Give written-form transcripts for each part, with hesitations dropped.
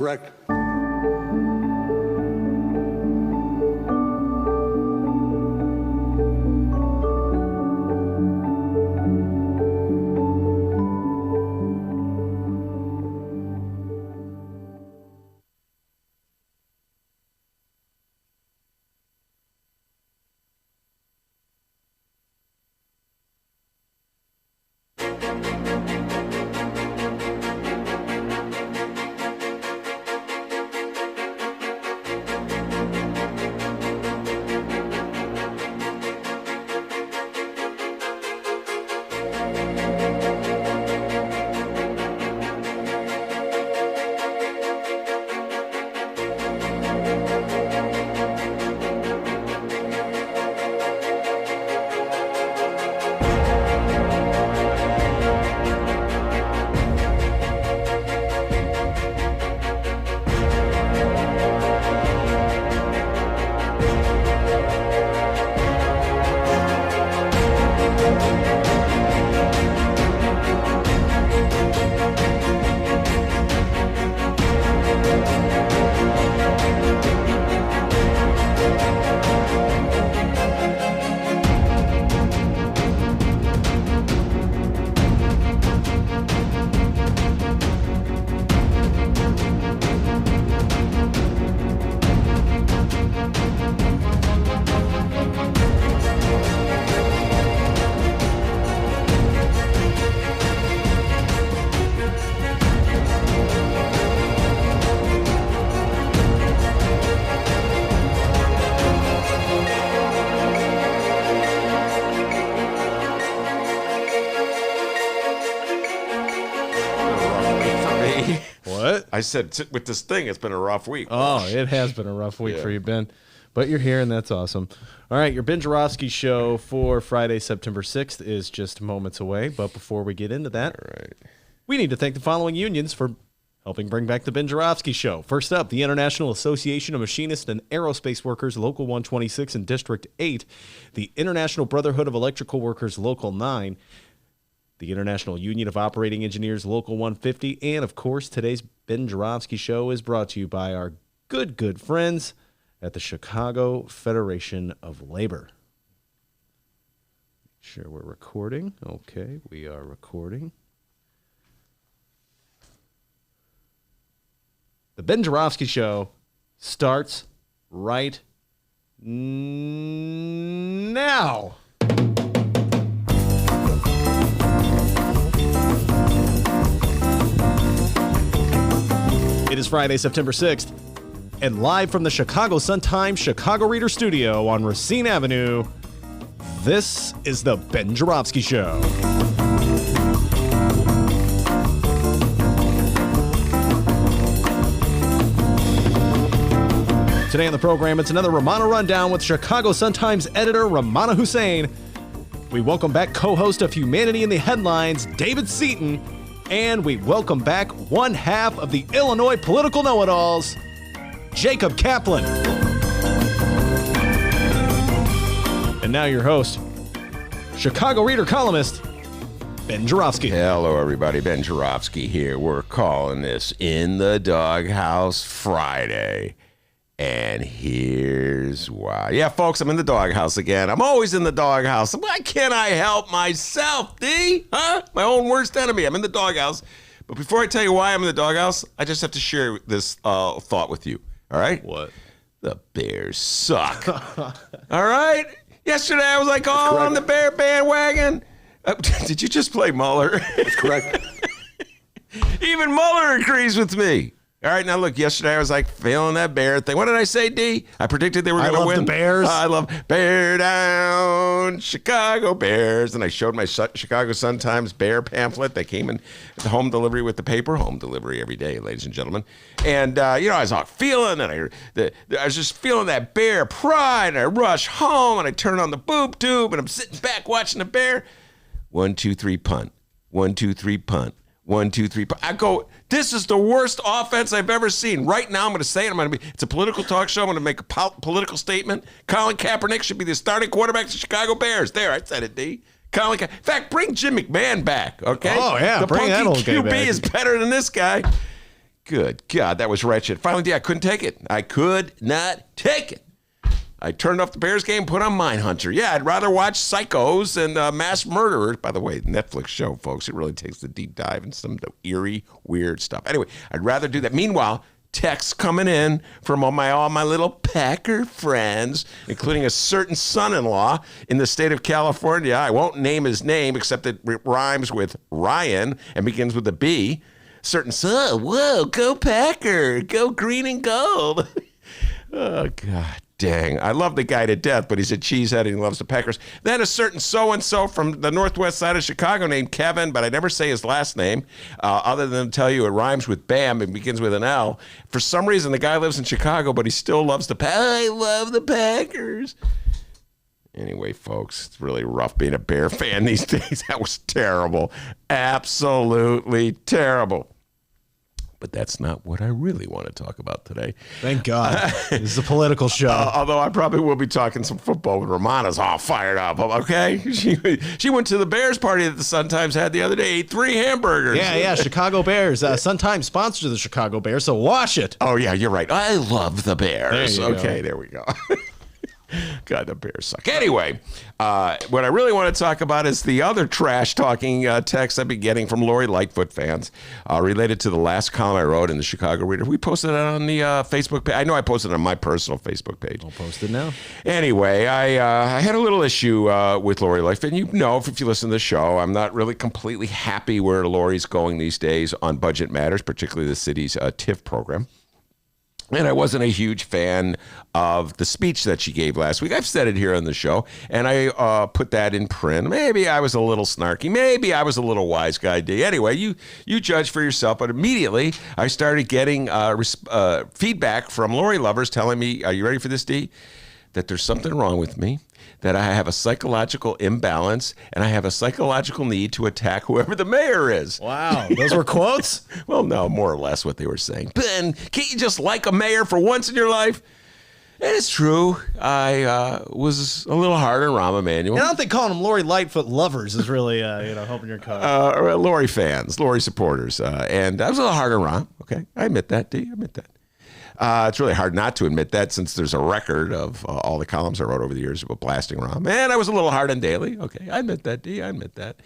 correct. I said, with this thing, it's been a rough week. Oh, it has been a rough week for you, Ben. But you're here, and that's awesome. All right, your Ben Joravsky show for Friday, September 6th is just moments away. But before we get into that, we need to thank the following unions for helping bring back the Ben Joravsky show. First up, the International Association of Machinists and Aerospace Workers, Local 126 in District 8, the International Brotherhood of Electrical Workers, Local 9, the International Union of Operating Engineers, Local 150, and, of course, today's Ben Joravsky show is brought to you by our good friends at the Chicago Federation of Labor. Make sure we're recording. Okay, we are recording. The Ben Joravsky show starts right now. It is Friday, September 6th, and live from the Chicago Sun-Times Chicago Reader Studio on Racine Avenue, this is the Ben Joravsky Show. Today on the program, it's another Rummana Rundown with Chicago Sun-Times editor Rummana Hussain. We welcome back co-host of Humanity in the Headlines, David Seaton. And we welcome back one half of the Illinois political know-it-alls, Jacob Kaplan. And now your host, Chicago Reader columnist, Ben Joravsky. Hello, everybody. Ben Joravsky here. We're calling this In the Doghouse Friday. And here's why. Yeah, folks, I'm in the doghouse again. I'm always in the doghouse. Why can't I help myself, D? Huh? My own worst enemy. I'm in the doghouse. But before I tell you why I'm in the doghouse, I just have to share this thought with you. All right? What? The Bears suck. All right? Yesterday, I was like all on the Bear bandwagon. Did you just play Mueller? That's correct. Even Mueller agrees with me. All right, now look, yesterday I was like feeling that Bear thing. What did I say, D? I predicted they were going to win. I love the Bears. I love Bear Down, Chicago Bears. And I showed my Chicago Sun-Times Bear pamphlet that came in the home delivery with the paper. Home delivery every day, ladies and gentlemen. And, I was all feeling, and I was just feeling that Bear pride. And I rush home, and I turn on the boob tube, and I'm sitting back watching the Bear. 1, 2, 3, punt. 1, 2, 3, punt. 1, 2, 3. I go, this is the worst offense I've ever seen. Right now, I'm going to say it. It's a political talk show. I'm going to make a political statement. Colin Kaepernick should be the starting quarterback of the Chicago Bears. There, I said it, D. In fact, bring Jim McMahon back, okay? Oh, yeah, the bring that old guy QB back. is better than this guy. Good God, that was wretched. Finally, I couldn't take it. I could not take it. I turned off the Bears game, put on Mindhunter. Yeah, I'd rather watch Psychos and Mass Murderers. By the way, Netflix show, folks. It really takes the deep dive into some of the eerie, weird stuff. Anyway, I'd rather do that. Meanwhile, texts coming in from all my little Packer friends, including a certain son-in-law in the state of California. I won't name his name, except it rhymes with Ryan and begins with a B. Certain son, whoa, go Packer, go green and gold. Oh, God dang. I love the guy to death, but he's a cheesehead and he loves the Packers. Then a certain so-and-so from the northwest side of Chicago named Kevin, but I never say his last name, other than to tell you it rhymes with Bam and begins with an L. For some reason, the guy lives in Chicago, but he still loves the Packers. I love the Packers. Anyway, folks, it's really rough being a Bear fan these days. That was terrible. Absolutely terrible. But that's not what I really want to talk about today. Thank God. This is a political show. Although I probably will be talking some football with Rummana's all fired up. Okay? She went to the Bears party that the Sun-Times had the other day, ate 3 hamburgers. Yeah, Chicago Bears. Sun-Times sponsors the Chicago Bears, so watch it. Oh, yeah, you're right. I love the Bears. There we go. God, the Bears suck. Anyway, what I really want to talk about is the other trash-talking text I've been getting from Lori Lightfoot fans related to the last column I wrote in the Chicago Reader. We posted it on the Facebook page. I know I posted it on my personal Facebook page. I'll post it now. Anyway, I had a little issue with Lori Lightfoot. And you know, if you listen to the show, I'm not really completely happy where Lori's going these days on budget matters, particularly the city's TIF program. And I wasn't a huge fan of the speech that she gave last week. I've said it here on the show, and I put that in print. Maybe I was a little snarky. Maybe I was a little wise guy. Anyway, you judge for yourself. But immediately, I started getting feedback from Lori lovers telling me, are you ready for this, D? That there's something wrong with me, that I have a psychological imbalance, and I have a psychological need to attack whoever the mayor is. Wow, those were quotes? Well, no, more or less what they were saying. Ben, can't you just like a mayor for once in your life? And it's true. I was a little hard on Rahm Emanuel. I don't think calling them Lori Lightfoot lovers is really, helping your cause. Lori fans, Lori supporters. And I was a little hard on Rahm. Okay, I admit that, D. I admit that. It's really hard not to admit that since there's a record of all the columns I wrote over the years about blasting Rahm. And I was a little hard on Daley. Okay, I admit that, D. I admit that.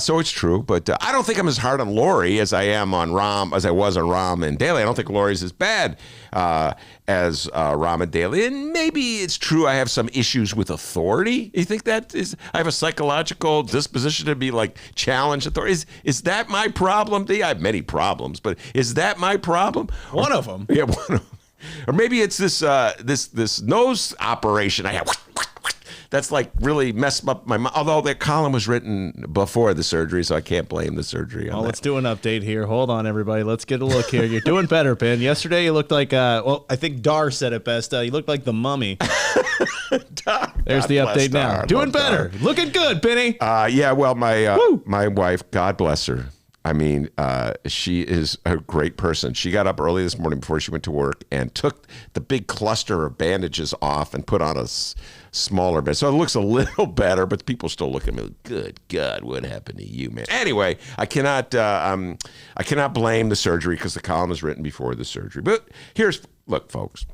So it's true, but I don't think I'm as hard on Lori as I am on Rahm, as I was on Rahm and Daley. I don't think Lori's as bad as Rahm and Daley. And maybe it's true I have some issues with authority. You think that is? I have a psychological disposition to be like challenge authority. Is that my problem, D? I have many problems, but is that my problem? One of them. Yeah, one of them. Or maybe it's this nose operation I have. That's like really messed up my mind. Although that column was written before the surgery, so I can't blame the surgery on that. Let's do an update here. Hold on, everybody. Let's get a look here. You're doing better, Ben. Yesterday, you looked like, I think Dar said it best. You looked like the mummy. There's the update now. Doing better. Dar. Looking good, Benny. Yeah, well, my wife, God bless her. I mean, she is a great person. She got up early this morning before she went to work and took the big cluster of bandages off and put on a smaller bed. So it looks a little better, but people still look at me like, good God, what happened to you, man? Anyway, I cannot blame the surgery because the column was written before the surgery. But look, folks.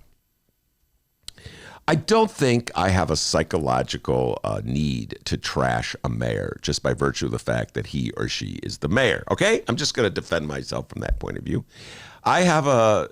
I don't think I have a psychological need to trash a mayor just by virtue of the fact that he or she is the mayor, okay? I'm just going to defend myself from that point of view. I have a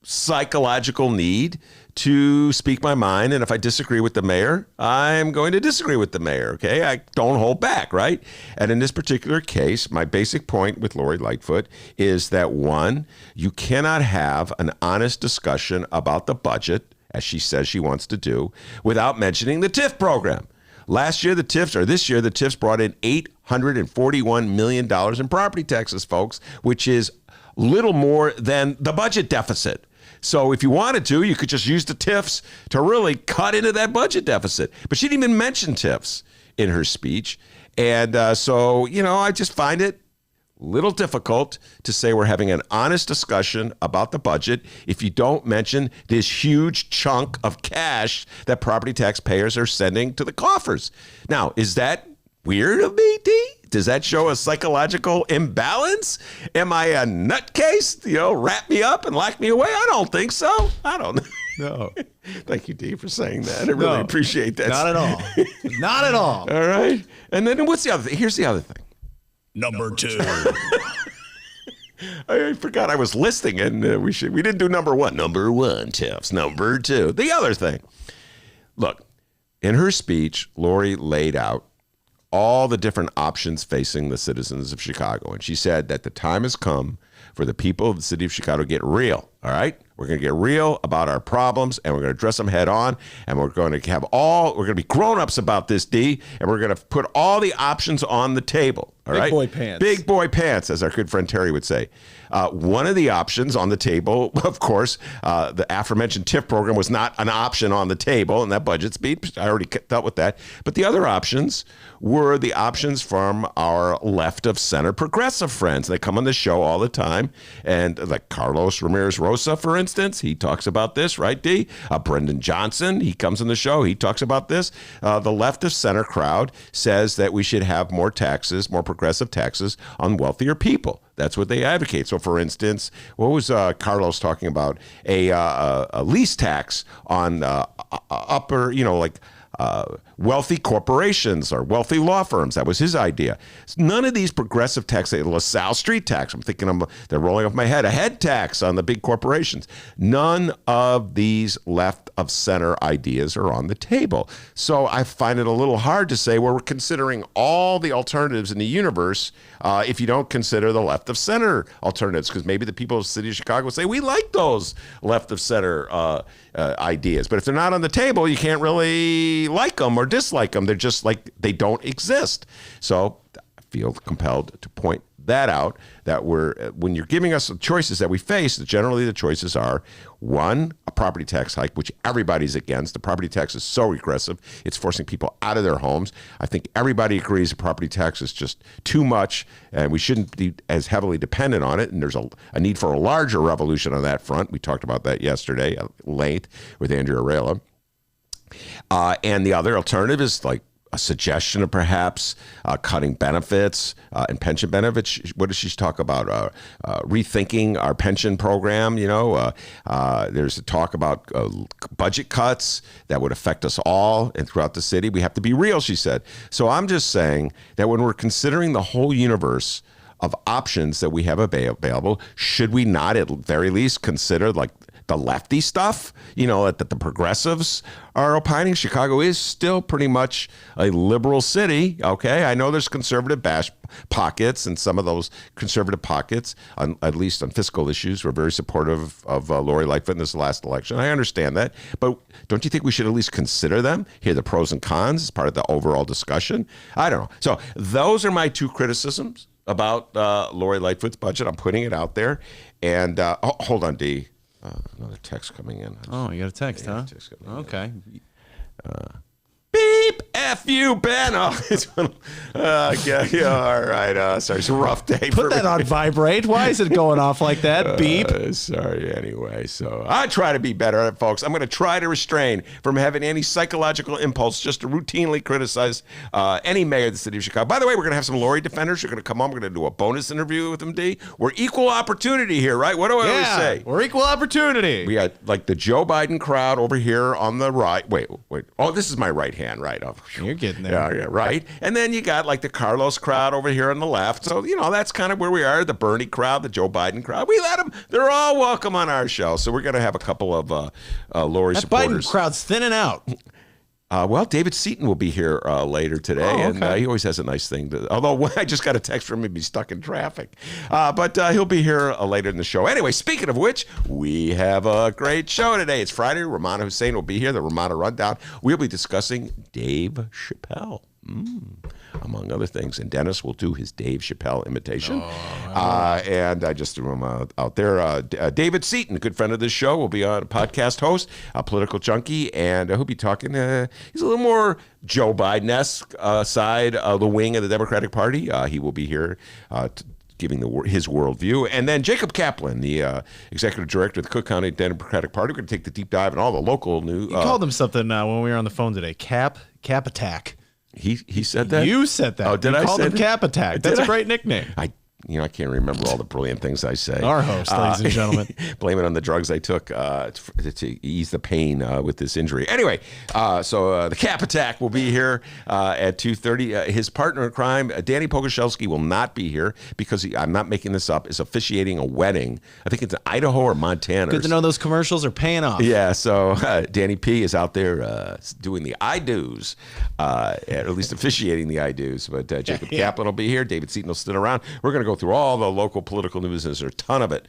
psychological need to speak my mind, and if I disagree with the mayor, I'm going to disagree with the mayor, okay? I don't hold back, right? And in this particular case, my basic point with Lori Lightfoot is that, one, you cannot have an honest discussion about the budget, as she says she wants to do, without mentioning the TIF program. This year, the TIFs brought in $841 million in property taxes, folks, which is little more than the budget deficit. So if you wanted to, you could just use the TIFs to really cut into that budget deficit. But she didn't even mention TIFs in her speech. And so, I just find it little difficult to say we're having an honest discussion about the budget if you don't mention this huge chunk of cash that property taxpayers are sending to the coffers. Now, is that weird of me, D? Does that show a psychological imbalance? Am I a nutcase? Wrap me up and lock me away? I don't think so. I don't know. No. Thank you, D, for saying that. I really appreciate that. Not at all. Not at all. All right. And then what's the other thing? Here's the other thing. Number 2. I forgot I was listing, and we didn't do number 1. Number 1, Tiffs. Number 2. The other thing. Look, in her speech, Lori laid out all the different options facing the citizens of Chicago. And she said that the time has come for the people of the city of Chicago to get real, all right? We're going to get real about our problems, and we're going to address them head on, and we're going to be grown-ups about this, D, and we're going to put all the options on the table, all right? Big boy pants. Big boy pants, as our good friend Terry would say. One of the options on the table, of course, the aforementioned TIF program was not an option on the table in that budget speech. I already dealt with that. But the other options were the options from our left of center progressive friends. They come on the show all the time. And like Carlos Ramirez Rosa, for instance, he talks about this, right, D? Brendan Johnson, he comes on the show. He talks about this. The left of center crowd says that we should have more taxes, more progressive taxes on wealthier people. That's what they advocate. So, for instance, what was Carlos talking about? A lease tax on upper, wealthy corporations or wealthy law firms. That was his idea. None of these progressive taxes, LaSalle Street tax, I'm thinking they're rolling off my head, a head tax on the big corporations. None of these left of center ideas are on the table. So I find it a little hard to say, well, we're considering all the alternatives in the universe if you don't consider the left of center alternatives, because maybe the people of the city of Chicago say, we like those left of center ideas. But if they're not on the table, you can't really like them or dislike them. They're just like they don't exist. So I feel compelled to point that out, that when you're giving us the choices that we face, generally the choices are, 1, a property tax hike, which everybody's against. The property tax is so regressive, it's forcing people out of their homes. I think everybody agrees the property tax is just too much, and we shouldn't be as heavily dependent on it, and there's a need for a larger revolution on that front. We talked about that yesterday at length with Andrea Arela. And the other alternative is like a suggestion of perhaps cutting benefits and pension benefits. What does she talk about? Rethinking our pension program. There's a talk about budget cuts that would affect us all and throughout the city. We have to be real, she said. So I'm just saying that when we're considering the whole universe of options that we have available, should we not at very least consider like the lefty stuff, that the progressives are opining? Chicago is still pretty much a liberal city, okay? I know there's conservative pockets, and some of those conservative pockets, at least on fiscal issues, were very supportive of Lori Lightfoot in this last election. I understand that, but don't you think we should at least consider them, hear the pros and cons as part of the overall discussion? I don't know. So those are my 2 criticisms about Lori Lightfoot's budget. I'm putting it out there. And hold on, D. Another text coming in. Oh, you got a text, huh? Text okay. Beep, F you, Ben. Oh, all right. Sorry, it's a rough day. Put that on vibrate. Why is it going off like that? Beep. Sorry, anyway. So I try to be better at it, folks. I'm going to try to restrain from having any psychological impulse just to routinely criticize any mayor of the city of Chicago. By the way, we're going to have some Lori defenders. You're going to come on. We're going to do a bonus interview with them, D. We're equal opportunity here, right? What do I always say? We're equal opportunity. We got like the Joe Biden crowd over here on the right. Wait. Oh, this is my right hand, right? Oh, you're getting there. Yeah, right. And then you got like the Carlos crowd over here on the left. So, that's kind of where we are. The Bernie crowd, the Joe Biden crowd. We let them. They're all welcome on our show. So we're going to have a couple of Lori supporters. Biden crowd's thinning out. Well, David Seaton will be here later today, and he always has a nice thing. Although I just got a text from him, he's stuck in traffic. But he'll be here later in the show. Anyway, speaking of which, we have a great show today. It's Friday. Rummana Hussain will be here, the Rummana Rundown. We'll be discussing Dave Chappelle. Among other things. And Dennis will do his Dave Chappelle imitation. And I just threw him out there. David Seaton, a good friend of this show, will be on a podcast host, a political junkie, and he'll be talking. He's a little more Joe Biden-esque side of the wing of the Democratic Party. He will be here giving his worldview. And then Jacob Kaplan, the executive director of the Cook County Democratic Party. We're going to take the deep dive in all the local news. You called him something when we were on the phone today. Cap attack. He said that? You said that. Oh, did I called say him that? Cap Attack. That's a great nickname. I can't remember all the brilliant things I say. Our host, ladies and gentlemen. Blame it on the drugs I took to ease the pain with this injury. Anyway, so the Cap Attack will be here at 2:30. His partner in crime, Danny Pogoszelski, will not be here because I'm not making this up, is officiating a wedding. I think it's in Idaho or Montana. Good to know those commercials are paying off. Yeah, so Danny P is out there doing the I-do's, at least officiating the I-do's. But Jacob Kaplan will be here. David Seaton will sit around. We're going to go through all the local political news. There's a ton of it.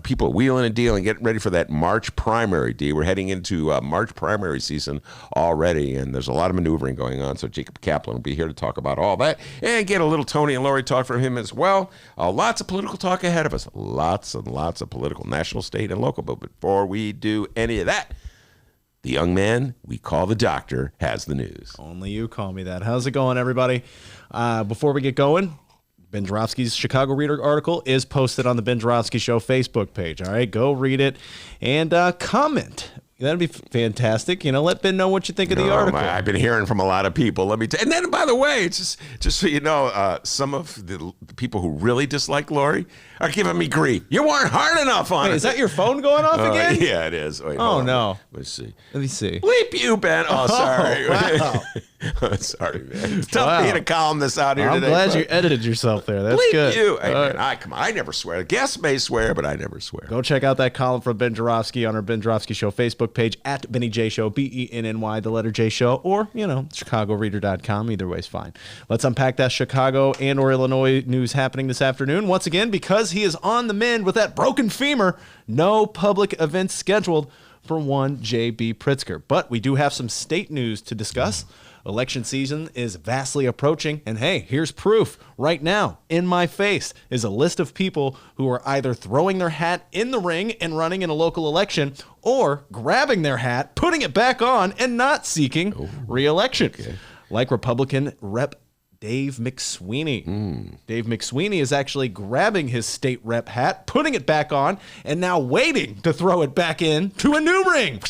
People wheeling and dealing, getting ready for that March primary, D. We're heading into March primary season already, and there's a lot of maneuvering going on. So Jacob Kaplan will be here to talk about all that and get a little Tony and Lori talk from him as well. Lots of political talk ahead of us. Lots and lots of political, national, state, and local. But before we do any of that, the young man we call the doctor has the news. Only you call me that. How's it going, everybody? Before we get going, Ben Joravsky's Chicago Reader article is posted on the Ben Joravsky Show Facebook page. All right, go read it and comment. That'd be fantastic. Let Ben know what you think of the article. I've been hearing from a lot of people. And then, by the way, just so you know, some of the people who really dislike Lori are giving me grief. You weren't hard enough on it. Is that your phone going off again? Yeah, it is. Wait, oh, no. Let's see. Let me see. Bleep you, Ben. Oh, sorry. Wow. Sorry, man. It's tough being a columnist out here today. I'm glad you edited yourself there. That's bleep good. You. Hey, man, come on. I never swear. Guests may swear, but I never swear. Go check out that column from Ben Joravsky on our Ben Joravsky Show Facebook page at Benny J Show, BENNY, the letter J Show, or, ChicagoReader.com. Either way is fine. Let's unpack that Chicago and or Illinois news happening this afternoon. Once again, because he is on the mend with that broken femur, no public events scheduled for one J.B. Pritzker. But we do have some state news to discuss. Election season is vastly approaching, and hey, here's proof. Right now, in my face, is a list of people who are either throwing their hat in the ring and running in a local election, or grabbing their hat, putting it back on, and not seeking re-election. Okay. Like Republican Rep. Dave McSweeney. Dave McSweeney is actually grabbing his state rep hat, putting it back on, and now waiting to throw it back in to a new ring.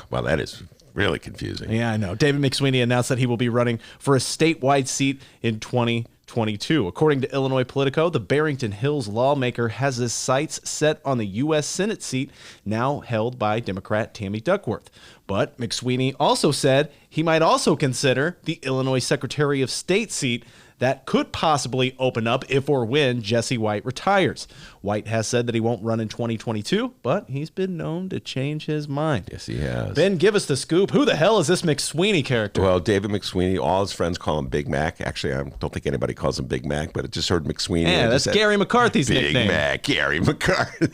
Well, that is really confusing. Yeah, I know. David McSweeney announced that he will be running for a statewide seat in 2022. According to Illinois Politico, the Barrington Hills lawmaker has his sights set on the U.S. Senate seat now held by Democrat Tammy Duckworth. But McSweeney also said he might also consider the Illinois Secretary of State seat that could possibly open up if or when Jesse White retires. White has said that he won't run in 2022, but he's been known to change his mind. Yes, he has. Ben, give us the scoop. Who the hell is this McSweeney character? Well, David McSweeney, all his friends call him Big Mac. Actually, I don't think anybody calls him Big Mac, but I just heard McSweeney. Yeah, that's Gary McCarthy's Big nickname. Big Mac, Gary McCarthy.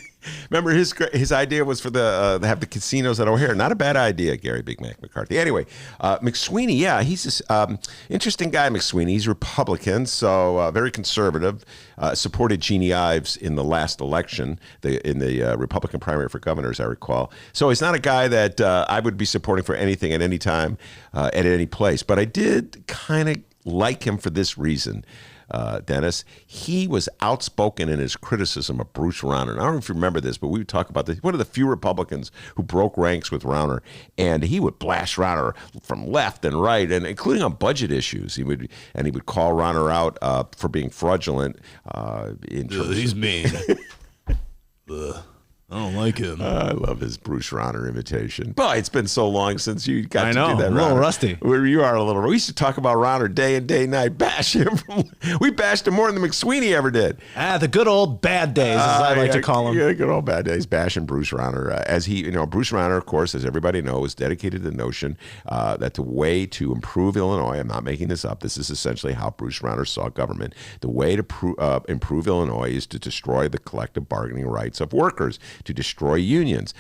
Remember, his idea was for to have the casinos at O'Hare. Not a bad idea, Gary Big Mac McCarthy. Anyway, McSweeney, yeah, he's this interesting guy, McSweeney. He's Republican, so very conservative. Supported Jeannie Ives in the last election, in the Republican primary for governor, as I recall. So he's not a guy that I would be supporting for anything at any time, at any place. But I did kind of like him for this reason. Dennis, he was outspoken in his criticism of Bruce Rauner. And I don't know if you remember this, but we would talk about this. One of the few Republicans who broke ranks with Rauner, and he would blast Rauner from left and right, and including on budget issues. He would call Rauner out for being fraudulent. He's mean. I don't like him. I love his Bruce Rauner imitation. Boy, it's been so long since you got to do that. I'm a little rusty. Where you are a little. We used to talk about Rauner day and night, bash him. We bashed him more than McSweeney ever did. The good old bad days, as I like to call them. Yeah, good old bad days, bashing Bruce Rauner. Bruce Rauner, of course, as everybody knows, is dedicated to the notion that the way to improve Illinois, I'm not making this up, this is essentially how Bruce Rauner saw government. The way to improve Illinois is to destroy the collective bargaining rights of workers, to destroy unions.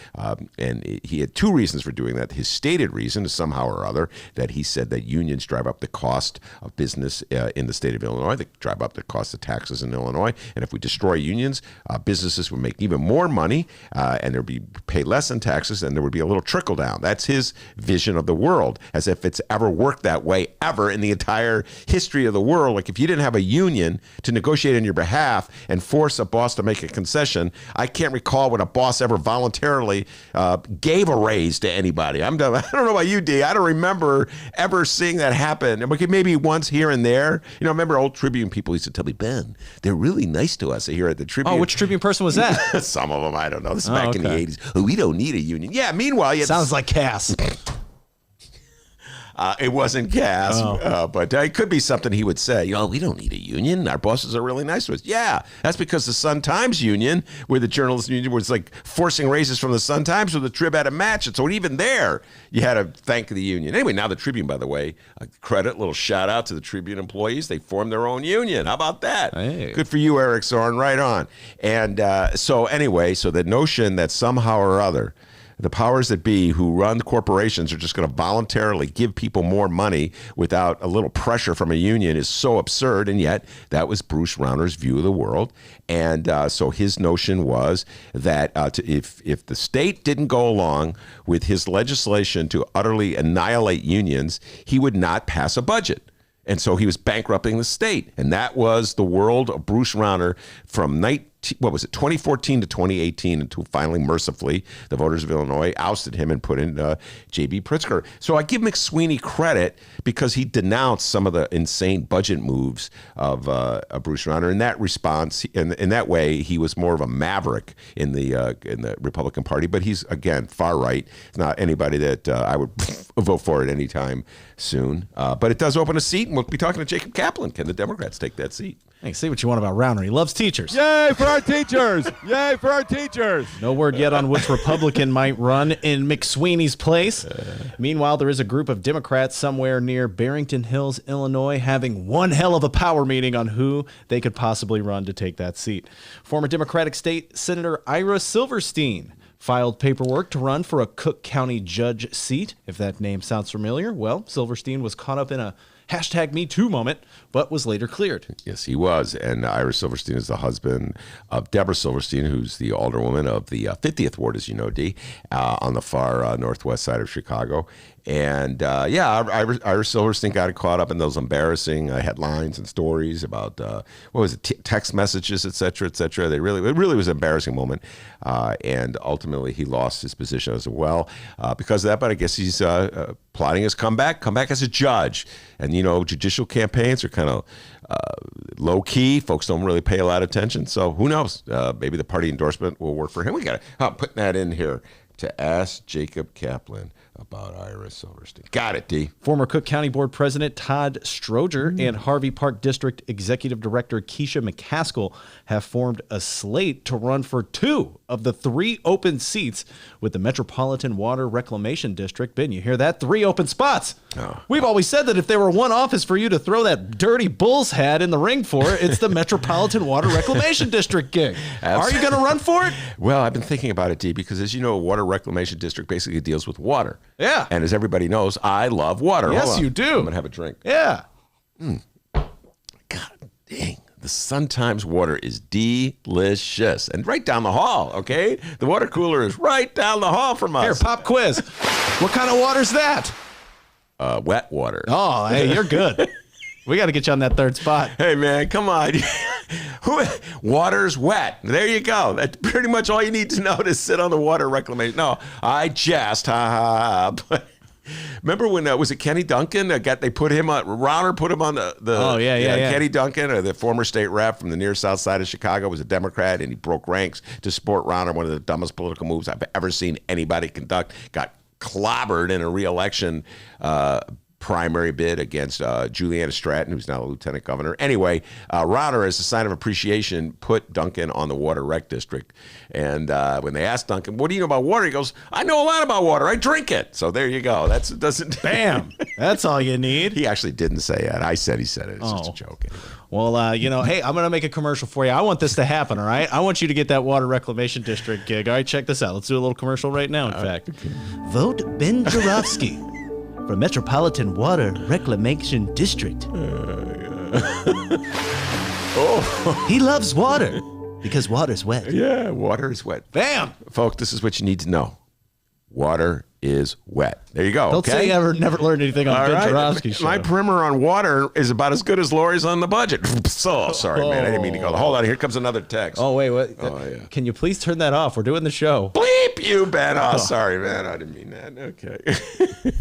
And he had two reasons for doing that. His stated reason is somehow or other that he said that unions drive up the cost of business in the state of Illinois. They drive up the cost of taxes in Illinois. And if we destroy unions, businesses would make even more money and there'd be pay less in taxes, and there would be a little trickle down. That's his vision of the world, as if it's ever worked that way ever in the entire history of the world. Like if you didn't have a union to negotiate on your behalf and force a boss to make a concession, I can't recall when a boss ever voluntarily gave a raise to anybody. I don't know about you, D. I don't remember ever seeing that happen. Maybe once here and there. Remember old Tribune people used to tell me, Ben, they're really nice to us here at the Tribune. Oh, which Tribune person was that? Some of them, I don't know. This is back in the 80s. Oh, we don't need a union. Yeah, meanwhile, sounds like Cass. It wasn't Cass, but it could be something he would say. We don't need a union. Our bosses are really nice to us. Yeah, that's because the Sun-Times union, where the journalists union was like forcing raises from the Sun-Times, where the Trib had a match it. So even there, you had to thank the union. Anyway, now the Tribune, by the way, little shout out to the Tribune employees. They formed their own union. How about that? Hey. Good for you, Eric Zorn. Right on. And so the notion that somehow or other, the powers that be who run corporations are just going to voluntarily give people more money without a little pressure from a union is so absurd. And yet that was Bruce Rauner's view of the world. And so his notion was that if the state didn't go along with his legislation to utterly annihilate unions, he would not pass a budget. And so he was bankrupting the state. And that was the world of Bruce Rauner from 2014 to 2018, until finally, mercifully, the voters of Illinois ousted him and put in J.B. Pritzker. So I give McSweeney credit because he denounced some of the insane budget moves of Bruce Rauner. In that response, in that way, he was more of a maverick in the Republican Party. But he's, again, far right. It's not anybody that I would vote for at any time soon. But it does open a seat, and we'll be talking to Jacob Kaplan. Can the Democrats take that seat? Hey, say what you want about Rauner. He loves teachers. Yay for our teachers! Yay for our teachers! No word yet on which Republican might run in McSweeney's place. Meanwhile, there is a group of Democrats somewhere near Barrington Hills, Illinois, having one hell of a power meeting on who they could possibly run to take that seat. Former Democratic State Senator Ira Silverstein filed paperwork to run for a Cook County judge seat. If that name sounds familiar, well, Silverstein was caught up in a #MeToo moment, but was later cleared. Yes, he was. And Ira Silverstein is the husband of Deborah Silverstein, who's the alderwoman of the 50th Ward, as you know, D, on the far northwest side of Chicago. And Ira Silverstein got caught up in those embarrassing headlines and stories about text messages, et cetera, et cetera. It really was an embarrassing moment, and ultimately he lost his position as well because of that. But I guess he's plotting his comeback as a judge. And judicial campaigns are kind of low key. Folks don't really pay a lot of attention. So who knows? Maybe the party endorsement will work for him. We got to put that in here to ask Jacob Kaplan about Ira Silverstein. Got it, D. Former Cook County Board President Todd Stroger and Harvey Park District Executive Director Keisha McCaskill have formed a slate to run for 2 of the 3 open seats with the Metropolitan Water Reclamation District. Ben, you hear that? 3 open spots. We've always said that if there were one office for you to throw that dirty Bulls hat in the ring for, it's the Metropolitan Water Reclamation District gig. Are you going to run for it? Well, I've been thinking about it, D, because as you know, a water reclamation district basically deals with water. Yeah. And as everybody knows, I love water. Yes, you do. I'm going to have a drink. Yeah. God dang. The Sun-Times water is delicious. And right down the hall, okay? The water cooler is right down the hall from us. Here, pop quiz. What kind of water's that? Wet water. Oh, hey, you're good. We got to get you on that 3rd spot. Hey, man, come on. Water's wet. There you go. That's pretty much all you need to know to sit on the water reclamation. No, I jest. But remember when, was it Kenny Duncan? They put him on, Rauner put him on the Kenny Duncan, the former state rep from the near south side of Chicago, was a Democrat, and he broke ranks to support Rauner, one of the dumbest political moves I've ever seen anybody conduct. Got clobbered in a re-election primary bid against Juliana Stratton, who's now a lieutenant governor. Anyway, Rauner, as a sign of appreciation, put Duncan on the water rec district. And when they asked Duncan, what do you know about water? He goes, I know a lot about water. I drink it. So there you go. Bam. That's all you need. He actually didn't say that. I said he said it. It's just a joke. Anyway. Well, hey, I'm going to make a commercial for you. I want this to happen, all right? I want you to get that water reclamation district gig. All right, check this out. Let's do a little commercial right now, in fact. Okay. Vote Ben Joravsky for Metropolitan Water Reclamation District. He loves water because water's wet. Yeah, water is wet. Bam! Folks, this is what you need to know. Water is wet. There you go. Don't say you ever never learned anything on Ben Joravsky show. My primer on water is about as good as Lori's on the budget. So sorry, man. I didn't mean to go. Hold on. Here comes another text. Oh, wait. What? Oh, yeah. Can you please turn that off? We're doing the show. Bleep you, Ben. Oh, sorry, man. I didn't mean that. Okay.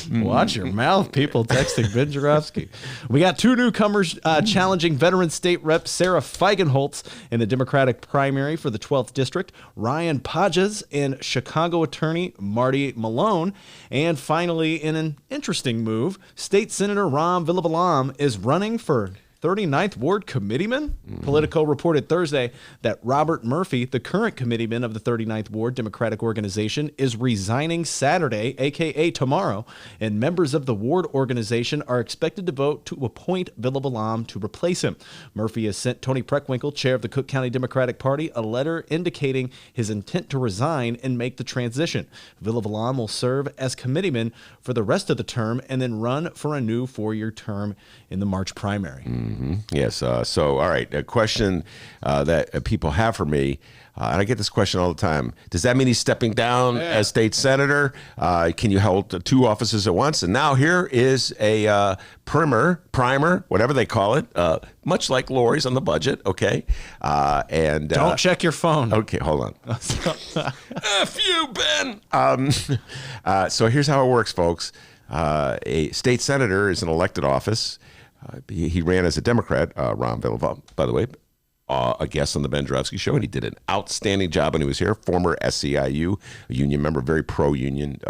Watch your mouth, people texting Ben Joravsky. We got two newcomers challenging veteran state rep Sarah Feigenholtz in the Democratic primary for the 12th district, Ryan Pages and Chicago attorney Marty Malone. And finally, in an interesting move, State Senator Ram Villavalam is running for 39th Ward committeeman. Politico reported Thursday that Robert Murphy, the current committeeman of the 39th Ward Democratic Organization, is resigning Saturday, a.k.a. tomorrow, and members of the ward organization are expected to vote to appoint Villavalam to replace him. Murphy has sent Tony Preckwinkle, chair of the Cook County Democratic Party, a letter indicating his intent to resign and make the transition. Villavalam will serve as committeeman for the rest of the term and then run for a new 4-year term in the March primary. Yes. So, all right. A question that people have for me, and I get this question all the time. Does that mean he's stepping down as state senator? Can you hold 2 offices at once? And now here is a primer, whatever they call it, much like Lori's on the budget. Okay. And don't check your phone. Okay. Hold on. F you, Ben. So here's how it works, folks. A state senator is an elected office. He ran as a Democrat, Ron Villavalam, by the way, a guest on the Ben Joravsky show, and he did an outstanding job when he was here. Former SEIU, a union member, very pro-union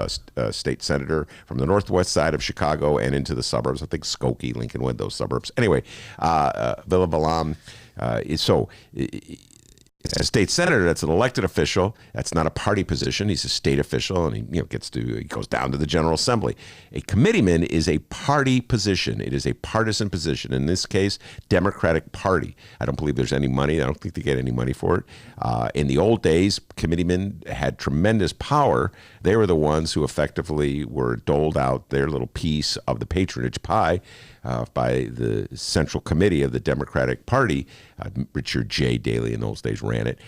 state senator from the northwest side of Chicago and into the suburbs. I think Skokie, Lincolnwood, those suburbs. Anyway, Villavalam as a state senator, that's an elected official. That's not a party position. He's a state official, and he goes down to the General Assembly. A committeeman is a party position. It is a partisan position. In this case, Democratic Party. I don't believe there's any money. I don't think they get any money for it. In the old days, committeemen had tremendous power. They were the ones who effectively were doled out their little piece of the patronage pie by the Central Committee of the Democratic Party. Richard J. Daley in those days ran it.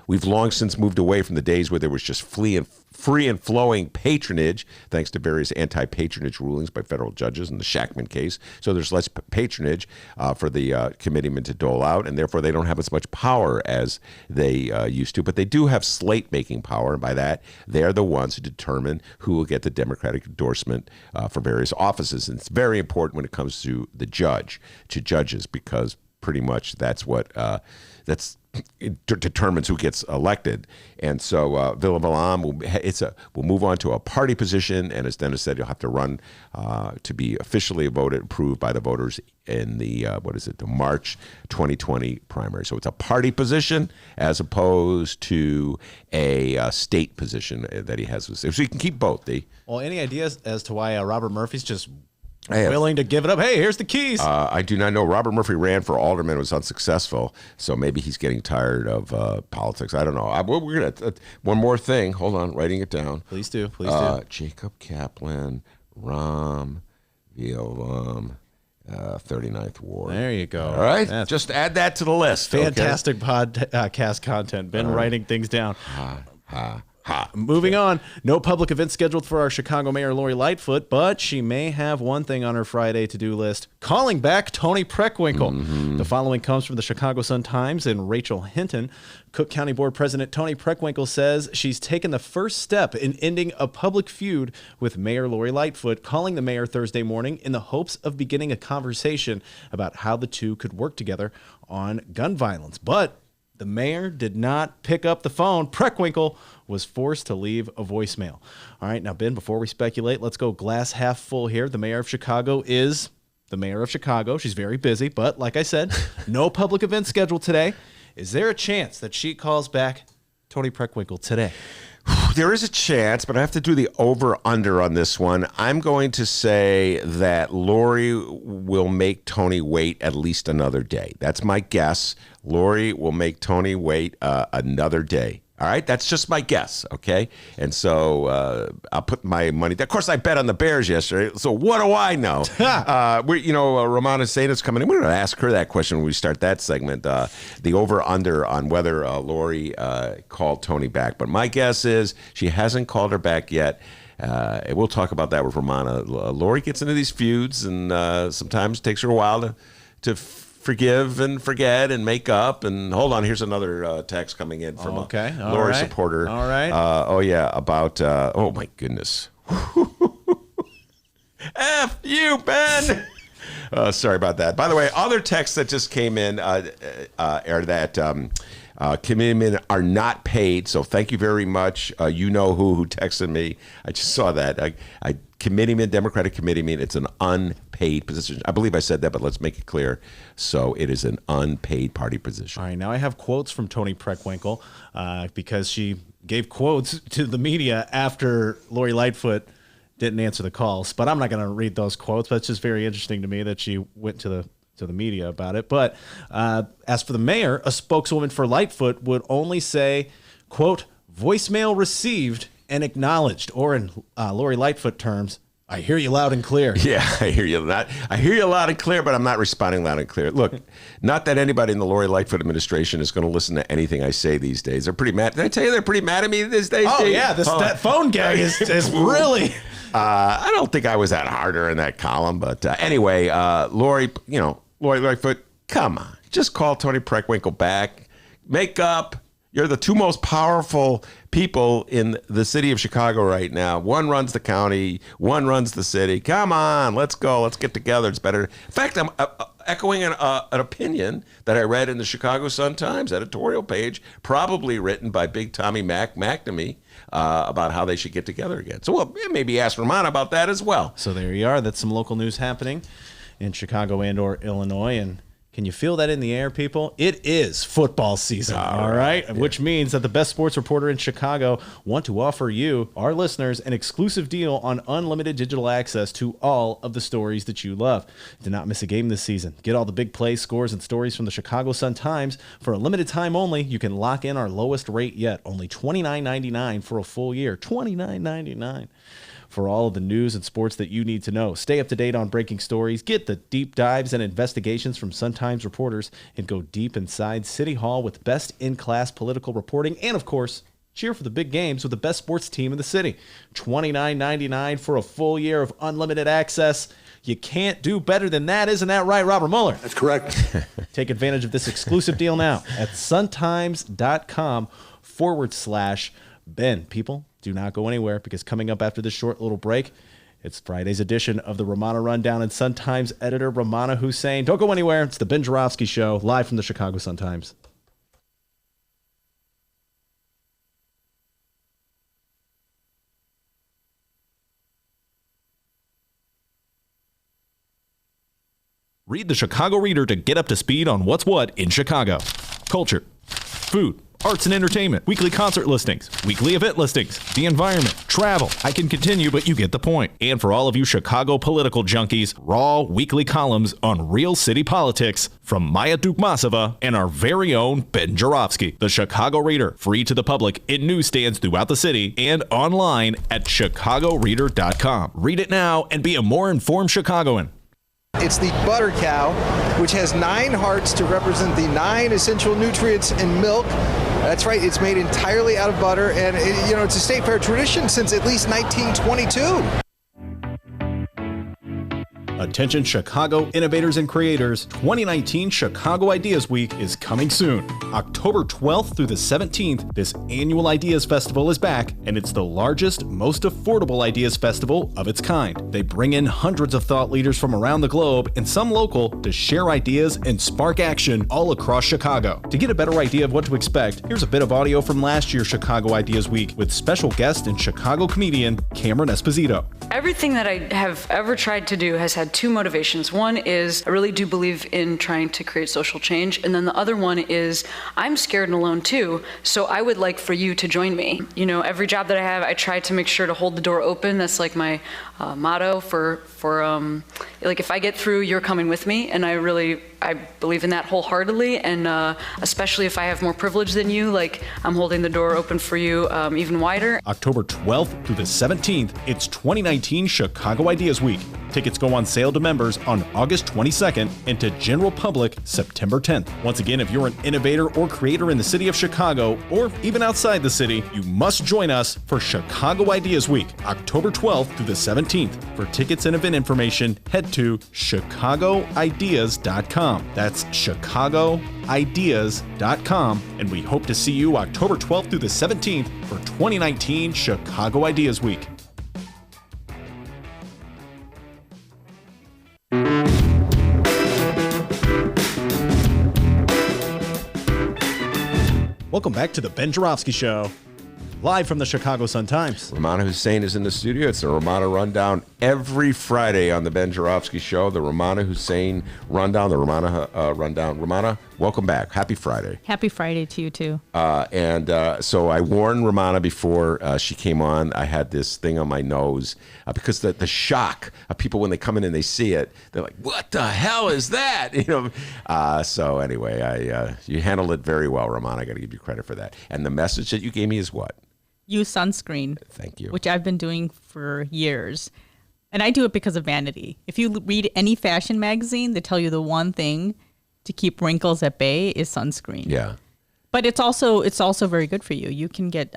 We've long since moved away from the days where there was just free and flowing patronage, thanks to various anti-patronage rulings by federal judges in the Shackman case. So there's less patronage for the committeemen to dole out, and therefore they don't have as much power as they used to. But they do have slate-making power, and by that, they're the ones who determine who will get the Democratic endorsement for various offices. And it's very important when it comes to judges, because pretty much that's what it determines who gets elected. And so Villavalam will move on to a party position, and as Dennis said, you'll have to run to be officially approved by the voters in the the March 2020 primary. So it's a party position as opposed to a state position that he has. So he can keep both. Well, any ideas as to why Robert Murphy's just willing to give it up? Hey, here's the keys. I do not know. Robert Murphy ran for alderman, was unsuccessful, so maybe he's getting tired of politics. I don't know. We're gonna one more thing. Hold on, writing it down. Please do. Please do. Jacob Kaplan, Ram Villavalam, 39th Ward. There you go. All right, just add that to the list. Fantastic podcast content. Been writing things down. Moving on, no public event scheduled for our Chicago Mayor Lori Lightfoot, but she may have one thing on her Friday to-do list: calling back Tony Preckwinkle. The following comes from the Chicago Sun-Times and Rachel Hinton. Cook County Board President Tony Preckwinkle says she's taken the first step in ending a public feud with Mayor Lori Lightfoot, calling the mayor Thursday morning in the hopes of beginning a conversation about how the two could work together on gun violence. But the mayor did not pick up the phone. Preckwinkle was forced to leave a voicemail. All right, now, Ben, before we speculate, let's go glass half full here. The mayor of Chicago is the mayor of Chicago. She's very busy, but like I said, no public event scheduled today. Is there a chance that she calls back Tony Preckwinkle today? There is a chance, but I have to do the over-under on this one. I'm going to say that Lori will make Tony wait at least another day. That's my guess. Lori will make Tony wait another day. All right, that's just my guess, okay? And so I'll put my money. Of course, I bet on the Bears yesterday. So what do I know? Rummana Seaton's coming in. We're going to ask her that question when we start that segment. The over/under on whether Lori called Tony back. But my guess is she hasn't called her back yet. We'll talk about that with Rummana. Lori gets into these feuds, and sometimes it takes her a while to forgive and forget and make up. And hold on, here's another text coming in from a Lori supporter. All right. About, oh my goodness. F you, Ben. Sorry about that. By the way, other texts that just came in are that committeemen are not paid. So thank you very much. You know who texted me. I just saw that. Committeeman, Democratic committeeman, it's an unpaid position. I believe I said that, but let's make it clear. So it is an unpaid party position. All right, now I have quotes from Toni Preckwinkle because she gave quotes to the media after Lori Lightfoot didn't answer the calls. But I'm not going to read those quotes, but it's just very interesting to me that she went to the media about it. But as for the mayor, a spokeswoman for Lightfoot would only say, quote, voicemail received and acknowledged, or in Lori Lightfoot terms, I hear you loud and clear. Yeah, I hear you loud and clear, but I'm not responding loud and clear. Look, not that anybody in the Lori Lightfoot administration is going to listen to anything I say these days. They're pretty mad. Did I tell you they're pretty mad at me these days? Oh, yeah, that phone gag is really... I don't think I was that harder in that column, but anyway, Lori Lightfoot, come on. Just call Toni Preckwinkle back. Make up. You're the two most powerful people in the city of Chicago right now. One runs the county, one runs the city. Come on, let's go. Let's get together. It's better. In fact, I'm echoing an opinion that I read in the Chicago Sun-Times editorial page, probably written by Big Tommy McNamee, about how they should get together again. So we'll maybe ask Rummana about that as well. So there you are. That's some local news happening in Chicago and or Illinois. And can you feel that in the air, people? It is football season, all right? Yeah. Which means that the best sports reporter in Chicago want to offer you, our listeners, an exclusive deal on unlimited digital access to all of the stories that you love. Do not miss a game this season. Get all the big plays, scores, and stories from the Chicago Sun-Times. For a limited time only, you can lock in our lowest rate yet, only $29.99 for a full year. $29.99. For all of the news and sports that you need to know. Stay up to date on breaking stories, get the deep dives and investigations from Sun-Times reporters, and go deep inside City Hall with best-in-class political reporting, and of course, cheer for the big games with the best sports team in the city. $29.99 for a full year of unlimited access. You can't do better than that, isn't that right, Robert Mueller? That's correct. Take advantage of this exclusive deal now at suntimes.com/Ben. People, do not go anywhere, because coming up after this short little break, it's Friday's edition of the Rummana Rundown and Sun-Times editor Rummana Hussain. Don't go anywhere. It's the Ben Joravsky Show, live from the Chicago Sun-Times. Read the Chicago Reader to get up to speed on what's what in Chicago. Culture, food, arts and entertainment, weekly concert listings, weekly event listings, the environment, travel. I can continue, but you get the point. And for all of you Chicago political junkies, raw weekly columns on real city politics from Maya Dukmasova and our very own Ben Joravsky. The Chicago Reader, free to the public in newsstands throughout the city and online at chicagoreader.com. Read it now and be a more informed Chicagoan. It's the butter cow, which has 9 hearts to represent the 9 essential nutrients in milk. That's right, it's made entirely out of butter, and it's a state fair tradition since at least 1922. Attention Chicago innovators and creators, 2019 Chicago Ideas Week is coming soon. October 12th through the 17th, this annual Ideas Festival is back, and it's the largest, most affordable Ideas Festival of its kind. They bring in hundreds of thought leaders from around the globe and some local to share ideas and spark action all across Chicago. To get a better idea of what to expect, here's a bit of audio from last year's Chicago Ideas Week with special guest and Chicago comedian Cameron Esposito. Everything that I have ever tried to do has had 2 motivations. One is I really do believe in trying to create social change, and then the other one is I'm scared and alone too, so I would like for you to join me. Every job that I have, I try to make sure to hold the door open. That's like my motto for like if I get through, you're coming with me, and I believe in that wholeheartedly, and especially if I have more privilege than you, like I'm holding the door open for you even wider. October 12th through the 17th, it's 2019 2019 Chicago Ideas Week. Tickets go on sale to members on August 22nd and to general public September 10th. Once again, if you're an innovator or creator in the city of Chicago or even outside the city, you must join us for Chicago Ideas Week, October 12th through the 17th. For tickets and event information, head to chicagoideas.com. That's chicagoideas.com, and we hope to see you October 12th through the 17th for 2019 Chicago Ideas Week. Welcome back to the Ben Joravsky Show, live from the Chicago Sun-Times. Rummana Hussain is in the studio. It's the Rummana Rundown every Friday on the Ben Joravsky Show. The Rummana Hussain Rundown, the Rummana Rundown. Rummana, welcome back. Happy Friday. Happy Friday to you, too. So I warned Rummana before she came on. I had this thing on my nose because the shock of people when they come in and they see it, they're like, what the hell is that? So anyway, you handled it very well, Rummana. I got to give you credit for that. And the message that you gave me is what? Use sunscreen. Thank you. Which I've been doing for years. And I do it because of vanity. If you read any fashion magazine, they tell you the one thing to keep wrinkles at bay is sunscreen. Yeah. But it's also very good for you. You can get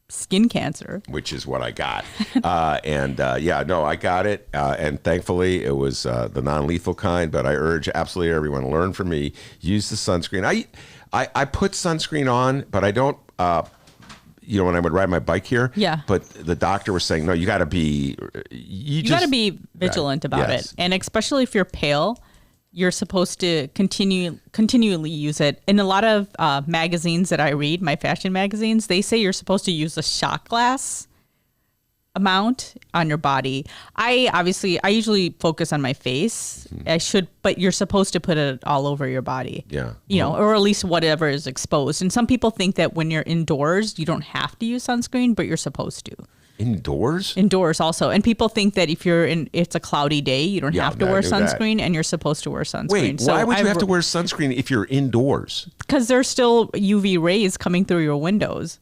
skin cancer. Which is what I got. I got it. And thankfully, it was the non-lethal kind. But I urge absolutely everyone to learn from me. Use the sunscreen. I put sunscreen on, but I don't... when I would ride my bike here. Yeah. But the doctor was saying, no, you got to be... You got to be vigilant about it. And especially if you're pale, you're supposed to continually use it. In a lot of magazines that I read, my fashion magazines, they say you're supposed to use a shot glass amount on your body. I usually focus on my face. But you're supposed to put it all over your body. Yeah. Or at least whatever is exposed. And some people think that when you're indoors, you don't have to use sunscreen, but you're supposed to. Indoors? Indoors also. And people think that if it's a cloudy day, you don't have to wear sunscreen, and you're supposed to wear sunscreen. Wait, why would you have to wear sunscreen if you're indoors? Because there's still UV rays coming through your windows.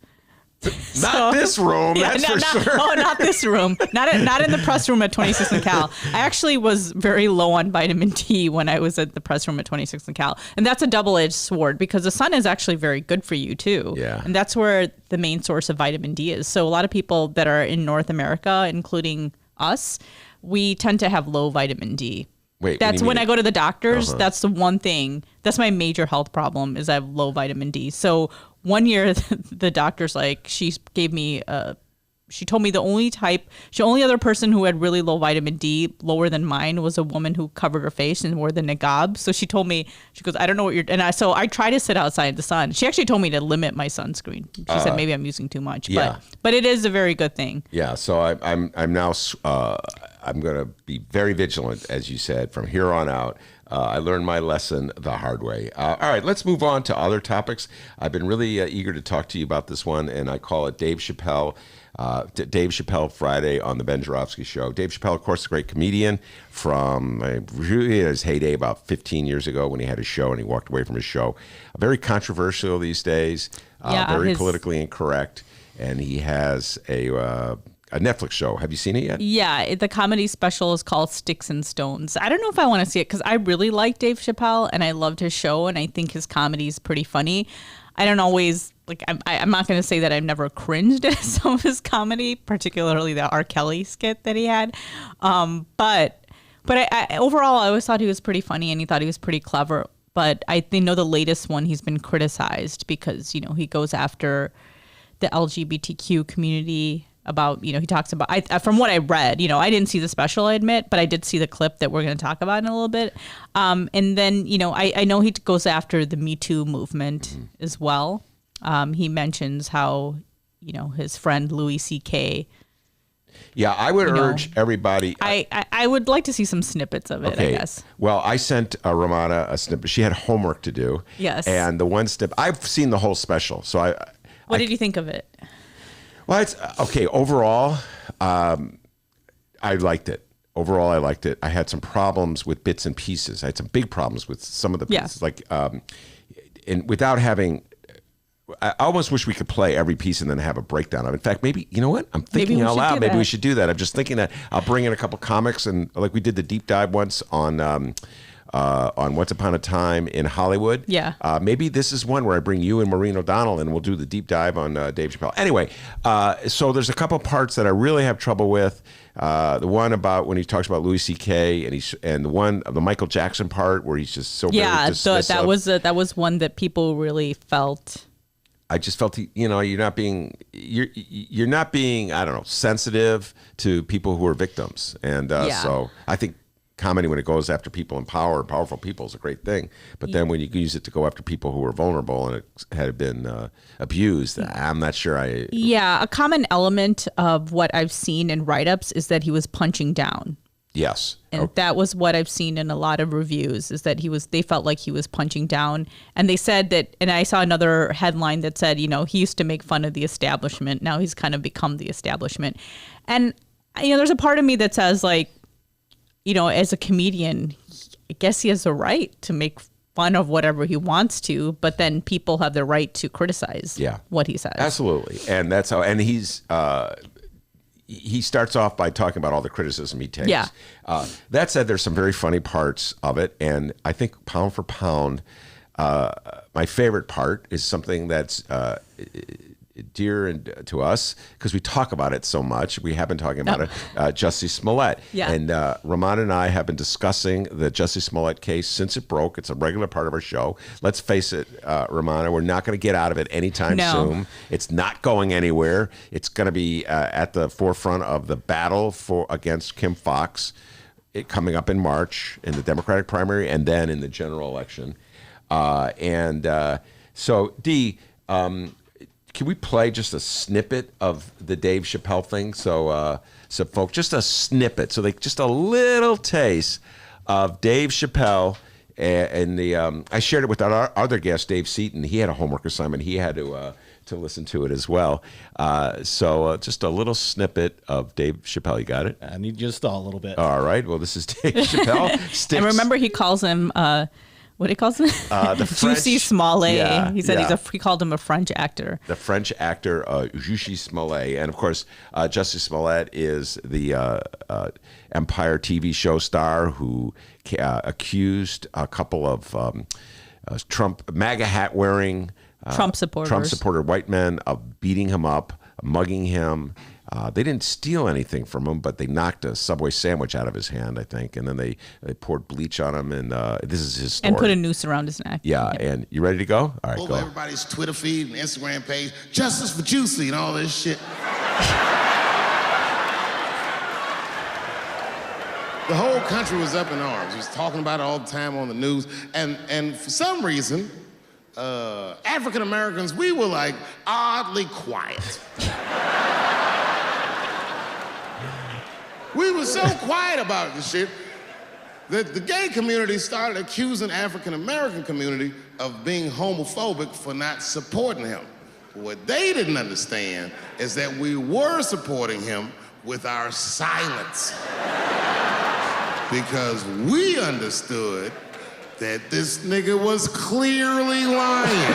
Not this room, that's for sure. Oh, not this room. Not in the press room at 26th and Cal. I actually was very low on vitamin D when I was at the press room at 26th and Cal. And that's a double-edged sword because the sun is actually very good for you, too. Yeah. And that's where the main source of vitamin D is. So a lot of people that are in North America, including us, we tend to have low vitamin D. Wait, that's when I go to the doctors. That's the one thing. That's my major health problem is I have low vitamin D. So one year the doctor's like, she told me the only other person who had really low vitamin D, lower than mine, was a woman who covered her face and wore the niqab. So she told me, she goes, I don't know what you're, so I try to sit outside in the sun. She actually told me to limit my sunscreen. She said maybe I'm using too much, but it is a very good thing. Yeah. So I'm now, I'm going to be very vigilant, as you said, from here on out. I learned my lesson the hard way. All right, let's move on to other topics. I've been really eager to talk to you about this one, and I call it Dave Chappelle Friday on the Ben Joravsky Show. Dave Chappelle, of course, a great comedian from his heyday about 15 years ago when he had his show and he walked away from his show. Very controversial these days, very politically incorrect, and he has a Netflix show. Have you seen it yet? Yeah, the comedy special is called Sticks and Stones. I don't know if I want to see it because I really like Dave Chappelle and I loved his show and I think his comedy is pretty funny. I don't always, I'm not going to say that I've never cringed at some of his comedy, particularly the R. Kelly skit that he had. But I overall, I always thought he was pretty funny and he thought he was pretty clever. But I know the latest one, he's been criticized because, he goes after the LGBTQ community about, he talks about, from what I read, I didn't see the special, I admit, but I did see the clip that we're going to talk about in a little bit. And then, I know he goes after the Me Too movement as well. He mentions how, his friend Louis C.K. Yeah, I would urge everybody. I would like to see some snippets of it, I guess. Well, I sent Rummana a snippet. She had homework to do. Yes. And the one snippet, I've seen the whole special. So What did you think of it? Well, it's okay. Overall, I liked it. Overall, I liked it. I had some problems with bits and pieces. I had some big problems with some of the pieces, and without having I almost wish we could play every piece and then have a breakdown of it. In fact, maybe, you know what? I'm thinking we out should loud. do Maybe that. we should do that. I'm just thinking that I'll bring in a couple comics, and like we did the deep dive once on Once Upon a Time in Hollywood. Yeah. Maybe this is one where I bring you and Maureen O'Donnell, and we'll do the deep dive on Dave Chappelle. Anyway, so there's a couple parts that I really have trouble with. The one about when he talks about Louis C.K. and the Michael Jackson part where he's just so very dismissive. That was one that people really felt. I just felt you're not being I don't know, sensitive to people who are victims, and so I think comedy, when it goes after people in power, powerful people, is a great thing. But then when you use it to go after people who are vulnerable and it had been abused, I'm not sure I. Yeah, a common element of what I've seen in write-ups is that he was punching down. Yes. And that was what I've seen in a lot of reviews, is that they felt like he was punching down. And they said that, and I saw another headline that said, he used to make fun of the establishment. Now he's kind of become the establishment. And, there's a part of me that says, like, as a comedian, I guess he has a right to make fun of whatever he wants to, but then people have the right to criticize what he says. Absolutely. And that's how, and he starts off by talking about all the criticism he takes. Yeah. That said, there's some very funny parts of it. And I think pound for pound, my favorite part is something that's dear to us because we talk about it so much. We have been talking about it, Jussie Smollett. Yeah. And Rummana and I have been discussing the Jussie Smollett case since it broke. It's a regular part of our show. Let's face it, Rummana, we're not going to get out of it anytime soon. It's not going anywhere. It's going to be at the forefront of the battle against Kim Foxx, coming up in March in the Democratic primary and then in the general election. So, Dee, can we play just a snippet of the Dave Chappelle thing? So folks, just a snippet. So just a little taste of Dave Chappelle and I shared it with our other guest, Dave Seaton. He had a homework assignment. He had to listen to it as well. So just a little snippet of Dave Chappelle. You got it? I need you to stall a little bit. All right. Well, this is Dave Chappelle. And remember, he calls him... what he calls him? The Jussie Smollett. Yeah, he said he called him a French actor. The French actor, Jussie Smollett. And of course, Jussie Smollett is the Empire TV show star who accused a couple of Trump MAGA hat wearing Trump supporter white men of beating him up, mugging him. They didn't steal anything from him, but they knocked a Subway sandwich out of his hand, I think, and then they poured bleach on him, and this is his story. And put a noose around his neck. Yeah, and you ready to go? All right, Over go. everybody's Twitter feed and Instagram page, justice for Juicy and all this shit. The whole country was up in arms. He was talking about it all the time on the news, and for some reason, African Americans, we were like oddly quiet. We were so quiet about this shit that the gay community started accusing African American community of being homophobic for not supporting him. What they didn't understand is that we were supporting him with our silence. Because we understood that this nigga was clearly lying.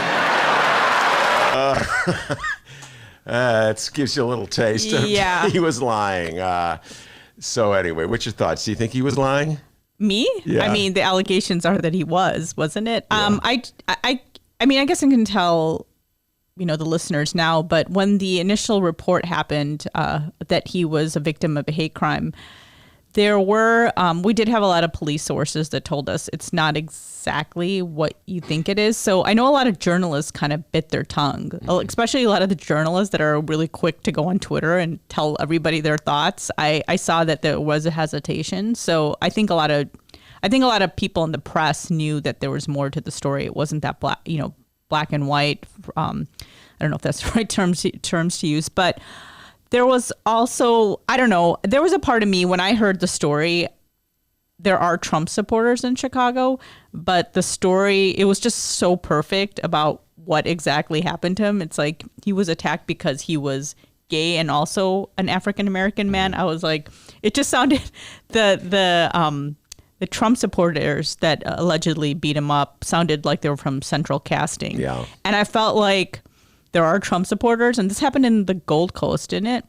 It gives you a little taste. Yeah. He was lying. So anyway, what's your thoughts? Do you think he was lying? Me? Yeah. I mean, the allegations are that he wasn't it? Yeah. I mean, I guess I can tell, the listeners now, but when the initial report happened that he was a victim of a hate crime, we did have a lot of police sources that told us it's not exactly what you think it is. So I know a lot of journalists kind of bit their tongue, especially a lot of the journalists that are really quick to go on Twitter and tell everybody their thoughts. I saw that there was a hesitation. So I think a lot of people in the press knew that there was more to the story. It wasn't that black and white. I don't know if that's the right terms to use, but there was also, I don't know, there was a part of me when I heard the story. There are Trump supporters in Chicago, but the story, it was just so perfect about what exactly happened to him. It's like he was attacked because he was gay and also an African-American man. I was like, it just sounded, the Trump supporters that allegedly beat him up sounded like they were from Central Casting. Yeah. And I felt like there are Trump supporters, and this happened in the Gold Coast, didn't it?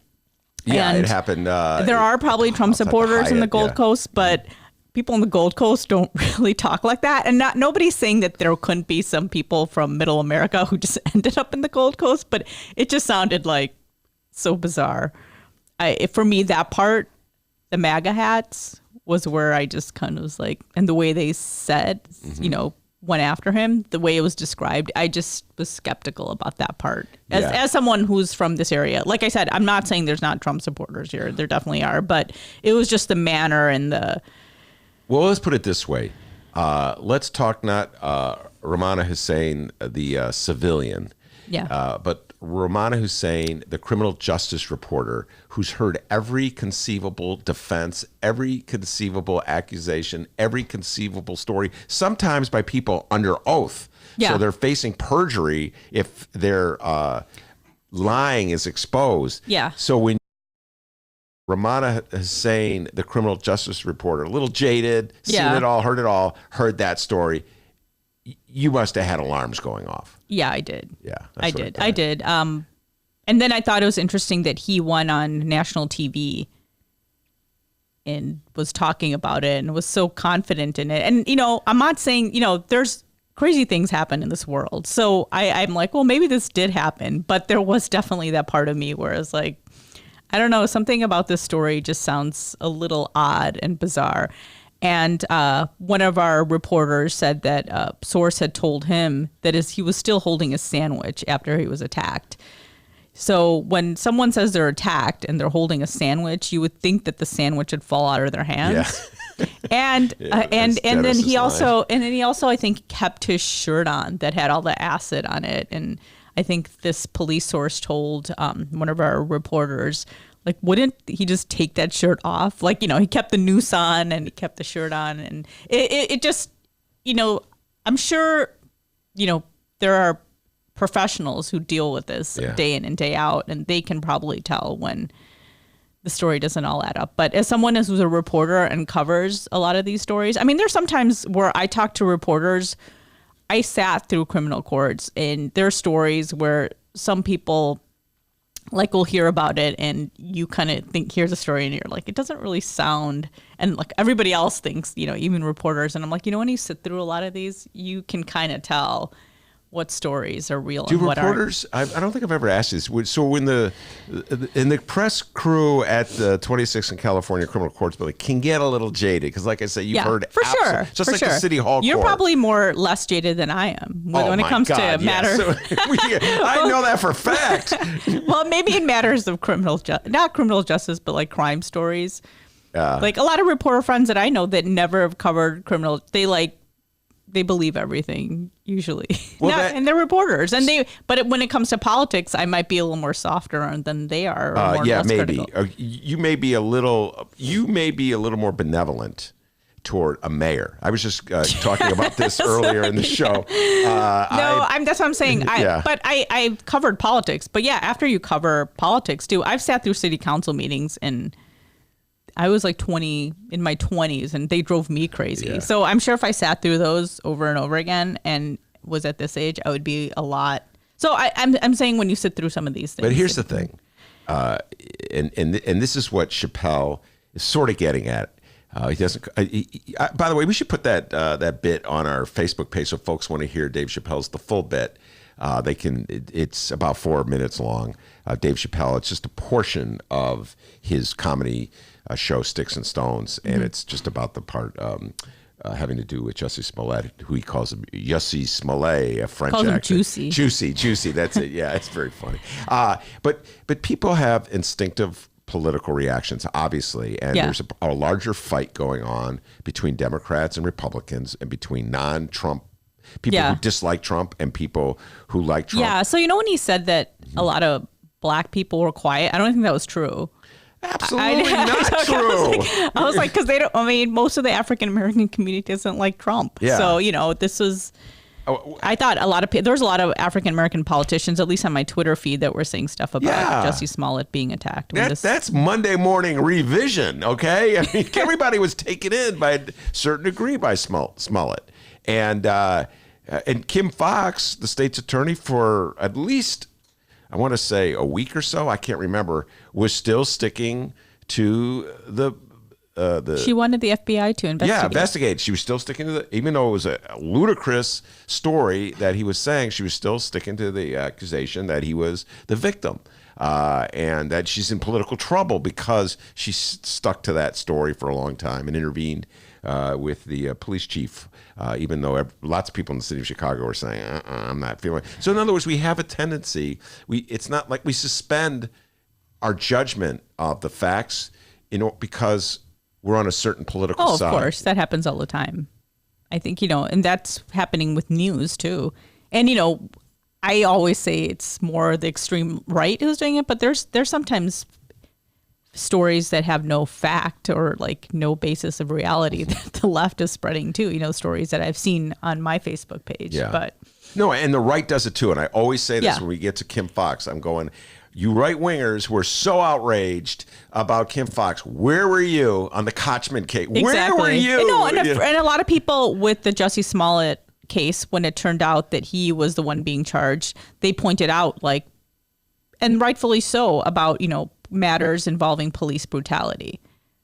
Yeah, And it happened. there are probably Trump supporters in the Gold Coast, but people in the Gold Coast don't really talk like that. And nobody's saying that there couldn't be some people from Middle America who just ended up in the Gold Coast, but it just sounded like so bizarre. For me, that part, the MAGA hats, was where I just kind of was like, and the way they said, went after him, the way it was described, I just was skeptical about that part. As someone who's from this area, like I said, I'm not saying there's not Trump supporters here. There definitely are, but it was just the manner and the... Well, let's put it this way. Let's talk not Rummana Hussain, the civilian, but Rummana Hussain, the criminal justice reporter, who's heard every conceivable defense, every conceivable accusation, every conceivable story, sometimes by people under oath. So they're facing perjury if their lying is exposed. So when Rummana Hussain, the criminal justice reporter, a little jaded, seen it all, heard that story, you must have had alarms going off. Yeah, I did. Yeah, I did. And then I thought it was interesting that he went on national TV and was talking about it and was so confident in it. And, I'm not saying, there's crazy things happen in this world. So I'm like, well, maybe this did happen. But there was definitely that part of me where it's like, I don't know, something about this story just sounds a little odd and bizarre. And one of our reporters said that a source had told him that he was still holding a sandwich after he was attacked. So when someone says they're attacked and they're holding a sandwich, you would think that the sandwich would fall out of their hands. And then he also I think kept his shirt on that had all the acid on it. And I think this police source told one of our reporters, like, wouldn't he just take that shirt off? Like, he kept the noose on and he kept the shirt on. And it just, I'm sure, there are professionals who deal with this day in and day out, and they can probably tell when the story doesn't all add up. But as someone who's a reporter and covers a lot of these stories, I mean, there's sometimes where I talk to reporters, I sat through criminal courts, and there are stories where some people will hear about it and you kind of think, here's a story, and you're like, it doesn't really sound, and like everybody else thinks, even reporters. And I'm like, when you sit through a lot of these, you can kind of tell what stories are real and what aren't. Do reporters, I don't think I've ever asked this. So when in the press crew at the 26th and California Criminal Courts building can get a little jaded, because like I said, you've heard for sure. Just like the City Hall You're court. probably less jaded than I am when it comes to matters. So, I know that for a fact. Well, maybe in matters of not criminal justice, but like crime stories. Like a lot of reporter friends that I know that never have covered criminal, they believe everything usually. Well, and they're reporters, and but when it comes to politics, I might be a little more softer than they are. Maybe you may be a little more benevolent toward a mayor. I was just talking about this earlier in the show. That's what I'm saying. But I've covered politics. But after you cover politics too, I've sat through city council meetings, and I was like 20 in my 20s, and they drove me crazy. So I'm sure if I sat through those over and over again and was at this age, I would be a lot. So I'm saying when you sit through some of these things. But here's the thing, and this is what Chappelle is sort of getting at. He doesn't. By the way, we should put that bit on our Facebook page so folks want to hear Dave Chappelle's the full bit. They can. It's about 4 minutes long. Dave Chappelle. It's just a portion of his comedy show Sticks and Stones, and it's just about the part having to do with Jussie Smollett, who he calls him Jussie Smollett, a French accent. Juicy. That's it. Yeah, it's very funny. But people have instinctive political reactions, obviously, and there's a larger fight going on between Democrats and Republicans, and between non-Trump people who dislike Trump and people who like Trump. Yeah. So when he said that a lot of black people were quiet, I don't think that was true. Absolutely not true. I was like, because they don't. I mean, most of the African American community doesn't like Trump. Yeah. So this was. I thought there was a lot of African American politicians, at least on my Twitter feed, that were saying stuff about Jussie Smollett being attacked. That's Monday morning revision. Okay, I mean, everybody was taken in by a certain degree by Smollett, and Kim Foxx, the state's attorney for at least I want to say a week or so, I can't remember, was still sticking to the she wanted the FBI to investigate. Yeah, investigate. She was still sticking to even though it was a ludicrous story that he was saying, she was still sticking to the accusation that he was the victim. And that she's in political trouble because she stuck to that story for a long time and intervened with the police chief, even though lots of people in the city of Chicago were saying, I'm not feeling it. So in other words, we have a tendency, it's not like we suspend our judgment of the facts because we're on a certain political side. Oh, of course. That happens all the time. I think, and that's happening with news too. And, I always say it's more the extreme right who's doing it, but there's sometimes stories that have no fact or like no basis of reality that the left is spreading too. Stories that I've seen on my Facebook page. Yeah. But no, and the right does it too. And I always say this when we get to Kim Foxx. I'm going, you right wingers were so outraged about Kim Foxx. Where were you on the Kochman case? Exactly. Where were you? And a lot of people with the Jussie Smollett case, when it turned out that he was the one being charged, they pointed out, and rightfully so, about matters involving police brutality.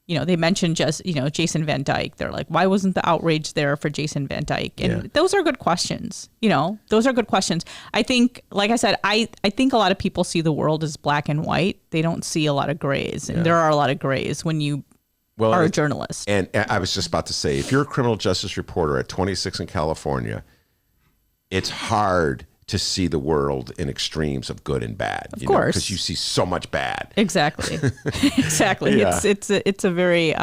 They mentioned Jason Van Dyke. They're like, why wasn't the outrage there for Jason Van Dyke? And those are good questions. Those are good questions. I think, like I said, I think a lot of people see the world as black and white. They don't see a lot of grays, and there are a lot of grays when you are a journalist. And I was just about to say, if you're a criminal justice reporter at 26 in California, it's hard to see the world in extremes of good and bad. Of course, because you see so much bad. Exactly, exactly. Yeah. It's a very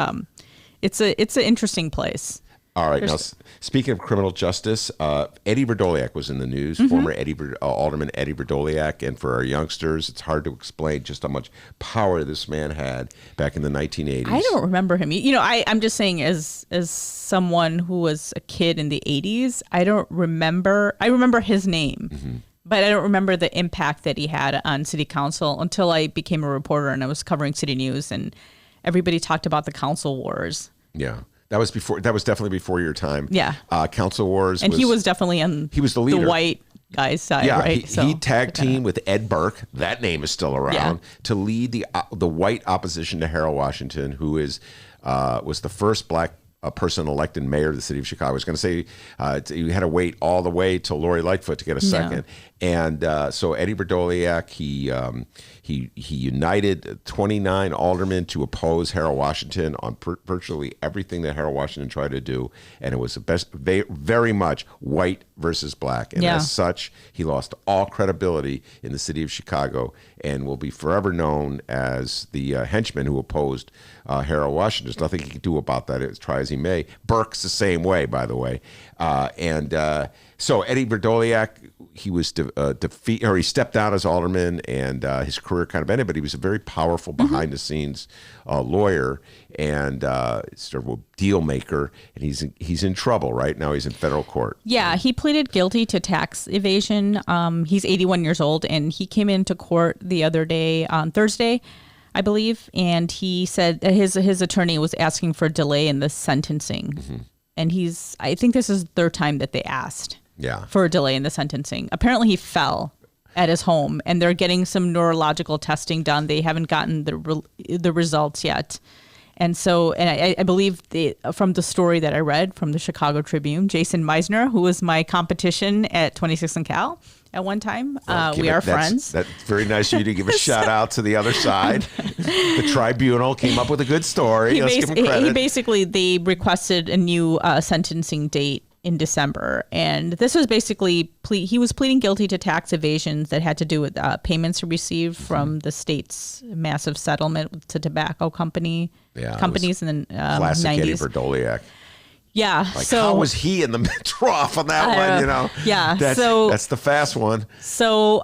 it's an interesting place. All right. Now, speaking of criminal justice, Eddie Verdoliak was in the news, former Alderman Eddie Verdoliak. And for our youngsters, it's hard to explain just how much power this man had back in the 1980s. I don't remember him. I'm just saying as someone who was a kid in the 80s, I remember his name. But I don't remember the impact that he had on city council until I became a reporter and I was covering city news and everybody talked about the council wars. Yeah. That was definitely before your time. Yeah. Council Wars. And he was definitely on he was the leader. The white guy's side, yeah, right? He tag teamed with Ed Burke. That name is still around to lead the white opposition to Harold Washington, who was the first black person elected mayor of the city of Chicago. I was going to say you had to wait all the way till Lori Lightfoot to get a second. And so Eddie Verdoliak, he united 29 aldermen to oppose Harold Washington on virtually everything that Harold Washington tried to do. And it was very much white versus black. And as such, he lost all credibility in the city of Chicago and will be forever known as the henchman who opposed Harold Washington. There's nothing he can do about that, as try as he may. Burke's the same way, by the way. So Eddie Verdoliak, he was he stepped down as alderman, and his career kind of ended. But he was a very powerful behind-the-scenes lawyer and sort of a deal maker. And he's in trouble right now. He's in federal court. Yeah, he pleaded guilty to tax evasion. He's 81 years old, and he came into court the other day on Thursday, I believe, and he said his attorney was asking for a delay in the sentencing. And I think this is the third time that they asked for a delay in the sentencing. Apparently he fell at his home and they're getting some neurological testing done. They haven't gotten the results yet. And so, I believe from the story that I read from the Chicago Tribune, Jason Meisner, who was my competition at 26 and Cal at one time, we are friends. That's very nice of you to give a shout out to the other side. The Tribunal came up with a good story. Let's give him credit. They requested a new sentencing date in December. And this was basically, he was pleading guilty to tax evasions that had to do with payments received from the state's massive settlement to tobacco companies in the classic 90s. Eddie Verdoliak. Yeah. How was he in the trough on that one, Yeah. That's the fast one. So,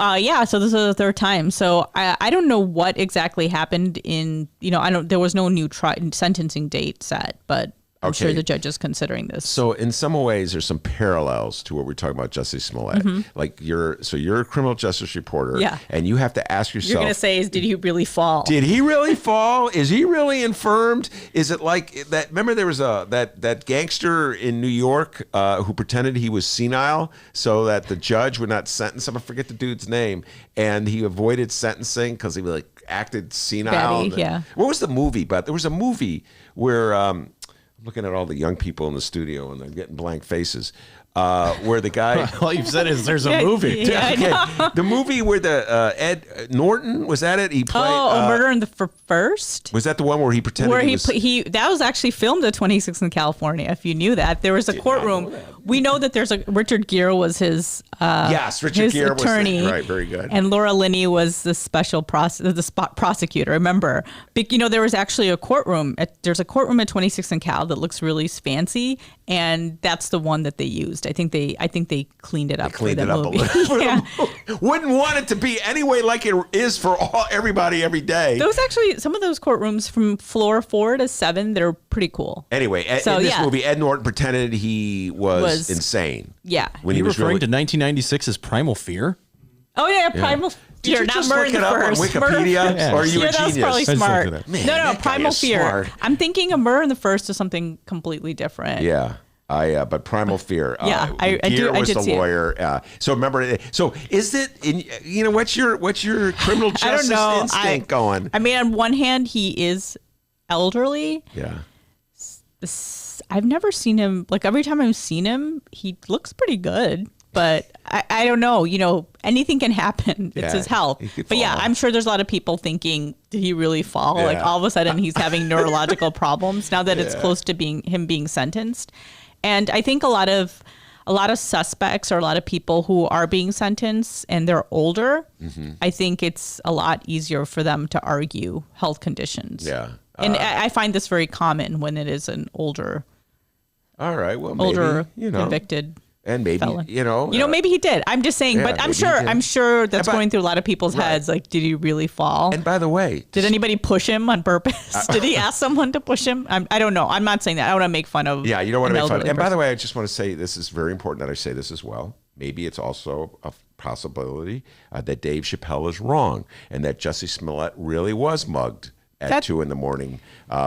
so this is the third time. So I don't know what exactly happened there was no new sentencing date set, but I'm sure Okay. the judge is considering this. So in some ways, there's some parallels to what we're talking about, Jussie Smollett. Like you're a criminal justice reporter, Yeah. and you have to ask yourself, You're going to say, did he really fall? did he really fall? Is he really infirmed? Is it like that? Remember, there was that gangster in New York who pretended he was senile so that the judge would not sentence him. I forget the dude's name, and he avoided sentencing because he acted senile. Batty, yeah. What was the movie? But there was a movie where I'm looking at all the young people in the studio and they're getting blank faces. Where the guy, All you've said is there's a movie. Yeah, I know. the movie where the Ed Norton was that it? He played. Oh, Murder in the First? Was that the one where he pretended Where he was? that was actually filmed at 26th in California. If you knew that, there was a courtroom. We know that there's Richard Gere was his Yes, Richard his Gere was the- attorney, right, very good. and Laura Linney was the special prosecutor. Remember, there was actually a courtroom. There's a courtroom at 26th and Cal that looks really fancy, and that's the one that they used. I think they cleaned it up. Cleaned for it the up movie. a little. Yeah. Wouldn't want it to be anyway like it is for everybody every day. Those actually, some of those courtrooms from floor 4 to 7, they're pretty cool. Anyway, So, in this yeah. movie, Ed Norton pretended he was insane. Yeah. When Are he you was referring really, to 1996 as Primal Fear? Oh yeah, Primal Did Fear, you not just Murder look in it the up on First. Wikipedia? Or are you a That was genius? probably I just smart. looked it up. Man, no, that guy Primal is Fear. smart. I'm thinking of Murder in the First is something completely different. Yeah. But Primal Fear. Yeah, I Gere was did the see it. lawyer. So remember, so is it? What's your criminal I don't justice know. instinct going? I mean, on one hand, he is elderly. Yeah. I've never seen him. Like every time I've seen him, he looks pretty good. But I don't know. Anything can happen. It's Yeah, his health. he could But yeah, fall. I'm sure there's a lot of people thinking, did he really fall? Like Yeah. all of a sudden he's having neurological problems now that it's close to him being sentenced. And I think a lot of suspects or a lot of people who are being sentenced and they're older, I think it's a lot easier for them to argue health conditions. Yeah. And I find this very common when it is an older All right. Well, maybe, convicted. and maybe felon. maybe he did. I'm just saying, Yeah, but maybe he did. I'm sure that's But- going through a lot of people's Right. heads. Like, did he really fall? And by the way, Did anybody push him on purpose? Did he ask someone to push him? I don't know. I'm not saying that. I don't want to make fun of. Yeah, you don't want to an make fun. elderly And by the person. way, I just want to say this is very important that I say this as well. Maybe it's also a possibility that Dave Chappelle is wrong and that Jussie Smollett really was mugged at 2 a.m.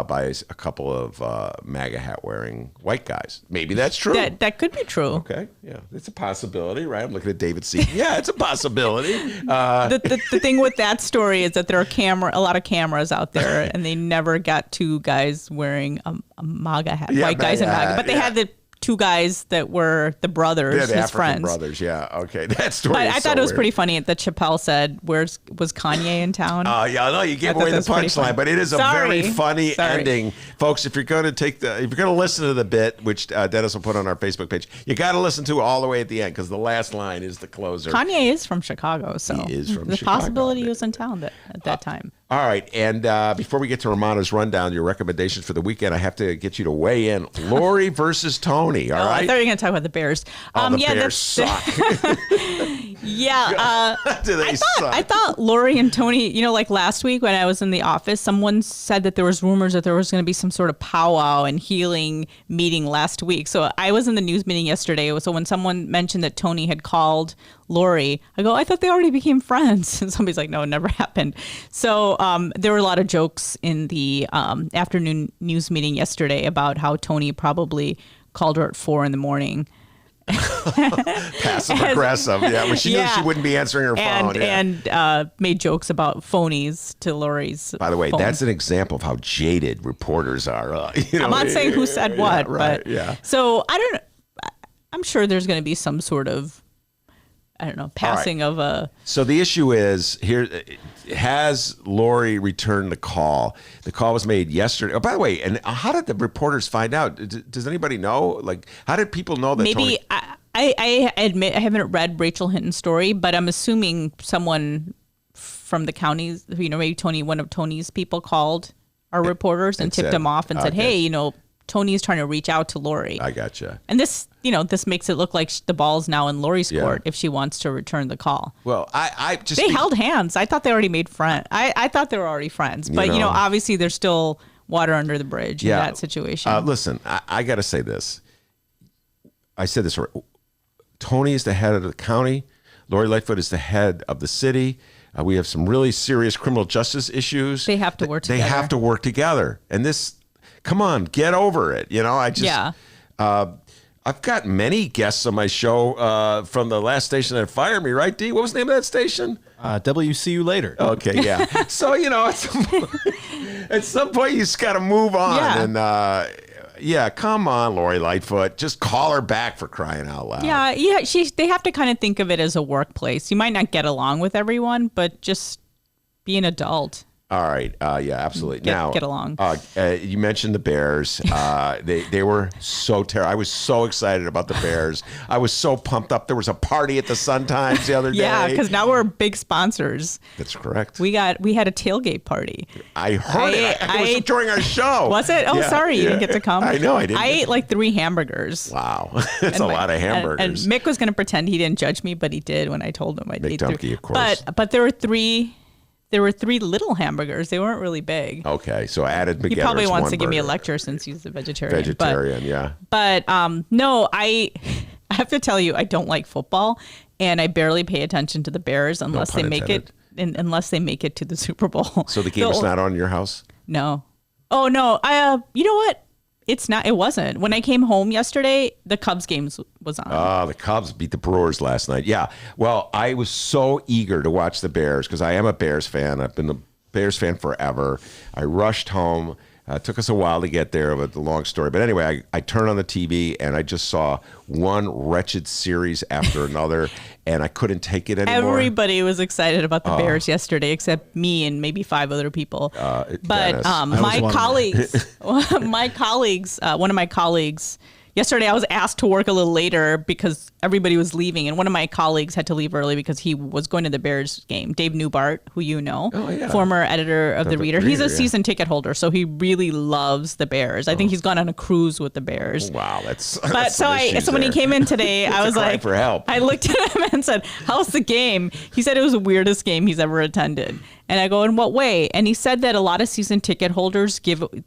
By a couple of MAGA hat wearing white guys. Maybe that's true. That could be true. Okay, yeah, it's a possibility, right? I'm looking at David Seaton. Yeah, it's a possibility. The thing with that story is that there are a lot of cameras out there, and they never got 2 guys wearing a MAGA hat, Yeah, white guys in MAGA MAGA, hat, but they yeah. had the 2 guys that were the brothers, Yeah, the his African friends. brothers. Yeah, okay, that story. But is I so thought it was weird. pretty funny that Chappelle said, was Kanye in town? Yeah, no, you gave thought away that the was pretty funny. punchline, but it is a very funny Sorry. ending, folks. If you're going to listen to the bit, which Dennis will put on our Facebook page, you got to listen to it all the way at the end because the last line is the closer. Kanye is from Chicago, so He is from the Chicago. possibility he was in town at that time. All right, and before we get to Rummana's rundown, your recommendations for the weekend, I have to get you to weigh in. Lori versus Tony. All I right. thought you were going to talk about the Bears. The yeah, Bears suck. Yeah. Do they suck? I thought Lori and Tony, like last week when I was in the office, someone said that there was rumors that there was going to be some sort of powwow and healing meeting last week. So I was in the news meeting yesterday. So when someone mentioned that Tony had called Lori, I go, I thought they already became friends. And somebody's like, no, it never happened. So there were a lot of jokes in the afternoon news meeting yesterday about how Tony probably called her at 4 a.m. Passive aggressive. Yeah, when she knew she wouldn't be answering her phone. And made jokes about phonies to Lori's. By the way, phone. that's an example of how jaded reporters are. I'm not saying who said what, right, but yeah. So I don't know. I'm sure there's going to be some sort of, I don't know, passing of a. So the issue is here: has Lori returned the call? The call was made yesterday. Oh, by the way, and how did the reporters find out? Does anybody know? Like, how did people know that? Maybe Tony... I admit I haven't read Rachel Hinton's story, but I'm assuming someone from the counties, maybe one of Tony's people called our reporters and tipped him off and said, hey, Tony's trying to reach out to Lori. I gotcha. And this makes it look like the ball's now in Lori's court if she wants to return the call. Well, I just they held hands. I thought they already made friends. I thought they were already friends, but obviously they're still water under the bridge in that situation. Listen, I got to say this. I said this. Tony is the head of the county. Lori Lightfoot is the head of the city. We have some really serious criminal justice issues. They have to work together. They have to work together. And this, come on, get over it. You know, I've got many guests on my show from the last station that fired me, right, D? What was the name of that station? WCU later. Okay, yeah. So, you know, at some point you just got to move on. Yeah. And come on, Lori Lightfoot. Just call her back, for crying out loud. Yeah. They have to kind of think of it as a workplace. You might not get along with everyone, but just be an adult. All right. Yeah, absolutely. Get along. You mentioned the Bears. They were so terrible. I was so excited about the Bears. I was so pumped up. There was a party at the Sun-Times the other day. Yeah, because now we're big sponsors. That's correct. We had a tailgate party. I heard it. It was during our show. Was it? Oh, sorry. You didn't get to come? I know. I didn't. I ate like 3 hamburgers. Wow. That's a lot of hamburgers. And Mick was going to pretend he didn't judge me, but he did when I told him I ate 3. Of course. But there were 3... There were 3 little hamburgers. They weren't really big. Okay, so added McGetter's. He probably wants to give me a burger. lecture since he's a vegetarian. Yeah. But no, I have to tell you, I don't like football, and I barely pay attention to the Bears unless they make it to the Super Bowl. So the game is not on in your house? No. Oh no. You know what? It's not. It wasn't. When I came home yesterday, the Cubs game was on. The Cubs beat the Brewers last night. Yeah. Well, I was so eager to watch the Bears because I am a Bears fan. I've been a Bears fan forever. I rushed home. It took us a while to get there, but the long story. But anyway, I turned on the TV and I just saw one wretched series after another, and I couldn't take it anymore. Everybody was excited about the Bears yesterday, except me and maybe 5 other people. But my colleagues, one of my colleagues. Yesterday, I was asked to work a little later because everybody was leaving, and one of my colleagues had to leave early because he was going to the Bears game. Dave Newbart, who you know, former editor of The Reader. He's a season ticket holder, so he really loves the Bears. I think he's gone on a cruise with the Bears. Wow, so when he came in today, I was like, for help. I looked at him and said, "How's the game?" He said it was the weirdest game he's ever attended. And I go, in what way? And he said that a lot of season ticket holders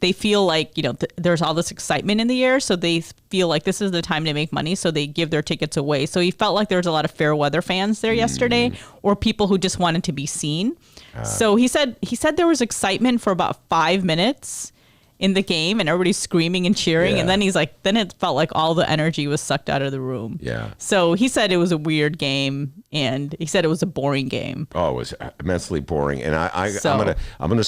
they feel like, there's all this excitement in the air. So they feel like this is the time to make money. So they give their tickets away. So he felt like there was a lot of fair weather fans there yesterday, or people who just wanted to be seen. So he said there was excitement for about 5 minutes in the game and everybody's screaming and cheering. And then he's like, then it felt like all the energy was sucked out of the room. Yeah. So he said it was a weird game and he said it was a boring game. Oh, it was immensely boring. And I'm just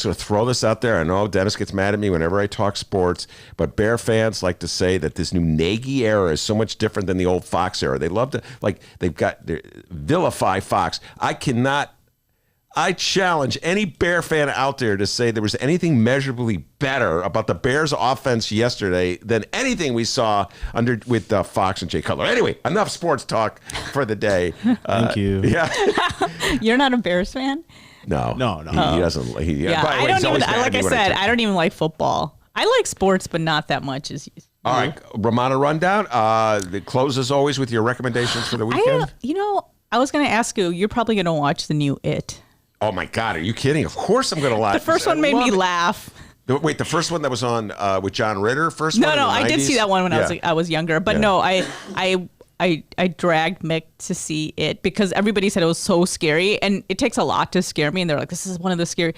gonna throw this out there. I know Dennis gets mad at me whenever I talk sports, but Bear fans like to say that this new Nagy era is so much different than the old Fox era. They love to vilify Fox. I challenge any Bear fan out there to say there was anything measurably better about the Bears' offense yesterday than anything we saw with Fox and Jay Cutler. Anyway, enough sports talk for the day. Thank you. Yeah. You're not a Bears fan? No. He doesn't. By the way, I don't even like football. I like sports, but not that much as you. All right, Rummana rundown. The close as always with your recommendations for the weekend. I was going to ask you. You're probably going to watch the new It. Oh my God, are you kidding? Of course I'm going to laugh. The first one made me laugh. Wait, the first one that was on with John Ritter? No, I did see that one when I was younger. But no, I dragged Mick to see it because everybody said it was so scary, and it takes a lot to scare me. And they're like, "This is one of the scary."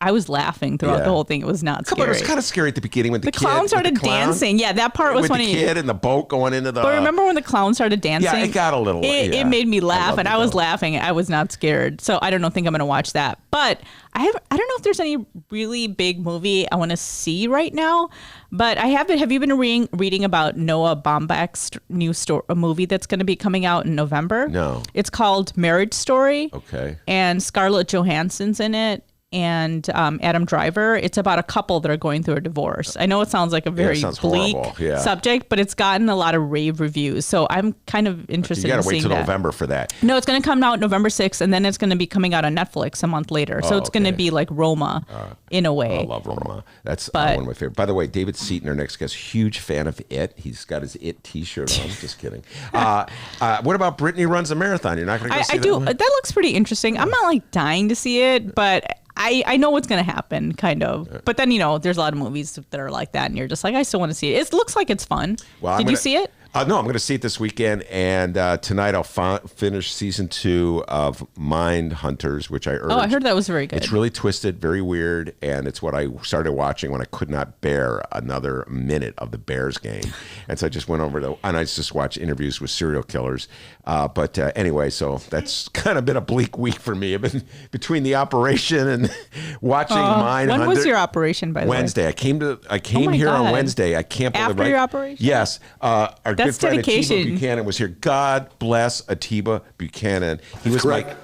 I was laughing throughout the whole thing. It was not scary. It was kind of scary at the beginning when the clown started dancing. Yeah, that part was with funny. The kid and the boat going into the. But remember when the clown started dancing? Yeah, it got a little. It made me laugh, and I was laughing. I was not scared, so I don't think I'm going to watch that. But I don't know if there's any really big movie I want to see right now. But I haven't. Have you been reading about Noah Baumbach's new movie that's going to be coming out in November? No. It's called Marriage Story. Okay. And Scarlett Johansson's in it. And Adam Driver. It's about a couple that are going through a divorce. I know it sounds like a very bleak subject, but it's gotten a lot of rave reviews. So I'm kind of interested in seeing that. You got to wait till November for that. No, it's going to come out November 6th, and then it's going to be coming out on Netflix a month later. So it's going to be like Roma in a way. I love Roma. That's one of my favorite. By the way, David Seaton, our next guest, huge fan of It. He's got his It T-shirt on. Just kidding. What about Brittany Runs a Marathon? You're not going to go see that one? That looks pretty interesting. I'm not like dying to see it, but I know what's going to happen, kind of. But then, there's a lot of movies that are like that, and you're just like, I still want to see it. It looks like it's fun. Well, Did you see it? No, I'm going to see it this weekend, and tonight I'll finish season 2 of Mind Hunters, which I urge. Oh, I heard that was very good. It's really twisted, very weird, and it's what I started watching when I could not bear another minute of the Bears game. And so I just went over and I just watched interviews with serial killers. But anyway, so that's kind of been a bleak week for me. I've been between the operation and watching Mind Hunters. When was your operation, by the Wednesday. way? I came here on Wednesday. I can't believe it. After your operation? Yes. Our That's good friend dedication. Atiba Buchanan was here. God bless Atiba Buchanan.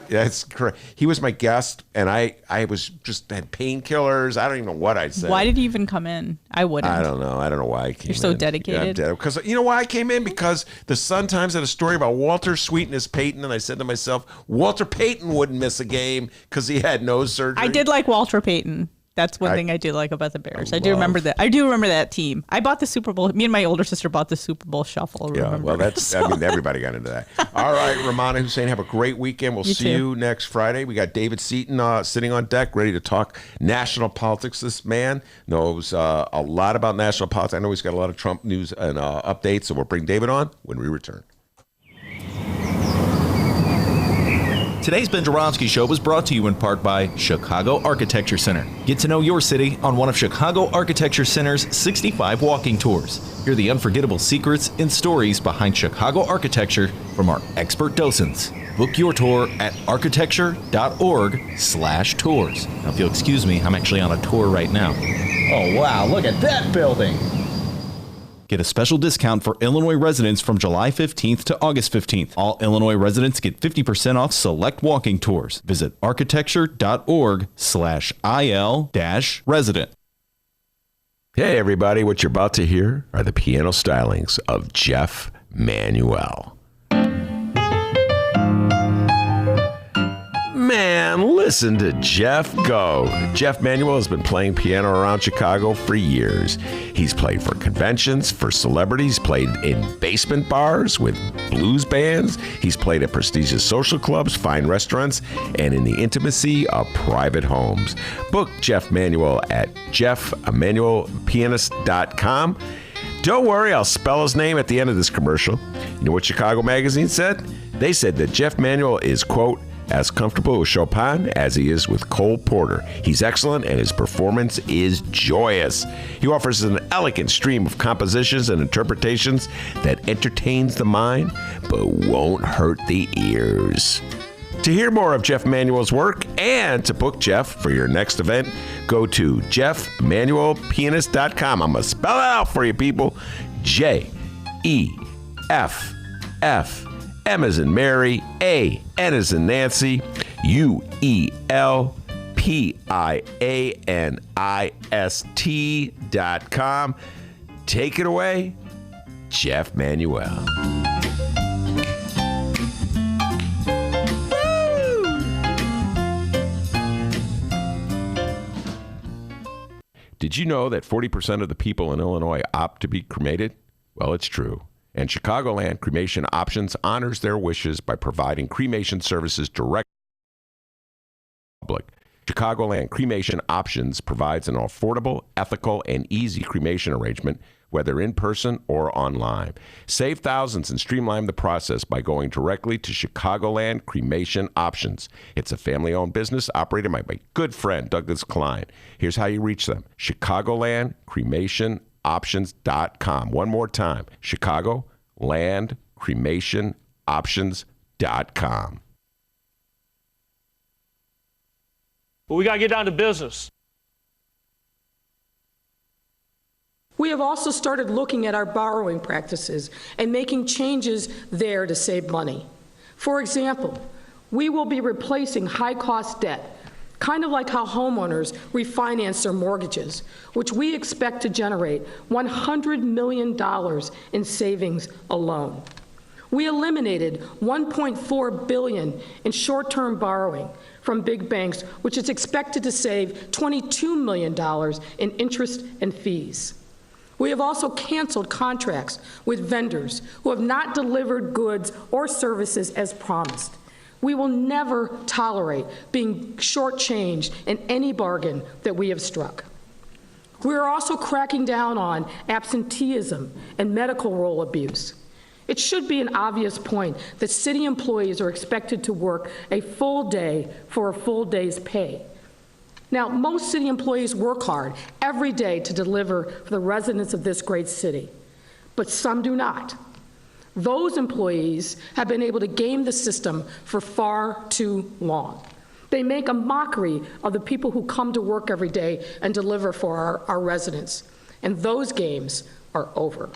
That's correct. He was my guest, and I was just had painkillers. I don't even know what I'd say. Why did you even come in? I wouldn't. I don't know. I don't know why I came in. You're so dedicated. Because you know why I came in? Because the Sun-Times had a story about Walter Sweetness Payton, and I said to myself, Walter Payton wouldn't miss a game because he had nose surgery. I did like Walter Payton. That's one thing I do like about the Bears. I do remember that. I do remember that team. I bought the Super Bowl. Me and my older sister bought the Super Bowl shuffle. Yeah, well, I mean, everybody got into that. All right, Rummana, Hussain, have a great weekend. We'll see you next Friday. We got David Seaton sitting on deck, ready to talk national politics. This man knows a lot about national politics. I know he's got a lot of Trump news and updates, so we'll bring David on when we return. Today's Ben Joravsky Show was brought to you in part by Chicago Architecture Center. Get to know your city on one of Chicago Architecture Center's 65 walking tours. Hear the unforgettable secrets and stories behind Chicago architecture from our expert docents. Book your tour at architecture.org/tours. Now, if you'll excuse me, I'm actually on a tour right now. Oh, wow, look at that building. Get a special discount for Illinois residents from July 15th to August 15th. All Illinois residents get 50% off select walking tours. Visit architecture.org/IL-resident. Hey, everybody. What you're about to hear are the piano stylings of Jeff Manuel. Man, listen to Jeff go. Jeff Manuel has been playing piano around Chicago for years. He's played for conventions, for celebrities, played in basement bars with blues bands. He's played at prestigious social clubs, fine restaurants, and in the intimacy of private homes. Book Jeff Manuel at jeffmanuelpianist.com. Don't worry, I'll spell his name at the end of this commercial. You know what Chicago Magazine said? They said that Jeff Manuel is, quote, as comfortable with Chopin as he is with Cole Porter. He's excellent and his performance is joyous. He offers an elegant stream of compositions and interpretations that entertains the mind but won't hurt the ears. To hear more of Jeff Manuel's work and to book Jeff for your next event, go to jeffmanuelpianist.com. I'm going to spell it out for you, people. J-E-F-F M as in Mary, A, N as in Nancy, UELPIANIST.com. Take it away, Jeff Manuel. Did you know that 40% of the people in Illinois opt to be cremated? Well, it's true. And Chicagoland Cremation Options honors their wishes by providing cremation services direct to the public. Chicagoland Cremation Options provides an affordable, ethical, and easy cremation arrangement, whether in person or online. Save thousands and streamline the process by going directly to Chicagoland Cremation Options. It's a family-owned business operated by my good friend, Douglas Klein. Here's how you reach them. Chicagoland Cremation Options.com. One more time, ChicagolandCremationOptions.com. But we got to get down to business. We have also started looking at our borrowing practices and making changes there to save money. For example, we will be replacing high-cost debt, kind of like how homeowners refinance their mortgages, which we expect to generate $100 million in savings alone. We eliminated $1.4 billion in short-term borrowing from big banks, which is expected to save $22 million in interest and fees. We have also canceled contracts with vendors who have not delivered goods or services as promised. We will never tolerate being shortchanged in any bargain that we have struck. We are also cracking down on absenteeism and medical role abuse. It should be an obvious point that city employees are expected to work a full day for a full day's pay. Now, most city employees work hard every day to deliver for the residents of this great city, but some do not. Those employees have been able to game the system for far too long. They make a mockery of the people who come to work every day and deliver for our residents, and those games are over.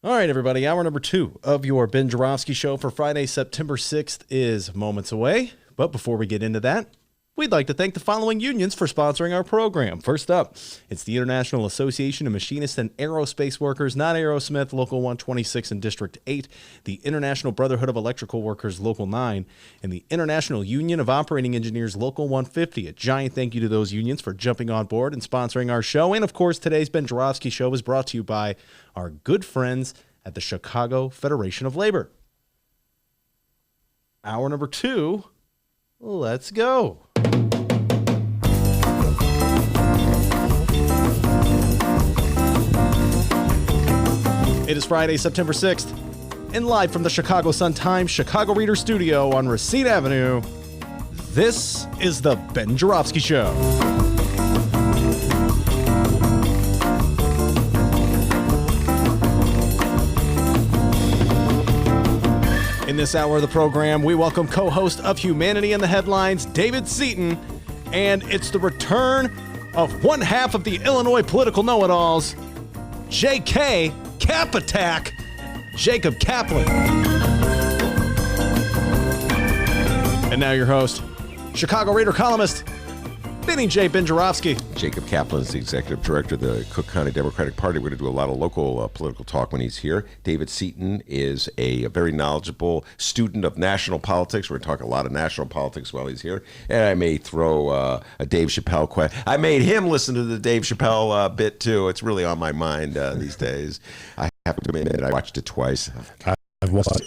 All right, everybody. Hour number 2 of your Ben Joravsky Show for Friday, September 6th is moments away. But before we get into that, we'd like to thank the following unions for sponsoring our program. First up, it's the International Association of Machinists and Aerospace Workers, not Aerosmith, Local 126 and District 8, the International Brotherhood of Electrical Workers, Local 9, and the International Union of Operating Engineers, Local 150. A giant thank you to those unions for jumping on board and sponsoring our show. And, of course, today's Ben Joravsky Show is brought to you by our good friends at the Chicago Federation of Labor. Hour number 2, let's go. It is Friday, September 6th, and live from the Chicago Sun-Times Chicago Reader Studio on Racine Avenue, this is the Ben Joravsky Show. In this hour of the program, we welcome co-host of Humanity in the Headlines, David Seaton, and it's the return of one half of the Illinois political know-it-alls, J.K. Cap Attack, Jacob Kaplan. And now your host, Chicago Reader columnist, Benny J. Ben Joravsky. Jacob Kaplan is the executive director of the Cook County Democratic Party. We're going to do a lot of local political talk when he's here. David Seaton is a very knowledgeable student of national politics. We're going to talk a lot of national politics while he's here. And I may throw a Dave Chappelle question. I made him listen to the Dave Chappelle bit, too. It's really on my mind these days. I have to admit, I watched it twice. I've watched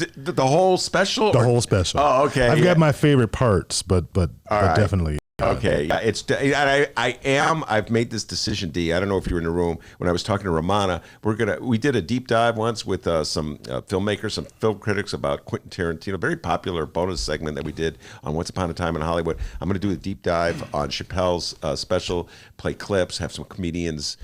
the whole special? The whole special. Oh, okay. I've got my favorite parts, but definitely. Okay, yeah, I've made this decision, D. I don't know if you were in the room when I was talking to Rummana. We did a deep dive once with some filmmakers, some film critics about Quentin Tarantino. Very popular bonus segment that we did on Once Upon a Time in Hollywood. I'm going to do a deep dive on Chappelle's special, play clips, have some comedians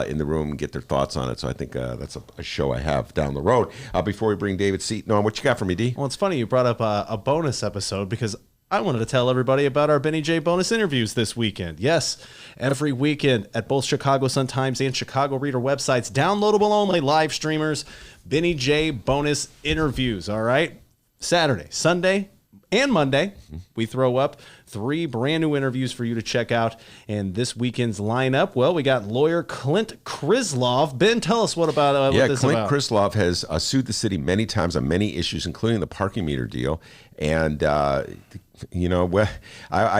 in the room, and get their thoughts on it. So I think that's a show I have down the road. Before we bring David Seaton on, what you got for me, D? Well, it's funny you brought up a bonus episode because I wanted to tell everybody about our Benny J bonus interviews this weekend. Yes, every weekend at both Chicago Sun-Times and Chicago Reader websites, downloadable only live streamers, Benny J bonus interviews, all right? Saturday, Sunday, and Monday, we throw up 3 brand new interviews for you to check out. And this weekend's lineup, well, we got lawyer Clint Krislov. Ben, tell us what this about. Clint Krislov has sued the city many times on many issues, including the parking meter deal. And I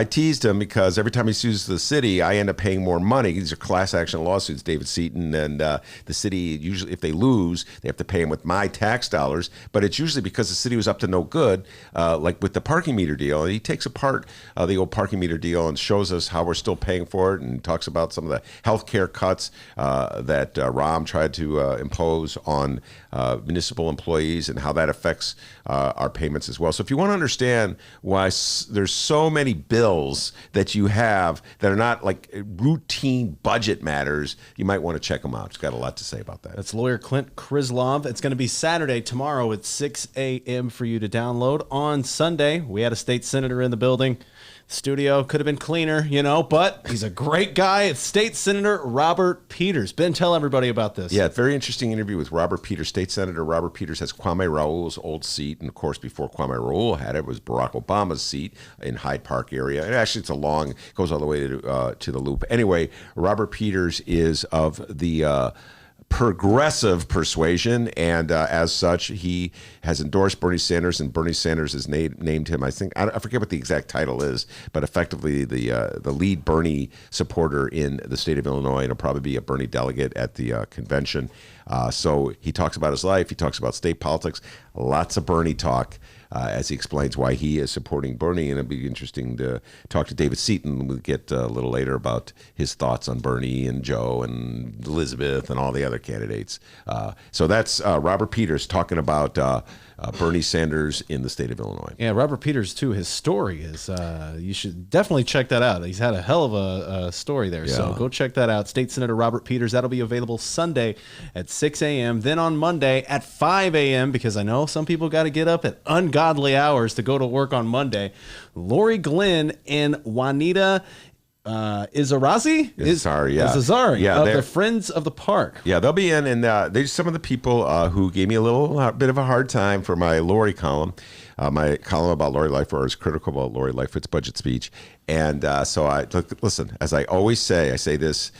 teased him because every time he sues the city, I end up paying more money. These are class action lawsuits, David Seaton, and the city, usually if they lose, they have to pay him with my tax dollars. But it's usually because the city was up to no good, like with the parking meter deal. He takes apart the old parking meter deal and shows us how we're still paying for it, and talks about some of the health care cuts that Rahm tried to impose on municipal employees and how that affects our payments as well. So if you want to understand why there's so many bills that you have that are not like routine budget matters, you might want to check them out. He's got a lot to say about that. That's lawyer Clint Krislov. It's going to be Saturday, tomorrow at 6 a.m. for you to download. On Sunday, we had a state senator in the building. Studio could have been cleaner, but he's a great guy. It's State Senator Robert Peters. Ben, tell everybody about this. Yeah, very interesting interview with Robert Peters. State Senator Robert Peters has Kwame Raoul's old seat. And, of course, before Kwame Raoul had it was Barack Obama's seat in Hyde Park area. And actually, goes all the way to the Loop. Anyway, Robert Peters is of the progressive persuasion, and as such, he has endorsed Bernie Sanders, and Bernie Sanders has named him, I forget what the exact title is, but effectively the lead Bernie supporter in the state of Illinois, and he'll probably be a Bernie delegate at the convention. So he talks about his life, he talks about state politics, lots of Bernie talk. As he explains why he is supporting Bernie. And it'll be interesting to talk to David Seaton. We'll get a little later about his thoughts on Bernie and Joe and Elizabeth and all the other candidates. So that's Robert Peters talking about Bernie Sanders in the state of Illinois. Yeah, Robert Peters, too, his story is, you should definitely check that out. He's had a hell of a story there. Yeah. So go check that out. State Senator Robert Peters, that'll be available Sunday at 6 a.m. Then on Monday at 5 a.m., because I know some people got to get up at ungodly hours to go to work on Monday. Lori Glenn and Juanita Izarazi? Izazari, yeah, of the Friends of the Park. Yeah, they'll be in, and they're some of the people who gave me a little bit of a hard time for my Lori column. My column about Lori Lightfoot, I was critical about Lori Lightfoot's budget speech. And so I listen, as I always say, I say this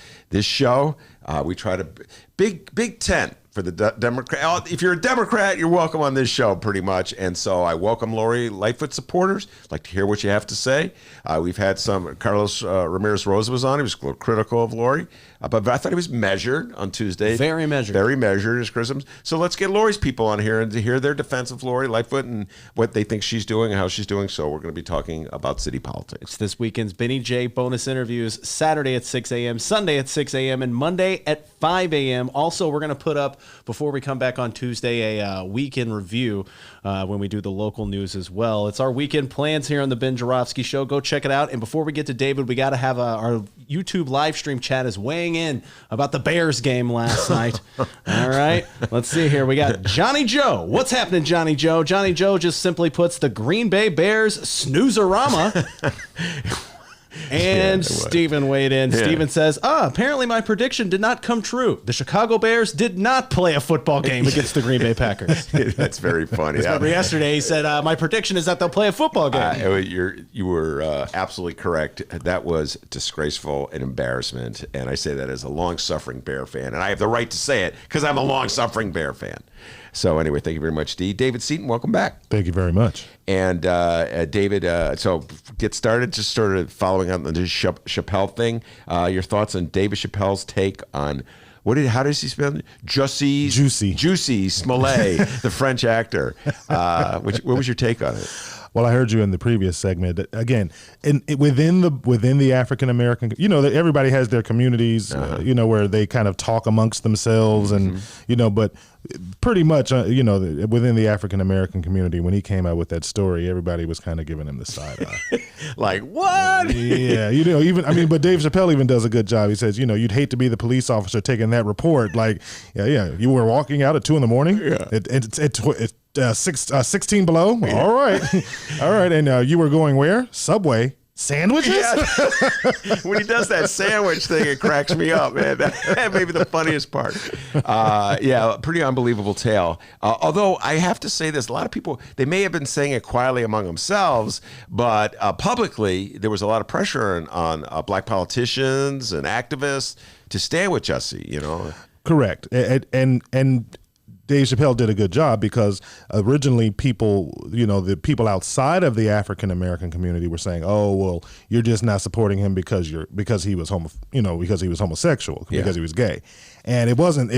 show, we try to, big tent for the Democrat. If you're a Democrat, you're welcome on this show pretty much. And so I welcome Lori Lightfoot supporters. I'd like to hear what you have to say. We've had some, Carlos Ramirez Rosa was on. He was a little critical of Lori, but I thought he was measured on Tuesday. Very measured in his criticisms. So let's get Lori's people on here and to hear their defense of Lori Lightfoot and what they think she's doing and how she's doing. So we're going to be talking about city politics. It's this weekend's Benny J bonus interviews, Saturday at 6 a.m., Sunday at 6 a.m., and Monday at 5 a.m. Also, we're going to put up, before we come back on Tuesday, a weekend review when we do the local news as well. It's our weekend plans here on the Ben Joravsky Show. Go check it out. And before we get to David, we got to have our YouTube live stream chat is weighing in about the Bears game last night. All right, let's see here. We got Johnny Joe. What's happening, Johnny Joe? Johnny Joe just simply puts the Green Bay Bears snoozerama. And Steven weighed in. Yeah. Steven says, apparently my prediction did not come true. The Chicago Bears did not play a football game against the Green Bay Packers. That's very funny. Remember yesterday he said, my prediction is that they'll play a football game. You were absolutely correct. That was disgraceful and embarrassment. And I say that as a long-suffering Bear fan. And I have the right to say it because I'm a long-suffering Bear fan. So anyway, thank you very much, Dee. David Seaton, welcome back. Thank you very much. And David, so get started, just sort of following on the Chappelle thing. Your thoughts on David Chappelle's take on, how does he spell it? Juicy Smollett, the French actor. What was your take on it? Well, I heard you in the previous segment. Again, within the African American, that everybody has their communities, where they kind of talk amongst themselves, and but pretty much, within the African American community, when he came out with that story, everybody was kind of giving him the side eye. Like, what? Yeah, but Dave Chappelle even does a good job. He says, you'd hate to be the police officer taking that report. Like, you were walking out at 2 a.m. Yeah. It's 16 below. Yeah. All right. And you were going where? Subway. Sandwiches? Yeah. When he does that sandwich thing, it cracks me up, man. That may be the funniest part. Pretty unbelievable tale. Although I have to say this, a lot of people, they may have been saying it quietly among themselves, but publicly, there was a lot of pressure on black politicians and activists to stand with Jussie, Correct. And Dave Chappelle did a good job because originally people, the people outside of the African American community were saying, "Oh, well, you're just not supporting him because he was homosexual, because he was gay," and it wasn't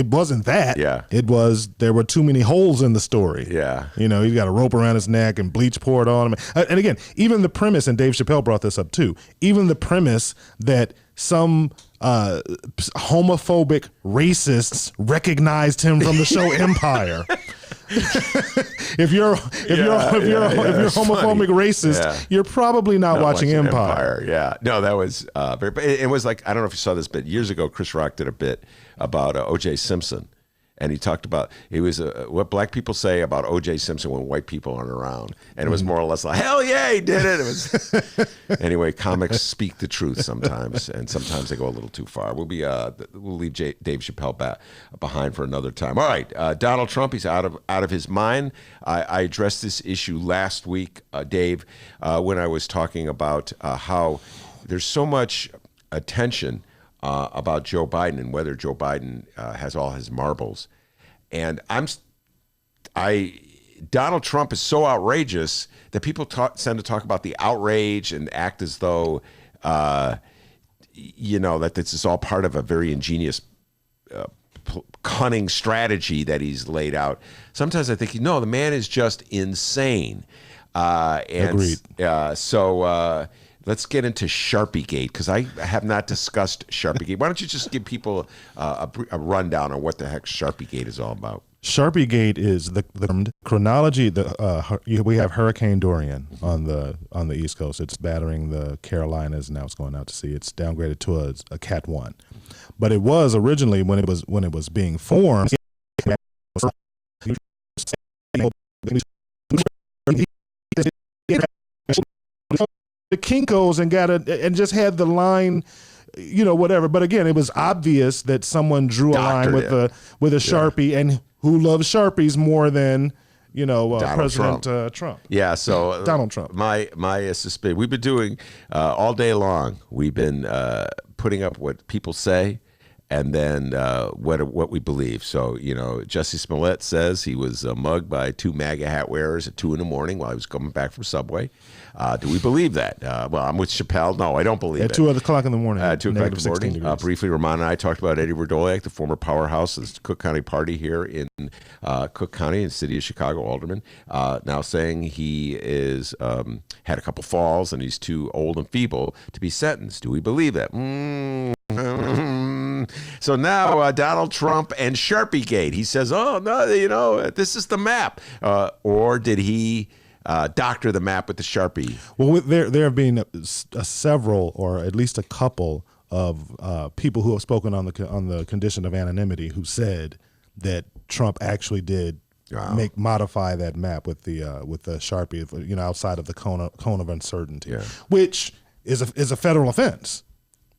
that. Yeah, it was there were too many holes in the story. Yeah, he's got a rope around his neck and bleach poured on him, and again, even the premise, and Dave Chappelle brought this up too. Even the premise that some homophobic racists recognized him from the show Empire. If you're homophobic racist, you're probably not watching Empire. Yeah, no, that was it was like, I don't know if you saw this bit years ago. Chris Rock did a bit about O.J. Simpson. And he talked about, it was what black people say about O.J. Simpson when white people aren't around. And it was more or less like, hell yeah, he did it. It was anyway, comics speak the truth sometimes, and sometimes they go a little too far. We'll leave Dave Chappelle behind for another time. All right, Donald Trump, he's out of his mind. I addressed this issue last week, Dave, when I was talking about how there's so much attention about Joe Biden and whether Joe Biden has all his marbles. And Donald Trump is so outrageous that people tend to talk about the outrage and act as though, that this is all part of a very ingenious, cunning strategy that he's laid out. Sometimes I think, the man is just insane. Agreed. So let's get into Sharpiegate, because I have not discussed Sharpiegate. Why don't you just give people a rundown on what the heck Sharpiegate is all about? Sharpiegate is the chronology. We have Hurricane Dorian on the East Coast. It's battering the Carolinas. Now it's going out to sea. It's downgraded to a Cat 1, but it was originally when it was being formed. The Kinkos and just had the line, whatever. But again, it was obvious that someone drew a line with a Sharpie, and who loves Sharpies more than President Trump? Yeah, so Donald Trump. My suspicion. We've been doing all day long. We've been putting up what people say, and then what we believe. So Jussie Smollett says he was mugged by 2 MAGA hat wearers at 2 a.m. while he was coming back from Subway. Do we believe that? Well, I'm with Chappelle. No, I don't believe it. At 2 o'clock in the morning. 2 o'clock in the morning. Briefly, Rummana and I talked about Eddie Verdoliak, the former powerhouse of the Cook County Party here in Cook County in the city of Chicago, alderman, now saying he is had a couple falls and he's too old and feeble to be sentenced. Do we believe that? So now Donald Trump and Sharpiegate. He says, oh, no, this is the map. Or did he doctor the map with the Sharpie? Well, there have been several, or at least a couple of people who have spoken on the condition of anonymity who said that Trump actually did modify that map with the Sharpie, outside of the cone of uncertainty, which is a federal offense.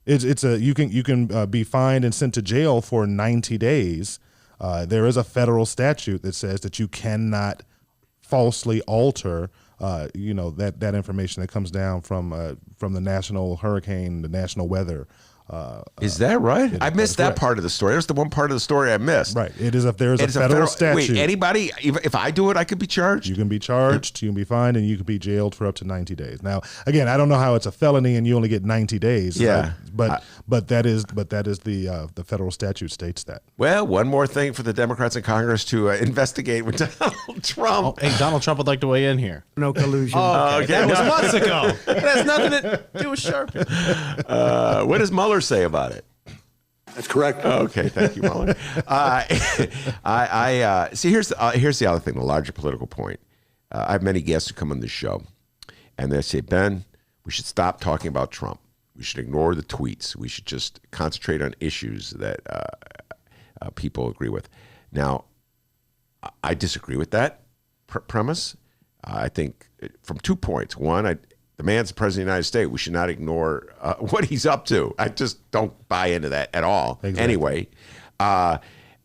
You can be fined and sent to jail for 90 days. There is a federal statute that says that you cannot falsely alter that information that comes down from the national hurricane, the national weather. Is that right? I missed that part of the story. There's the one part of the story I missed. Right. There's a federal statute. Wait, anybody, if I do it, I could be charged? You can be charged, you can be fined, and you can be jailed for up to 90 days. Now, again, I don't know how it's a felony and you only get 90 days. Yeah. But that is the federal statute states that. Well, one more thing for the Democrats in Congress to investigate with Donald Trump. Hey, Donald Trump would like to weigh in here. No collusion. Oh, okay. That was months ago. It has nothing to do with Sharpie. What does Mueller say about it? That's correct. Okay, thank you, Mueller. See. Here's the other thing. The larger political point. I have many guests who come on this show, and they say, Ben, we should stop talking about Trump. We should ignore the tweets. We should just concentrate on issues that people agree with. Now, I disagree with that premise. I think from 2 points. One, the man's the president of the United States. We should not ignore what he's up to. I just don't buy into that at all. Exactly. Anyway,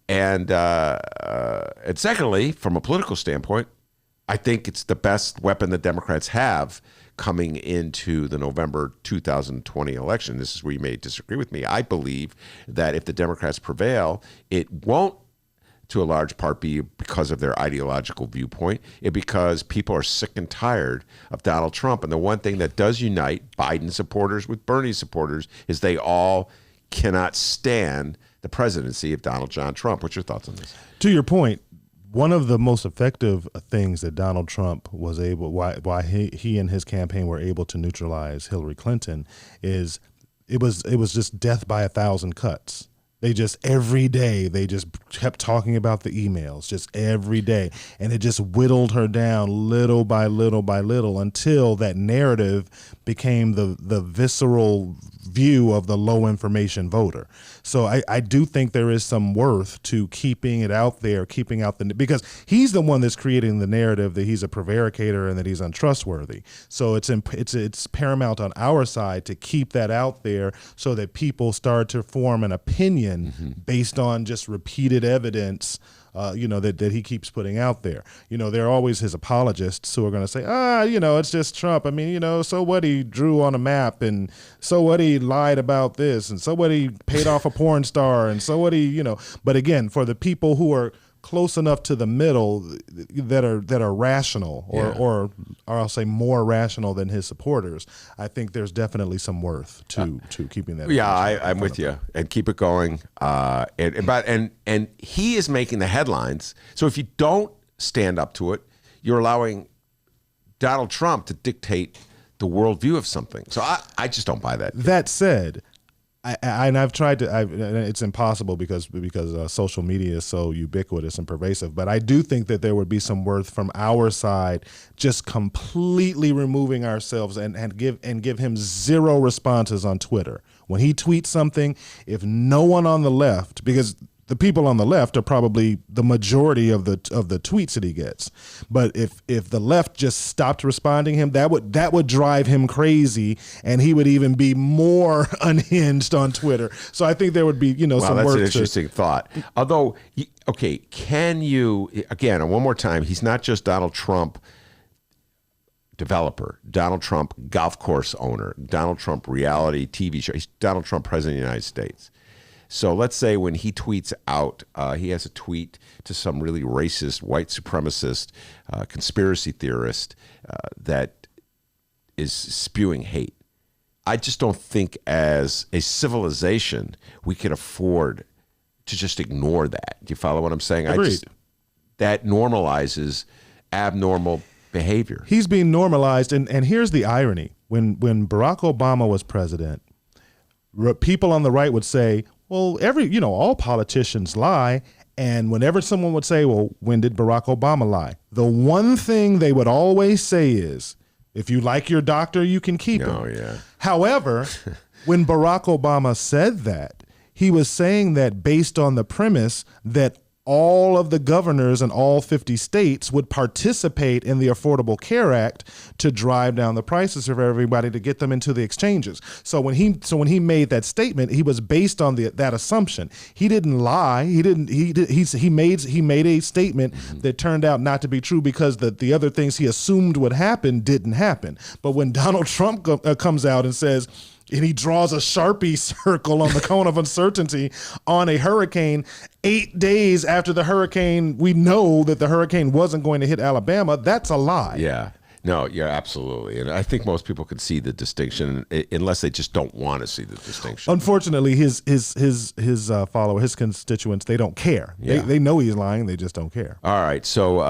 and secondly, from a political standpoint, I think it's the best weapon the Democrats have coming into the November 2020 election. This is where you may disagree with me. I believe that if the Democrats prevail, it won't, to a large part, be because of their ideological viewpoint. It's because people are sick and tired of Donald Trump. And the one thing that does unite Biden supporters with Bernie supporters is they all cannot stand the presidency of Donald John Trump. What's your thoughts on this? To your point, one of the most effective things that Donald Trump was able, why he and his campaign were able to neutralize Hillary Clinton, is it was just death by 1,000 cuts. They just, every day, they just kept talking about the emails, just every day. And it just whittled her down little by little by little until that narrative became the visceral view of the low information voter. So I do think there is some worth to keeping it out there, keeping out because he's the one that's creating the narrative that he's a prevaricator and that he's untrustworthy. So it's paramount on our side to keep that out there so that people start to form an opinion based on just repeated evidence that he keeps putting out there. There are always his apologists who are going to say, it's just Trump. I mean, so what, he drew on a map, and so what, he lied about this, and so what, he paid off a porn star, and so what, but again, for the people who are close enough to the middle that are rational or I'll say more rational than his supporters, I think there's definitely some worth to keeping that. Yeah, I'm with you, and keep it going. And he is making the headlines. So if you don't stand up to it, you're allowing Donald Trump to dictate the worldview of something. So I just don't buy that. That said, I've tried to. It's impossible because social media is so ubiquitous and pervasive. But I do think that there would be some worth from our side, just completely removing ourselves and give him zero responses on Twitter when he tweets something. If no one on the left, because the people on the left are probably the majority of the tweets that he gets. But if the left just stopped responding him, that would drive him crazy, and he would even be more unhinged on Twitter. So I think there would be, some that's work. An interesting thought. Although, okay, can you, again, one more time, he's not just Donald Trump developer, Donald Trump golf course owner, Donald Trump reality TV show. He's Donald Trump president of the United States. So let's say when he tweets out, he has a tweet to some really racist, white supremacist, conspiracy theorist that is spewing hate. I just don't think as a civilization we can afford to just ignore that. Do you follow what I'm saying? Agreed. That normalizes abnormal behavior. He's being normalized, and here's the irony. When Barack Obama was president, people on the right would say, well, all politicians lie. And whenever someone would say, well, when did Barack Obama lie? The one thing they would always say is, if you like your doctor, you can keep him. Oh, yeah. However, when Barack Obama said that, he was saying that based on the premise that all of the governors in all 50 states would participate in the Affordable Care Act to drive down the prices for everybody to get them into the exchanges. So when he made that statement, he was based on that assumption. He didn't lie. He made a statement that turned out not to be true because the other things he assumed would happen didn't happen. But when Donald Trump comes out and says, and he draws a Sharpie circle on the cone of uncertainty on a hurricane 8 days after the hurricane, we know that the hurricane wasn't going to hit Alabama. That's a lie. Yeah. No, yeah, absolutely. And I think most people could see the distinction unless they just don't want to see the distinction. Unfortunately, his follower, his constituents, they don't care. Yeah. They know he's lying. They just don't care. All right. So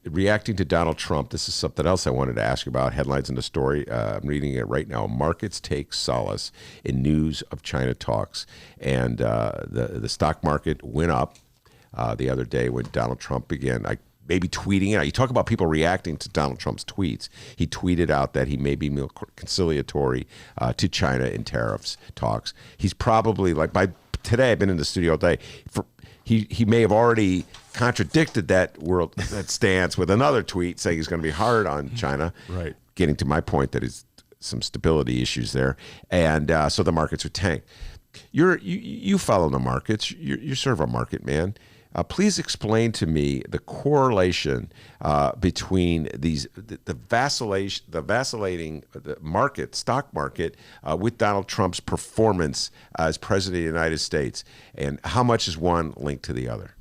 reacting to Donald Trump, this is something else I wanted to ask you about. Headlines in the story. I'm reading it right now. Markets take solace in news of China talks. And the stock market went up the other day when Donald Trump began maybe tweeting it out. You talk about people reacting to Donald Trump's tweets. He tweeted out that he may be conciliatory to China in tariffs talks. He's probably, by today, I've been in the studio all day. He may have already contradicted that stance with another tweet saying he's going to be hard on China. Right. Getting to my point that is some stability issues there, and so the markets are tanked. You follow the markets. You're sort of a market man. Please explain to me the correlation between the vacillating stock market with Donald Trump's performance as president of the United States, and how much is one linked to the other?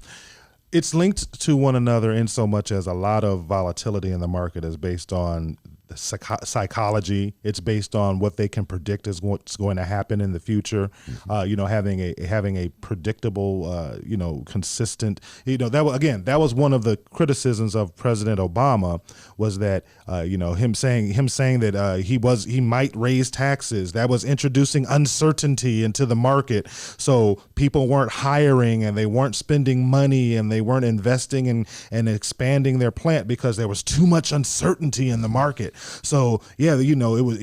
It's linked to one another in so much as a lot of volatility in the market is based on the psychology. It's based on what they can predict is what's going to happen in the future. Having a predictable, consistent. That was one of the criticisms of President Obama was that him saying that he might raise taxes. That was introducing uncertainty into the market. So people weren't hiring and they weren't spending money and they weren't investing and expanding their plant because there was too much uncertainty in the market. So yeah, it was,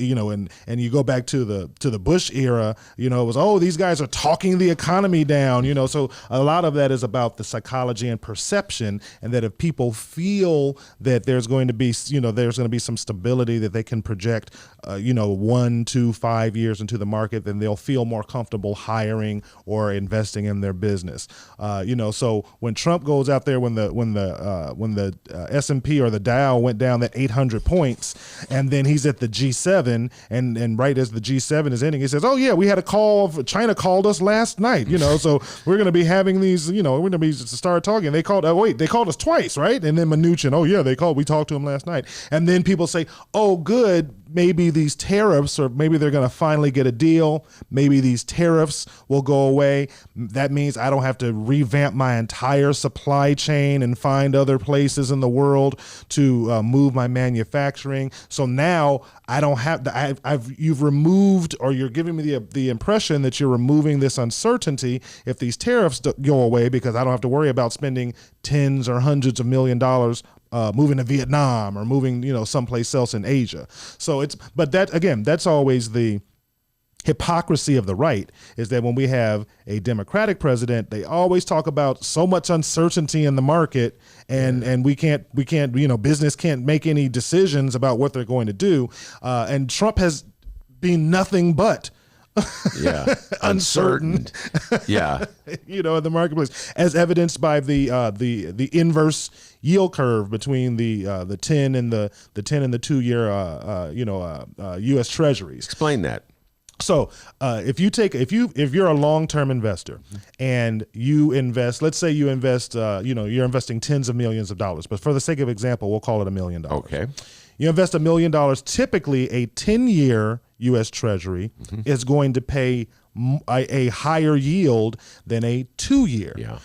and you go back to the Bush era, it was, oh, these guys are talking the economy down, so a lot of that is about the psychology and perception, and that if people feel that there's going to be some stability that they can project 1, 2, 5 years into the market, then they'll feel more comfortable hiring or investing in their business. So when Trump goes out there, when the S&P or the Dow went down that 800 points, and then he's at the G7, and right as the G7 is ending, he says, oh yeah, we had a call, China called us last night, so we're going to be having these, we're going to be start talking. They called us twice, right? And then Mnuchin, oh yeah, we talked to him last night. And then people say, oh good, maybe these tariffs, or maybe they're going to finally get a deal. Maybe these tariffs will go away. That means I don't have to revamp my entire supply chain and find other places in the world to move my manufacturing. So now I don't have to, you've removed, or you're giving me the impression that you're removing this uncertainty if these tariffs go away, because I don't have to worry about spending tens or hundreds of $millions moving to Vietnam or moving, someplace else in Asia. So that's always the hypocrisy of the right, is that when we have a Democratic president, they always talk about so much uncertainty in the market, and we can't, business can't make any decisions about what they're going to do. And Trump has been nothing but uncertain. Yeah. In the marketplace, as evidenced by the inverse yield curve between the 10 and the 2-year U.S. Treasuries. Explain that. So if you're a long-term investor and you invest, let's say you invest, you're investing tens of millions of dollars, but for the sake of example, we'll call it $1 million. Okay. You invest $1 million, typically a 10-year U.S. Treasury is going to pay a higher yield than a 2-year. Yeah.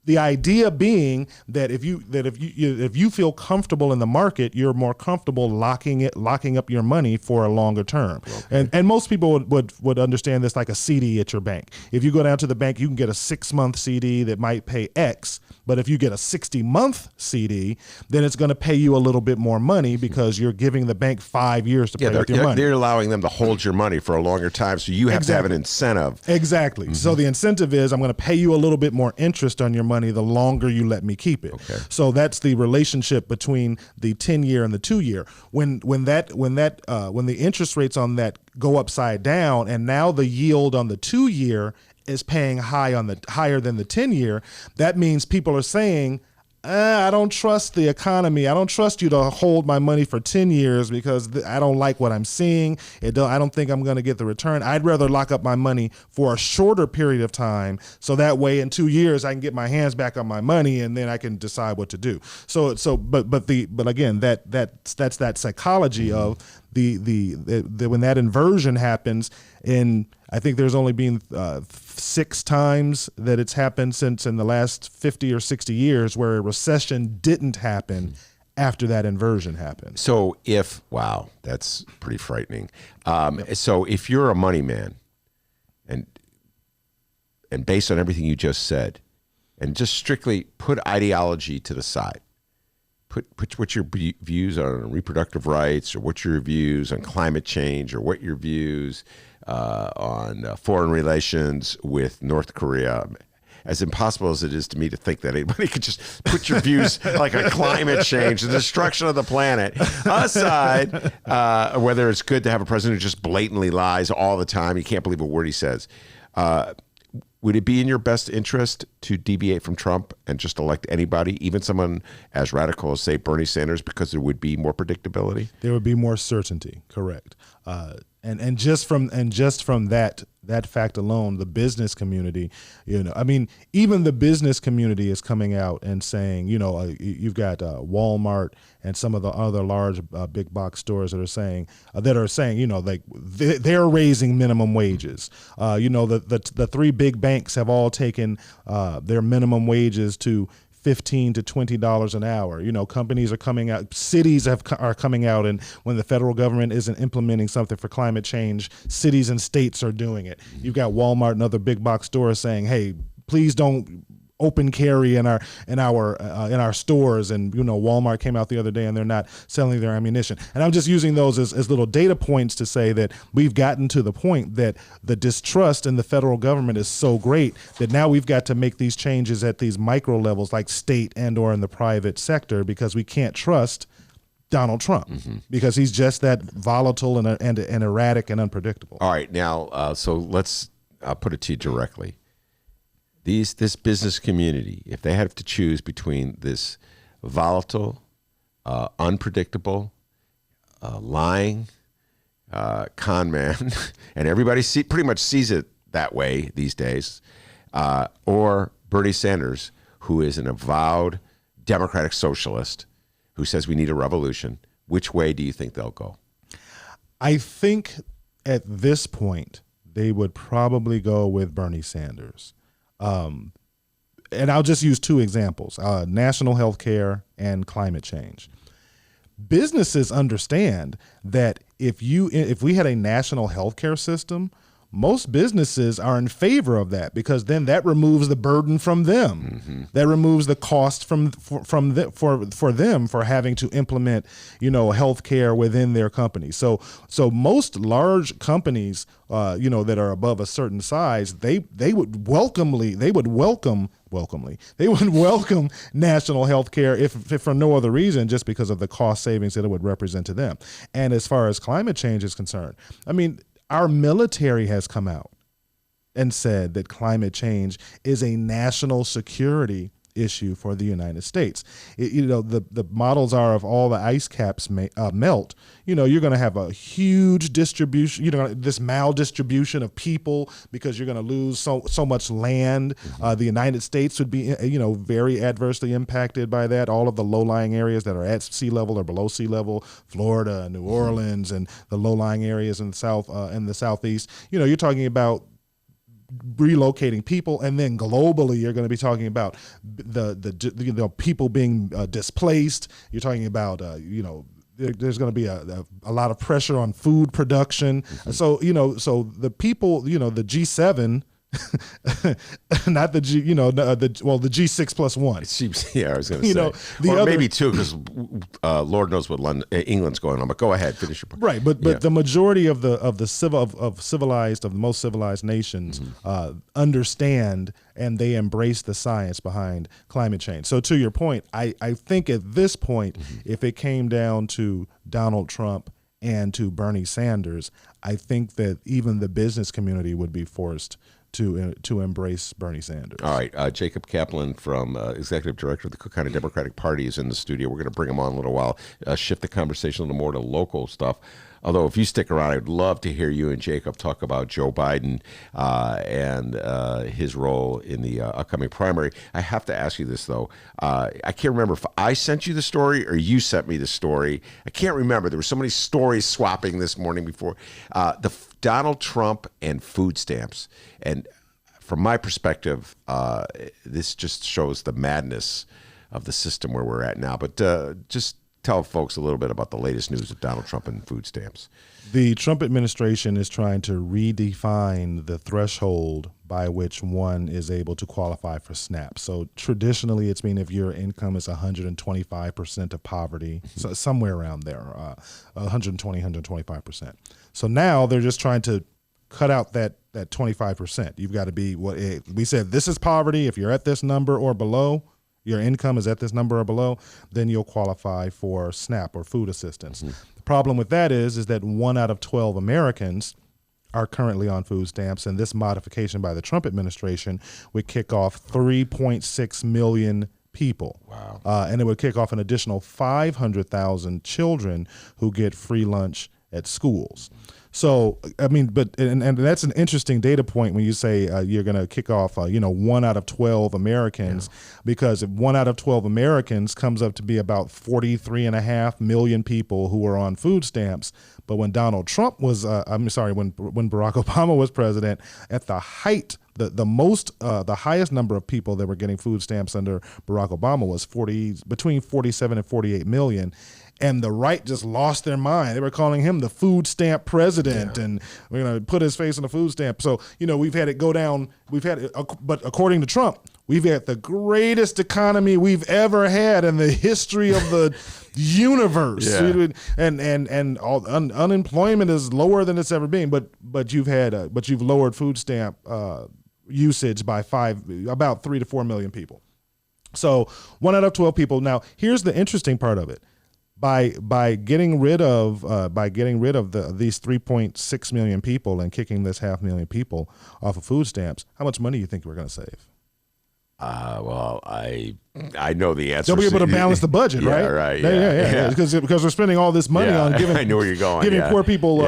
The idea being that if you feel comfortable in the market, you're more comfortable locking up your money for a longer term. Okay. And most people would understand this like a CD at your bank. If you go down to the bank, you can get a 6-month CD that might pay X, but if you get a 60-month CD, then it's going to pay you a little bit more money because you're giving the bank 5 years to pay with your money. They're allowing them to hold your money for a longer time, so you have to have an incentive. Exactly. So the incentive is, I'm going to pay you a little bit more interest on your money the longer you let me keep it. Okay. So that's the relationship between the 10-year and the 2-year. When the interest rates on that go upside down, and now the yield on the 2-year is paying higher than the 10-year, that means people are saying, I don't trust the economy. I don't trust you to hold my money for 10 years because I don't like what I'm seeing. I don't think I'm going to get the return. I'd rather lock up my money for a shorter period of time, so that way in 2 years I can get my hands back on my money and then I can decide what to do. But again, that's that psychology of the when that inversion happens. In I think there's only been 6 times that it's happened since in the last 50 or 60 years where a recession didn't happen after that inversion happened. So wow, that's pretty frightening. So if you're a money man, and based on everything you just said, and just strictly put ideology to the side, put what's your views on reproductive rights, or what's your views on climate change, or what your views on foreign relations with North Korea. As impossible as it is to me to think that anybody could just put your views like on climate change, the destruction of the planet aside, whether it's good to have a president who just blatantly lies all the time, you can't believe a word he says. Would it be in your best interest to deviate from Trump and just elect anybody, even someone as radical as, say, Bernie Sanders, because there would be more predictability? There would be more certainty, correct. And just from that fact alone, the business community, even the business community is coming out and saying, you've got Walmart and some of the other large big box stores that are saying, they're raising minimum wages. The 3 big banks have all taken their minimum wages to $15 to $20 an hour. Companies are coming out, cities are coming out, and when the federal government isn't implementing something for climate change, cities and states are doing it. You've got Walmart and other big box stores saying, hey, please don't open carry in our stores, and Walmart came out the other day and they're not selling their ammunition. And I'm just using those as little data points to say that we've gotten to the point that the distrust in the federal government is so great that now we've got to make these changes at these micro levels, like state and or in the private sector, because we can't trust Donald Trump because he's just that volatile and erratic and unpredictable. All right, now so let's put it to you directly. This business community, if they have to choose between this volatile, unpredictable, lying con man, and everybody pretty much sees it that way these days, or Bernie Sanders, who is an avowed democratic socialist who says we need a revolution, which way do you think they'll go? I think at this point they would probably go with Bernie Sanders. And I'll just use two examples, national health care and climate change. Businesses understand that if we had a national health care system, most businesses are in favor of that because then that removes the burden from them. That removes the cost for them for having to implement, health care within their company. So most large companies, that are above a certain size, they would welcome national health care if for no other reason, just because of the cost savings that it would represent to them. And as far as climate change is concerned, I mean, our military has come out and said that climate change is a national security issue for the United States. The models are if all the ice caps melt, you're going to have a huge distribution, this maldistribution of people because you're going to lose so much land. The United States would be, very adversely impacted by that. All of the low-lying areas that are at sea level or below sea level, Florida, New Orleans, and the low-lying areas in the South and the Southeast. You're talking about relocating people, and then globally you're going to be talking about the people being displaced. You're talking about there's going to be a lot of pressure on food production. So the people, the G7, not the G, the G6+1. It seems, I was going to say, maybe two, because Lord knows what England's going on. But go ahead, finish your point. Right, but the majority of the most civilized nations understand and they embrace the science behind climate change. So to your point, I think at this point, if it came down to Donald Trump and to Bernie Sanders, I think that even the business community would be forced to embrace Bernie Sanders. All right, Jacob Kaplan, from Executive Director of the Cook County Democratic Party, is in the studio. We're going to bring him on in a little while, shift the conversation a little more to local stuff. Although if you stick around, I'd love to hear you and Jacob talk about Joe Biden and his role in the upcoming primary. I have to ask you this, though. I can't remember if I sent you the story or you sent me the story. I can't remember. There were so many stories swapping this morning before. Donald Trump and food stamps. And from my perspective, this just shows the madness of the system where we're at now. But just tell folks a little bit about the latest news of Donald Trump and food stamps. The Trump administration is trying to redefine the threshold by which one is able to qualify for SNAP. So traditionally, it's been if your income is 125% of poverty, so somewhere around there, 120, 125%. So now they're just trying to cut out that 25%. You've got to be what we said. This is poverty. If you're at this number or below, your income is at this number or below, then you'll qualify for SNAP or food assistance. The problem with that is that 1 out of 12 Americans are currently on food stamps, and this modification by the Trump administration would kick off 3.6 million people. Wow. And it would kick off an additional 500,000 children who get free lunch at schools. So, I mean, and that's an interesting data point when you say you're going to kick off, 1 out of 12 Americans, because if 1 out of 12 Americans comes up to be about 43.5 million people who are on food stamps. But when Donald Trump was, when Barack Obama was president, at the height, the highest number of people that were getting food stamps under Barack Obama was between 47 and 48 million. And the right just lost their mind. They were calling him the food stamp president, and we're going to put his face on the food stamp. So, we've had it go down. But according to Trump, We've had the greatest economy we've ever had in the history of the universe. Yeah. And unemployment is lower than it's ever been. But you've lowered food stamp usage by about 3 to 4 million people. So 1 out of 12 people. Now, here's the interesting part of it. By getting rid of these 3.6 million people and kicking this 500,000 people off of food stamps, how much money do you think we're going to save? Well, I know the answer. They'll be able to balance the budget, right? Yeah, right. Yeah. Because we're spending all this money on giving. I know where you're going. Giving poor people,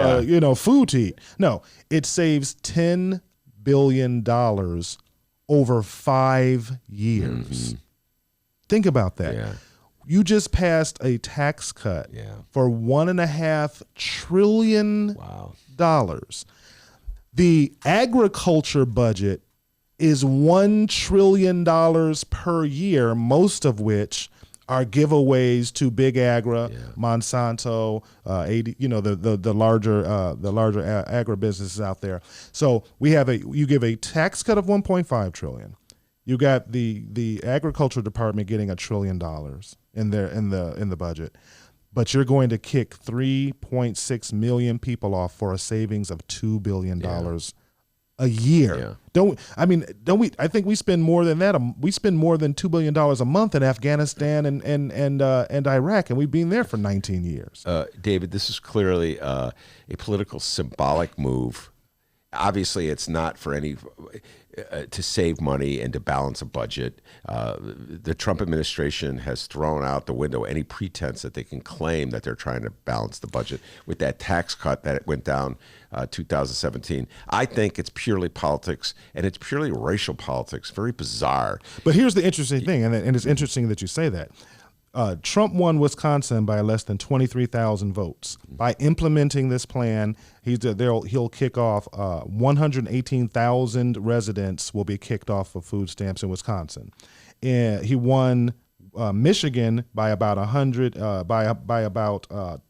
food to eat. No, it saves $10 billion over 5 years. Mm-hmm. Think about that. Yeah. You just passed a tax cut for $1.5 trillion. Wow. The agriculture budget is $1 trillion per year, most of which are giveaways to Big Agra, Monsanto, the larger agribusinesses out there. So you give a tax cut of $1.5 trillion. You got the agriculture department getting $1 trillion in the budget, but you're going to kick 3.6 million people off for a savings of $2 billion a year. Yeah. I think we spend more than that. We spend more than $2 billion a month in Afghanistan and Iraq, and we've been there for 19 years. David, this is clearly a political symbolic move. Obviously, it's not for any to save money and to balance a budget. The Trump administration has thrown out the window any pretense that they can claim that they're trying to balance the budget with that tax cut that it went down 2017. I think it's purely politics, and it's purely racial politics. Very bizarre. But here's the interesting thing, and it's interesting that you say that. Trump won Wisconsin by less than 23,000 votes. By implementing this plan, he'll kick off 118,000 residents will be kicked off of food stamps in Wisconsin. And he won Michigan by about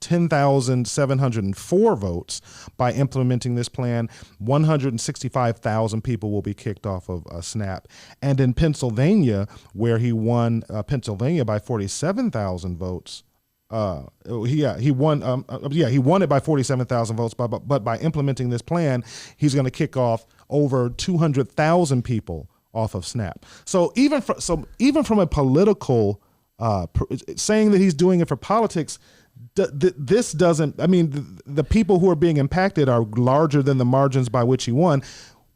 10,704 votes. By implementing this plan, 165,000 people will be kicked off of SNAP. And in Pennsylvania, where he won Pennsylvania by 47,000 votes, he won it by 47,000 votes. But by implementing this plan, he's going to kick off over 200,000 people off of SNAP. So even from a political saying that he's doing it for politics, this doesn't. I mean, the people who are being impacted are larger than the margins by which he won,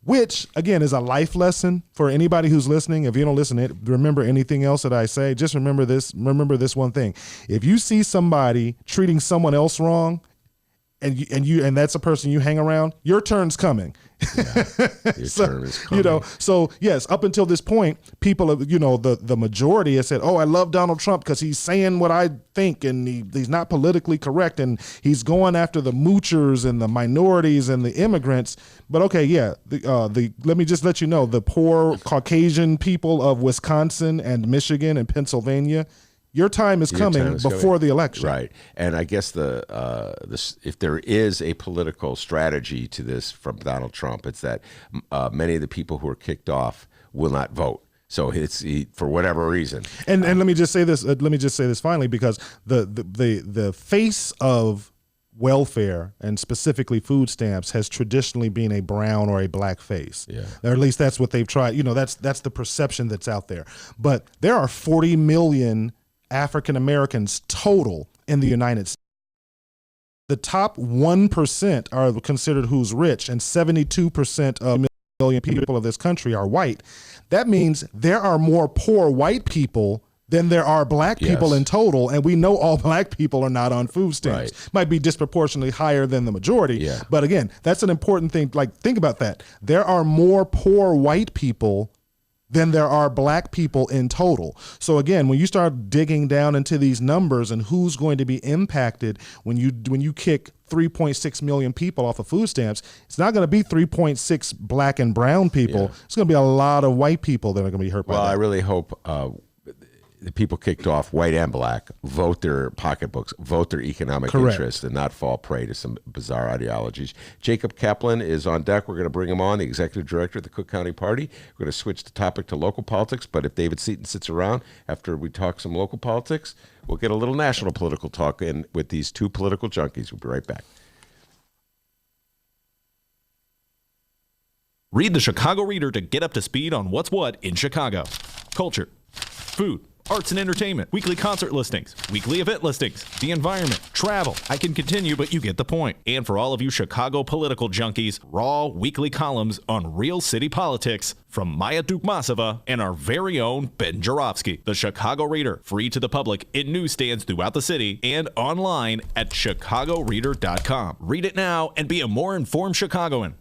which again is a life lesson for anybody who's listening. If you don't listen to it, remember anything else that I say, just remember this. Remember this one thing: if you see somebody treating someone else wrong, and that's a person you hang around, your turn's coming. Yeah, your turn is coming. So yes, up until this point, people have, the majority has said, "Oh, I love Donald Trump because he's saying what I think, and he's not politically correct, and he's going after the moochers and the minorities and the immigrants." But okay, let me just let you know, the poor Caucasian people of Wisconsin and Michigan and Pennsylvania, your time is coming before the election. Right. And I guess if there is a political strategy to this from Donald Trump, it's that many of the people who are kicked off will not vote. So it's for whatever reason. And let me just say this. Finally, because the face of welfare and specifically food stamps has traditionally been a brown or a black face. Yeah. Or at least that's what they've tried. That's the perception that's out there. But there are 40 million African Americans total in the United States. The top 1% are considered who's rich, and 72% of million people of this country are white. That means there are more poor white people than there are black people in total, and we know all black people are not on food stamps. Right. Might be disproportionately higher than the majority, but again, that's an important thing. Like, think about that. There are more poor white people than there are black people in total. So again, when you start digging down into these numbers and who's going to be impacted when you kick 3.6 million people off of food stamps, it's not going to be 3.6 black and brown people. It's going to be a lot of white people that are going to be hurt by that. Well, I really hope the people kicked off, white and black, vote their pocketbooks, vote their economic Correct. interest, and not fall prey to some bizarre ideologies. Jacob Kaplan is on deck. We're going to bring him on, the executive director of the Cook County Party. We're going to switch the topic to local politics, but if David Seaton sits around after we talk some local politics, we'll get a little national political talk in with these two political junkies. We'll be right back. Read the Chicago Reader to get up to speed on what's what in Chicago. Culture, food, arts and entertainment, weekly concert listings, weekly event listings, the environment, travel. I can continue, but you get the point. And for all of you Chicago political junkies, raw weekly columns on real city politics from Maya Dukmasova and our very own Ben Joravsky. The Chicago Reader, free to the public in newsstands throughout the city and online at chicagoreader.com. Read it now and be a more informed Chicagoan.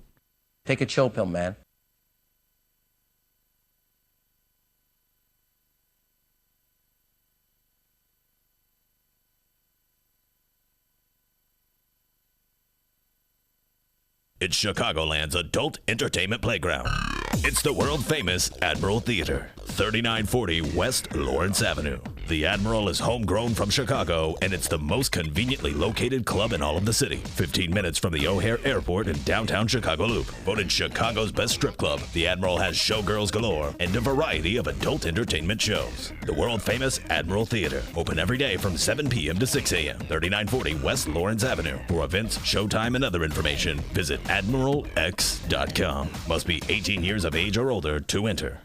Take a chill pill, man. It's Chicagoland's adult entertainment playground. It's the world-famous Admiral Theater, 3940 West Lawrence Avenue. The Admiral is homegrown from Chicago, and it's the most conveniently located club in all of the city. 15 minutes from the O'Hare Airport in downtown Chicago Loop. Voted Chicago's best strip club, the Admiral has showgirls galore and a variety of adult entertainment shows. The world-famous Admiral Theater, open every day from 7 p.m. to 6 a.m., 3940 West Lawrence Avenue. For events, showtime, and other information, visit AdmiralX.com. Must be 18 years of age or older to enter.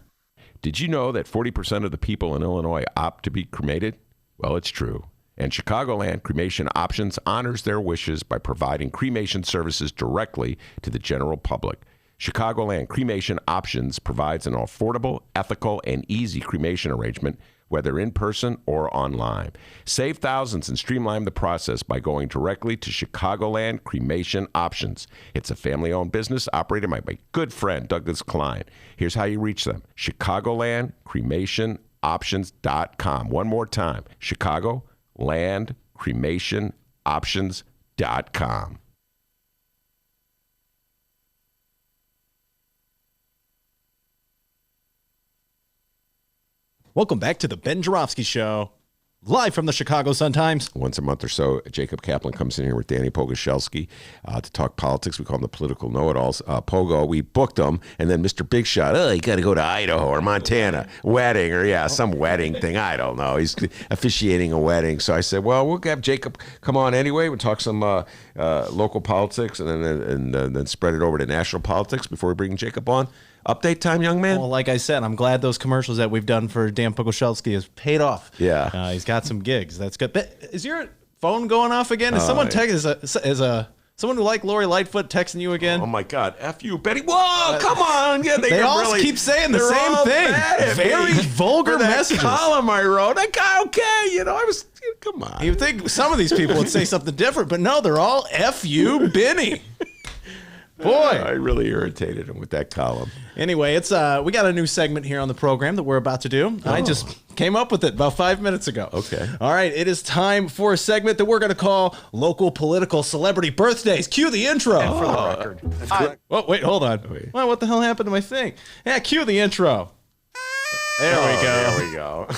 Did you know that 40% of the people in Illinois opt to be cremated? Well, it's true. And Chicagoland Cremation Options honors their wishes by providing cremation services directly to the general public. Chicagoland Cremation Options provides an affordable, ethical, and easy cremation arrangement, whether in person or online. Save thousands and streamline the process by going directly to Chicagoland Cremation Options. It's a family-owned business operated by my good friend Douglas Klein. Here's how you reach them: ChicagolandCremationOptions.com. One more time: ChicagolandCremationOptions.com. Welcome back to the Ben Joravsky Show, live from the Chicago Sun-Times. Once a month or so, Jacob Kaplan comes in here with Danny Pogoshelski to talk politics. We call them the political know-it-alls. Pogo, we booked him, and then Mr. Big Shot, you got to go to Idaho or Montana, wedding, or some wedding thing. I don't know. He's officiating a wedding. So I said, well, we'll have Jacob come on anyway. We'll talk some local politics and then spread it over to national politics before we bring Jacob on. Update time, young man? Well, like I said, I'm glad those commercials that we've done for Dan Pogoshelski has paid off. Yeah. He's got some gigs. That's good. But is your phone going off again? Is someone someone like Lori Lightfoot texting you again? Oh, my God. F you, Betty. Whoa, come on. Yeah, they all really keep saying the same thing. Very vulgar messages. Column I wrote. Okay, I was, come on. You would think some of these people would say something different, but no, they're all F you, Benny. Boy, I really irritated him with that column. Anyway, it's we got a new segment here on the program that we're about to do. I just came up with it about 5 minutes ago. Okay. All right, it is time for a segment that we're going to call Local Political Celebrity Birthdays. Cue the intro. And for the record. Oh, wait, hold on. Wait. Well, what the hell happened to my thing? Yeah, cue the intro. There we go.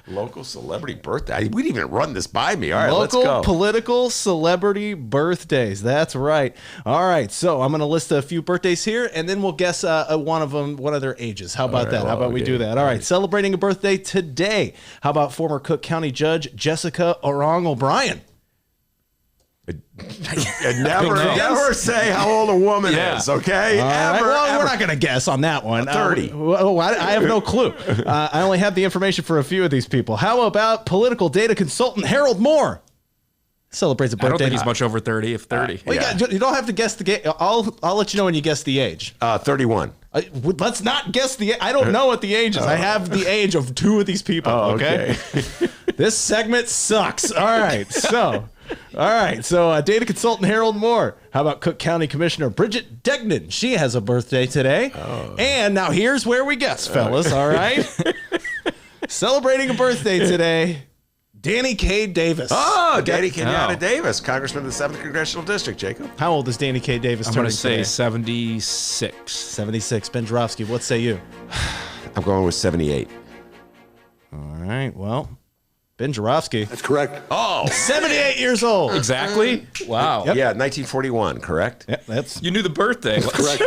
Local celebrity birthday. We didn't even run this by me. All right, let's go. Local political celebrity birthdays. That's right. All right, so I'm going to list a few birthdays here, and then we'll guess one of their ages. How about that? How about we do that? All right, celebrating a birthday today. How about former Cook County Judge Jessica Orang O'Brien? Never say how old a woman is, okay? Ever. We're not going to guess on that one. 30. I have no clue. I only have the information for a few of these people. How about political data consultant Harold Moore? Celebrates a birthday. I don't think he's much over 30, if 30. You don't have to guess the age. I'll let you know when you guess the age. 31. Let's not guess the age. I don't know what the age is. I have the age of two of these people, okay? This segment sucks. All right, so data consultant Harold Moore. How about Cook County Commissioner Bridget Degnan? She has a birthday today. And now here's where we guess, fellas, all right? Celebrating a birthday today, Danny K. Davis. Oh, Danny Kenyatta Davis, Congressman of the 7th Congressional District, Jacob. How old is Danny K. Davis I'm turning going to say today? 76. 76. Ben Joravsky, what say you? I'm going with 78. All right. Well, Ben Joravsky. That's correct. Oh, 78 years old. Exactly? Wow. Yeah, 1941, correct? Yep, that's You knew the birthday. Correct.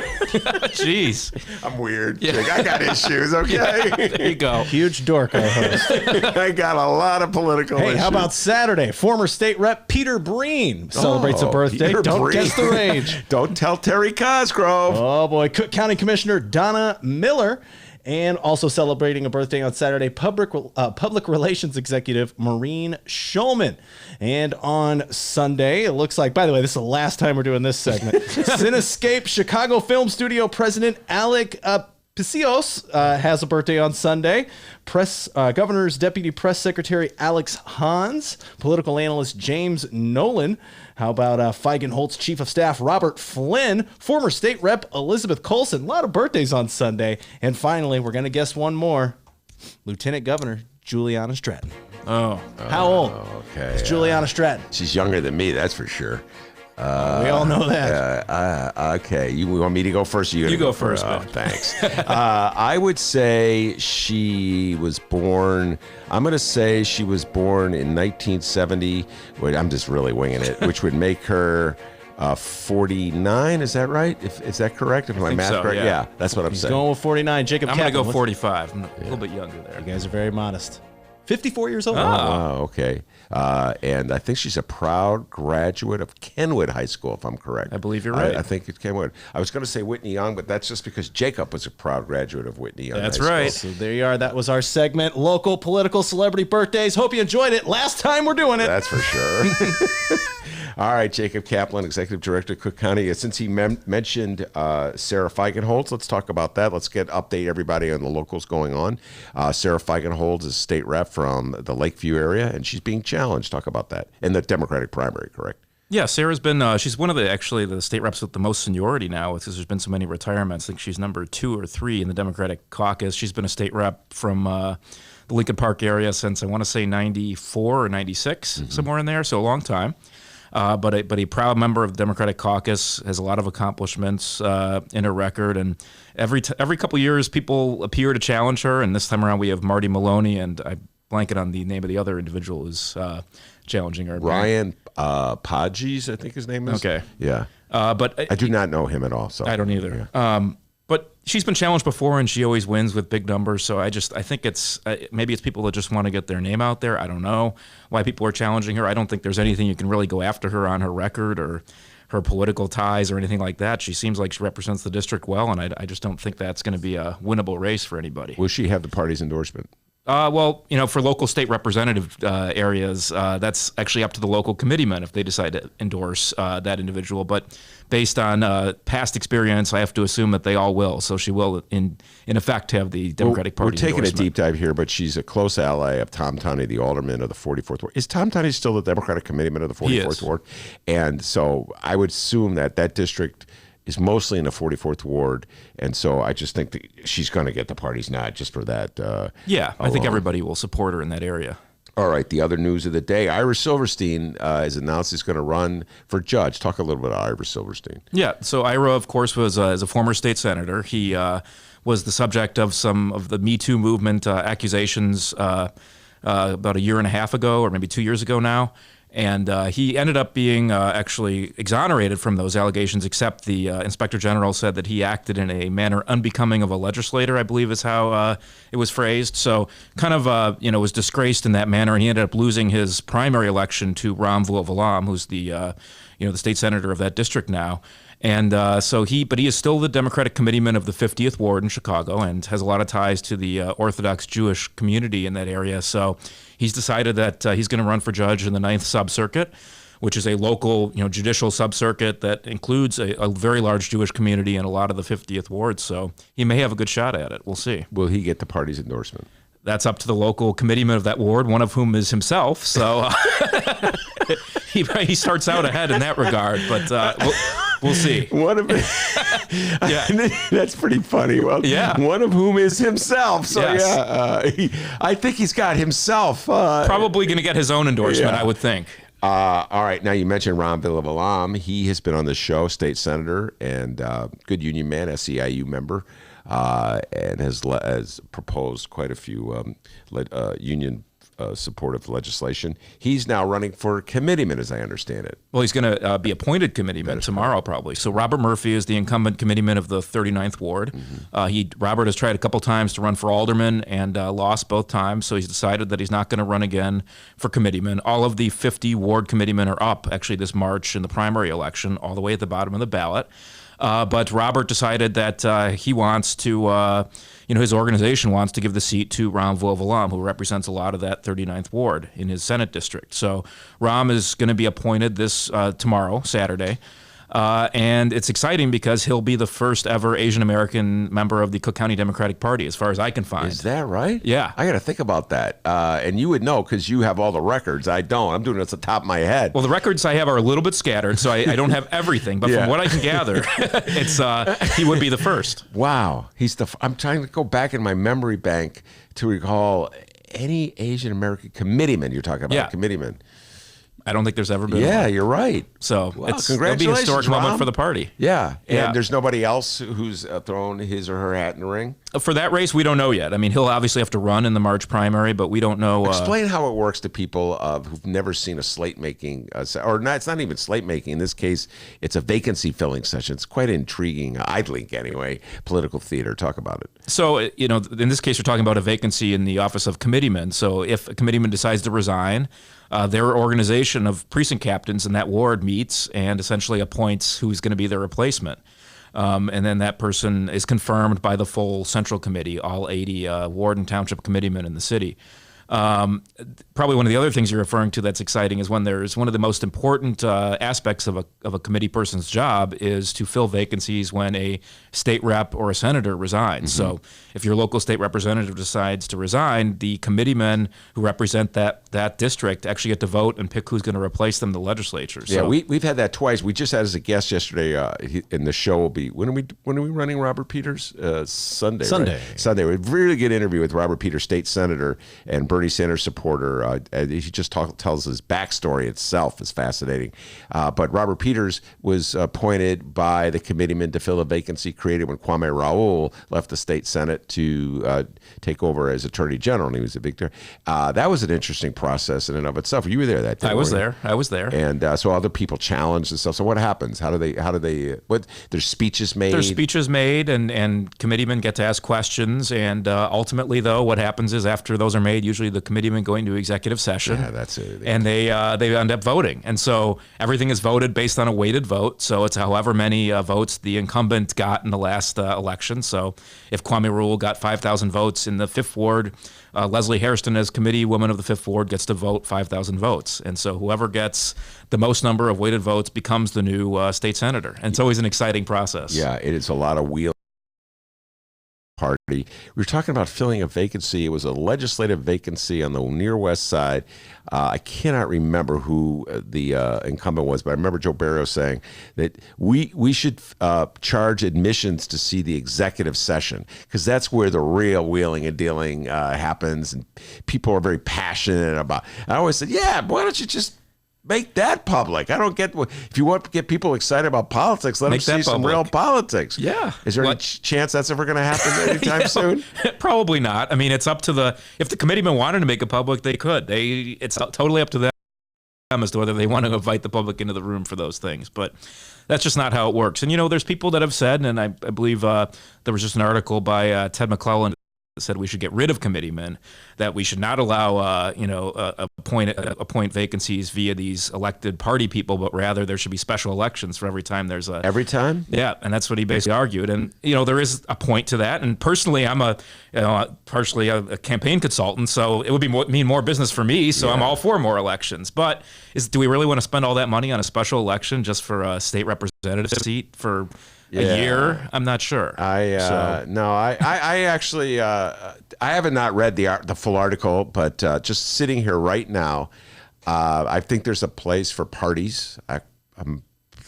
Jeez. I'm weird. Yeah. I got issues, okay? There you go. huge dork, our host. I got a lot of political Hey, issues. how about Saturday? Former state rep Peter Breen celebrates a birthday. Peter Don't Breen. guess the range. Don't tell Terry Cosgrove. Oh, boy. Cook County Commissioner Donna Miller. And also celebrating a birthday on Saturday, public relations executive Maureen Shulman. And on Sunday, it looks like, by the way, this is the last time we're doing this segment, Cinescape Chicago Film Studio president Alec Pisios has a birthday on Sunday. Governor's Deputy Press Secretary Alex Hans, political analyst James Nolan. How about Feigenholtz Chief of Staff Robert Flynn, former state rep Elizabeth Colson. A lot of birthdays on Sunday. And finally, we're going to guess one more. Lieutenant Governor Juliana Stratton. Oh. How old Okay. is Juliana Stratton? She's younger than me, that's for sure. We all know that. Okay, you want me to go first? Or you go first, Oh, Ben. thanks. I would say she was born. I'm going to say she was born in 1970. Wait, I'm just really winging it, which would make her 49. Is that right? Is that correct? If my think math so, correct? yeah. That's what I'm He's saying. going with 49. Jacob I'm going to Kaplan, go what's- 45. I'm a little bit younger there. You guys are very modest. 54 years old. Oh, wow, okay. And I think she's a proud graduate of Kenwood High School, if I'm correct. I believe you're right. I think it's Kenwood. I was going to say Whitney Young, but that's just because Jacob was a proud graduate of Whitney Young. That's High right. School. So there you are. That was our segment, Local Political Celebrity Birthdays. Hope you enjoyed it. Last time we're doing it. That's for sure. All right, Jacob Kaplan, Executive Director, Cook County. Since he mentioned Sarah Feigenholtz, let's talk about that. Let's update everybody on the locals going on. Sarah Feigenholtz is state rep from the Lakeview area, and she's being challenged. Talk about that. In the Democratic primary, correct? Yeah, Sarah's been, she's one of the state reps with the most seniority now because there's been so many retirements. I think she's number 2 or 3 in the Democratic caucus. She's been a state rep from the Lincoln Park area since, I want to say, 94 or 96, somewhere in there, so a long time. But a proud member of the Democratic caucus, has a lot of accomplishments in her record, and every couple of years people appear to challenge her, and this time around we have Marty Maloney, and I blanket on the name of the other individual who's challenging her. Ryan Podges, I think his name is. Okay. Yeah. But I do not know him at all. So I don't either. Yeah. But she's been challenged before, and she always wins with big numbers. So I think it's maybe it's people that just want to get their name out there. I don't know why people are challenging her. I don't think there's anything you can really go after her on her record or her political ties or anything like that. She seems like she represents the district well, and I just don't think that's going to be a winnable race for anybody. Will she have the party's endorsement? Well, for local state representative areas, that's actually up to the local committeemen if they decide to endorse that individual. But based on past experience, I have to assume that they all will. So she will, in effect, have the Democratic Party We're taking a endorsement. deep dive here, but she's a close ally of Tom Tunney, the alderman of the 44th Ward. Is Tom Tunney still the Democratic committeeman of the 44th Ward? And so I would assume that district is mostly in the 44th Ward, and so I just think that she's going to get the party's nod just for that. Yeah, I think alone. everybody will support her in that area. All right, the other news of the day, Ira Silverstein has announced he's going to run for judge. Talk a little bit about Ira Silverstein. Yeah, so Ira, of course, was as a former state senator. He was the subject of some of the Me Too movement accusations about a year and a half ago, or maybe 2 years ago now. And he ended up being actually exonerated from those allegations, except the inspector general said that he acted in a manner unbecoming of a legislator, I believe is how it was phrased. So kind of, was disgraced in that manner, and he ended up losing his primary election to Ram Vuovalam, who's the state senator of that district now. And but he is still the Democratic committeeman of the 50th Ward in Chicago and has a lot of ties to the Orthodox Jewish community in that area. So he's decided that he's going to run for judge in the 9th Sub-Circuit, which is a local, judicial sub-circuit that includes a very large Jewish community in a lot of the 50th Ward. So he may have a good shot at it. We'll see. Will he get the party's endorsement? That's up to the local committeeman of that ward, one of whom is himself. So he starts out ahead in that regard, but we'll see. One of that's pretty funny. Well, yeah. One of whom is himself. So Yes. I think he's got himself. Probably going to get his own endorsement, I would think. All right. Now you mentioned Ram Vuovalam. He has been on the show, state senator and good union man, SEIU member. and has proposed quite a few union supportive legislation. He's now running for committeeman, as I understand it. Well, he's going to be appointed committeeman tomorrow, probably. So Robert Murphy is the incumbent committeeman of the 39th Ward. Robert has tried a couple times to run for alderman and lost both times, so he's decided that he's not going to run again for committeeman. All of the 50 ward committeemen are up, actually, this March in the primary election, all the way at the bottom of the ballot. But Robert decided that he wants to, his organization wants to give the seat to Ram Vovalam, who represents a lot of that 39th Ward in his Senate district. So Ram is going to be appointed this tomorrow, Saturday. And it's exciting because he'll be the first ever Asian American member of the Cook County Democratic Party, as far as I can find. Is that right? Yeah. I got to think about that. And you would know because you have all the records. I don't. I'm doing it at the top of my head. Well, the records I have are a little bit scattered, so I don't have everything. But from what I can gather, he would be the first. Wow. I'm trying to go back in my memory bank to recall any Asian American committeeman. You're talking about a committeeman. I don't think there's ever been. Yeah, one. You're right. So congratulations, it'll be a historic Ram. moment for the party. Yeah, and there's nobody else who's thrown his or her hat in the ring? For that race, we don't know yet. I mean, he'll obviously have to run in the March primary, but we don't know. Explain how it works to people who've never seen a slate making, or not. It's not even slate making. In this case, it's a vacancy filling session. It's quite intriguing. I'd link anyway. Political theater. Talk about it. So, in this case, we're talking about a vacancy in the office of committeeman. So if a committeeman decides to resign, their organization of precinct captains in that ward meets and essentially appoints who's going to be their replacement. And then that person is confirmed by the full central committee, all 80 ward and township committeemen in the city. Probably one of the other things you're referring to that's exciting is when there's one of the most important aspects of a committee person's job is to fill vacancies when a state rep or a senator resigns. So if your local state representative decides to resign, the committeemen who represent that district actually get to vote and pick who's going to replace them in the legislature. Yeah, we've had that twice. We just had as a guest yesterday, and the show will be, when are we running Robert Peters? Sunday. Right? Sunday. We have a really good interview with Robert Peters, state senator, and Bernie Sanders supporter. He just tells his backstory itself is fascinating. But Robert Peters was appointed by the committeeman to fill a vacancy created when Kwame Raoul left the state Senate to take over as Attorney General, and he was a victor. That was an interesting process in and of itself. You were there that day. I was there. And so other people challenged and stuff. So what happens? How do they? What? There's speeches made. There's speeches made, and committeemen get to ask questions. And ultimately, though, what happens is after those are made, usually the committeemen go into executive session. Yeah, that's it. And they end up voting. And so everything is voted based on a weighted vote. So it's however many votes the incumbent got in the last election. So if Kwame Raoul got 5,000 votes in the 5th Ward, Leslie Hairston, as committee woman of the 5th Ward, gets to vote 5,000 votes. And so whoever gets the most number of weighted votes becomes the new state senator. And it's always an exciting process. Yeah, it is a lot of wheel. Party. We were talking about filling a vacancy. It was a legislative vacancy on the near west side. I cannot remember who the incumbent was, but I remember Joe Barrio saying that we should charge admissions to see the executive session because that's where the real wheeling and dealing happens, and people are very passionate about. I always said, yeah, why don't you just make that public? I don't get, if you want to get people excited about politics, let them see some real politics. Yeah. Is there any chance that's ever going to happen anytime soon? Probably not. I mean, it's up to if the committeemen wanted to make it public, they could. It's totally up to them as to whether they want to invite the public into the room for those things. But that's just not how it works. And, there's people that have said, and I believe there was just an article by Ted McClellan said we should get rid of committeemen, that we should not allow, appoint vacancies via these elected party people, but rather there should be special elections for every time there's a... Every time? Yeah, and that's what he basically argued. And, there is a point to that. And personally, I'm partially a campaign consultant, so it would mean more business for me, so I'm all for more elections. But do we really want to spend all that money on a special election just for a state representative seat for... a year? I'm not sure. I actually I haven't not read the full article, but just sitting here right now, I think there's a place for parties. I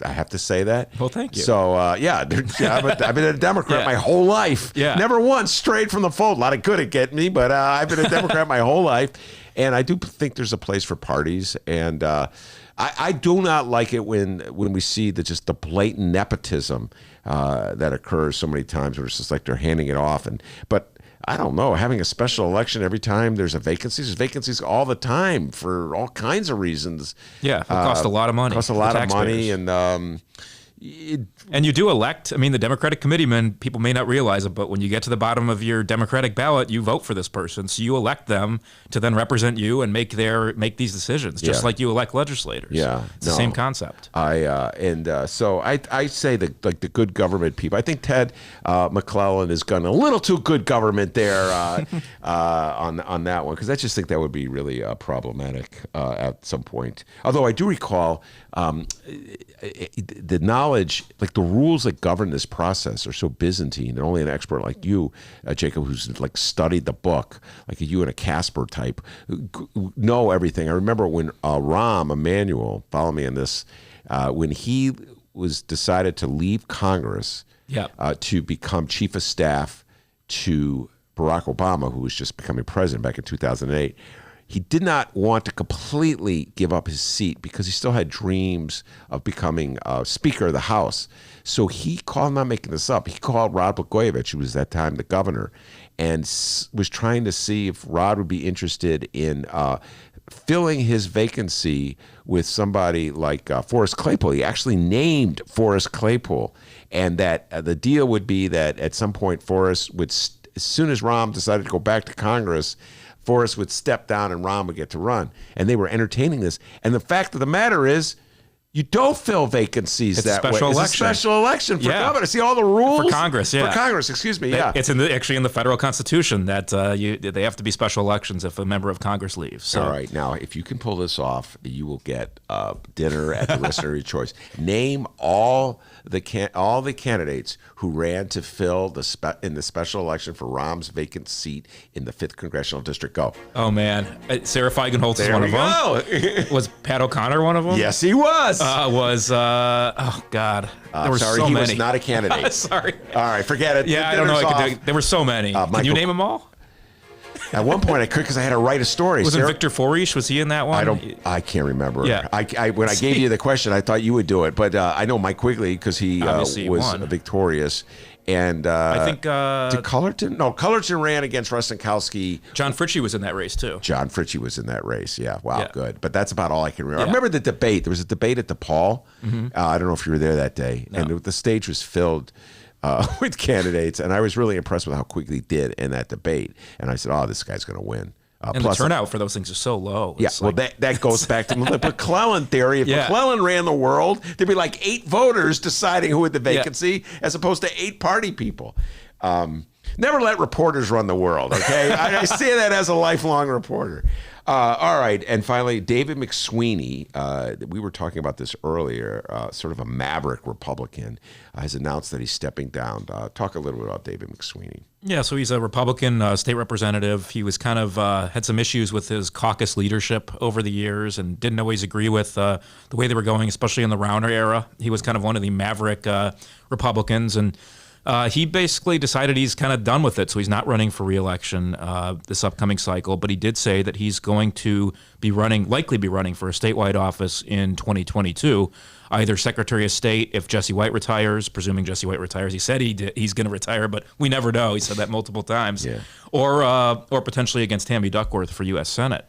have to say that. Well, thank you. So, I've been a Democrat my whole life. Yeah. Never once strayed from the fold. A lot of good at getting me, but I've been a Democrat my whole life. And I do think there's a place for parties. And I do not like it when we see just the blatant nepotism that occurs so many times where it's just like they're handing it off. But I don't know, having a special election every time there's a vacancy. There's vacancies all the time for all kinds of reasons. Yeah, it costs a lot of money. Costs a lot of money, and and you do elect. I mean, the Democratic committeemen, people may not realize it, but when you get to the bottom of your Democratic ballot, you vote for this person. So you elect them to then represent you and make these decisions, just like you elect legislators. Yeah, it's the same concept. So I say that the good government people. I think Ted McClellan has gone a little too good government there on that one, because I just think that would be really problematic at some point. Although I do recall the knowledge, like the rules that govern this process are so Byzantine, and only an expert like you, Jacob, who's like studied the book, like you and a Casper type, know everything. I remember when Rahm Emanuel, follow me on this, when he was decided to leave Congress to become chief of staff to Barack Obama, who was just becoming president back in 2008, he did not want to completely give up his seat because he still had dreams of becoming Speaker of the House. So he called, I'm not making this up, he called Rod Blagojevich, who was at that time the governor, and was trying to see if Rod would be interested in filling his vacancy with somebody like Forrest Claypool. He actually named Forrest Claypool, and that the deal would be that at some point Forrest would, as soon as Rahm decided to go back to Congress, Forrest would step down and Rahm would get to run. And they were entertaining this. And the fact of the matter is, you don't fill vacancies that way. It's a special election for governor. See all the rules? For Congress, For Congress, excuse me, It's actually in the federal constitution that they have to be special elections if a member of Congress leaves. So. All right. Now, if you can pull this off, you will get dinner at the restaurant of your choice. Name all the candidates who ran to fill in the special election for Rahm's vacant seat in the 5th Congressional District. Go. Oh, man. Sarah Feigenholtz is one of them. Was Pat O'Connor one of them? Yes, he was. Oh, God. There were sorry, so he many. was not a candidate. Sorry. All right, forget it. Yeah, I don't know. There were so many. Can you name them all? At one point, I could because I had to write a story. Wasn't Victor Forish? Was he in that one? I can't remember. Yeah. When I gave you the question, I thought you would do it, but I know Mike Quigley because he was victorious. And I think did Cullerton? No, Cullerton ran against Rostenkowski. John Fritchie was in that race too. John Fritchie was in that race. Yeah, wow, good. But that's about all I can remember. I remember the debate. There was a debate at DePaul. I don't know if you were there that day, and the stage was filled with candidates, and I was really impressed with how Quigley did in that debate. And I said, "Oh, this guy's going to win." And the turnout for those things is so low. It's that goes back to the McClellan theory. If McClellan ran the world, there'd be like 8 voters deciding who had the vacancy, as opposed to 8 party people. Never let reporters run the world, okay? I say that as a lifelong reporter. All right, and finally, David McSweeney, we were talking about this earlier, sort of a maverick Republican, has announced that he's stepping down. Talk a little bit about David McSweeney. Yeah, so he's a Republican state representative. He was kind of had some issues with his caucus leadership over the years and didn't always agree with the way they were going, especially in the Rauner era. He was kind of one of the maverick Republicans, and he basically decided he's kind of done with it, so he's not running for re-election this upcoming cycle, but he did say that he's going to likely be running for a statewide office in 2022, either Secretary of State if Jesse White retires, presuming Jesse White retires. He said he's going to retire, but we never know. He said that multiple times. Yeah. Or potentially against Tammy Duckworth for U.S. Senate.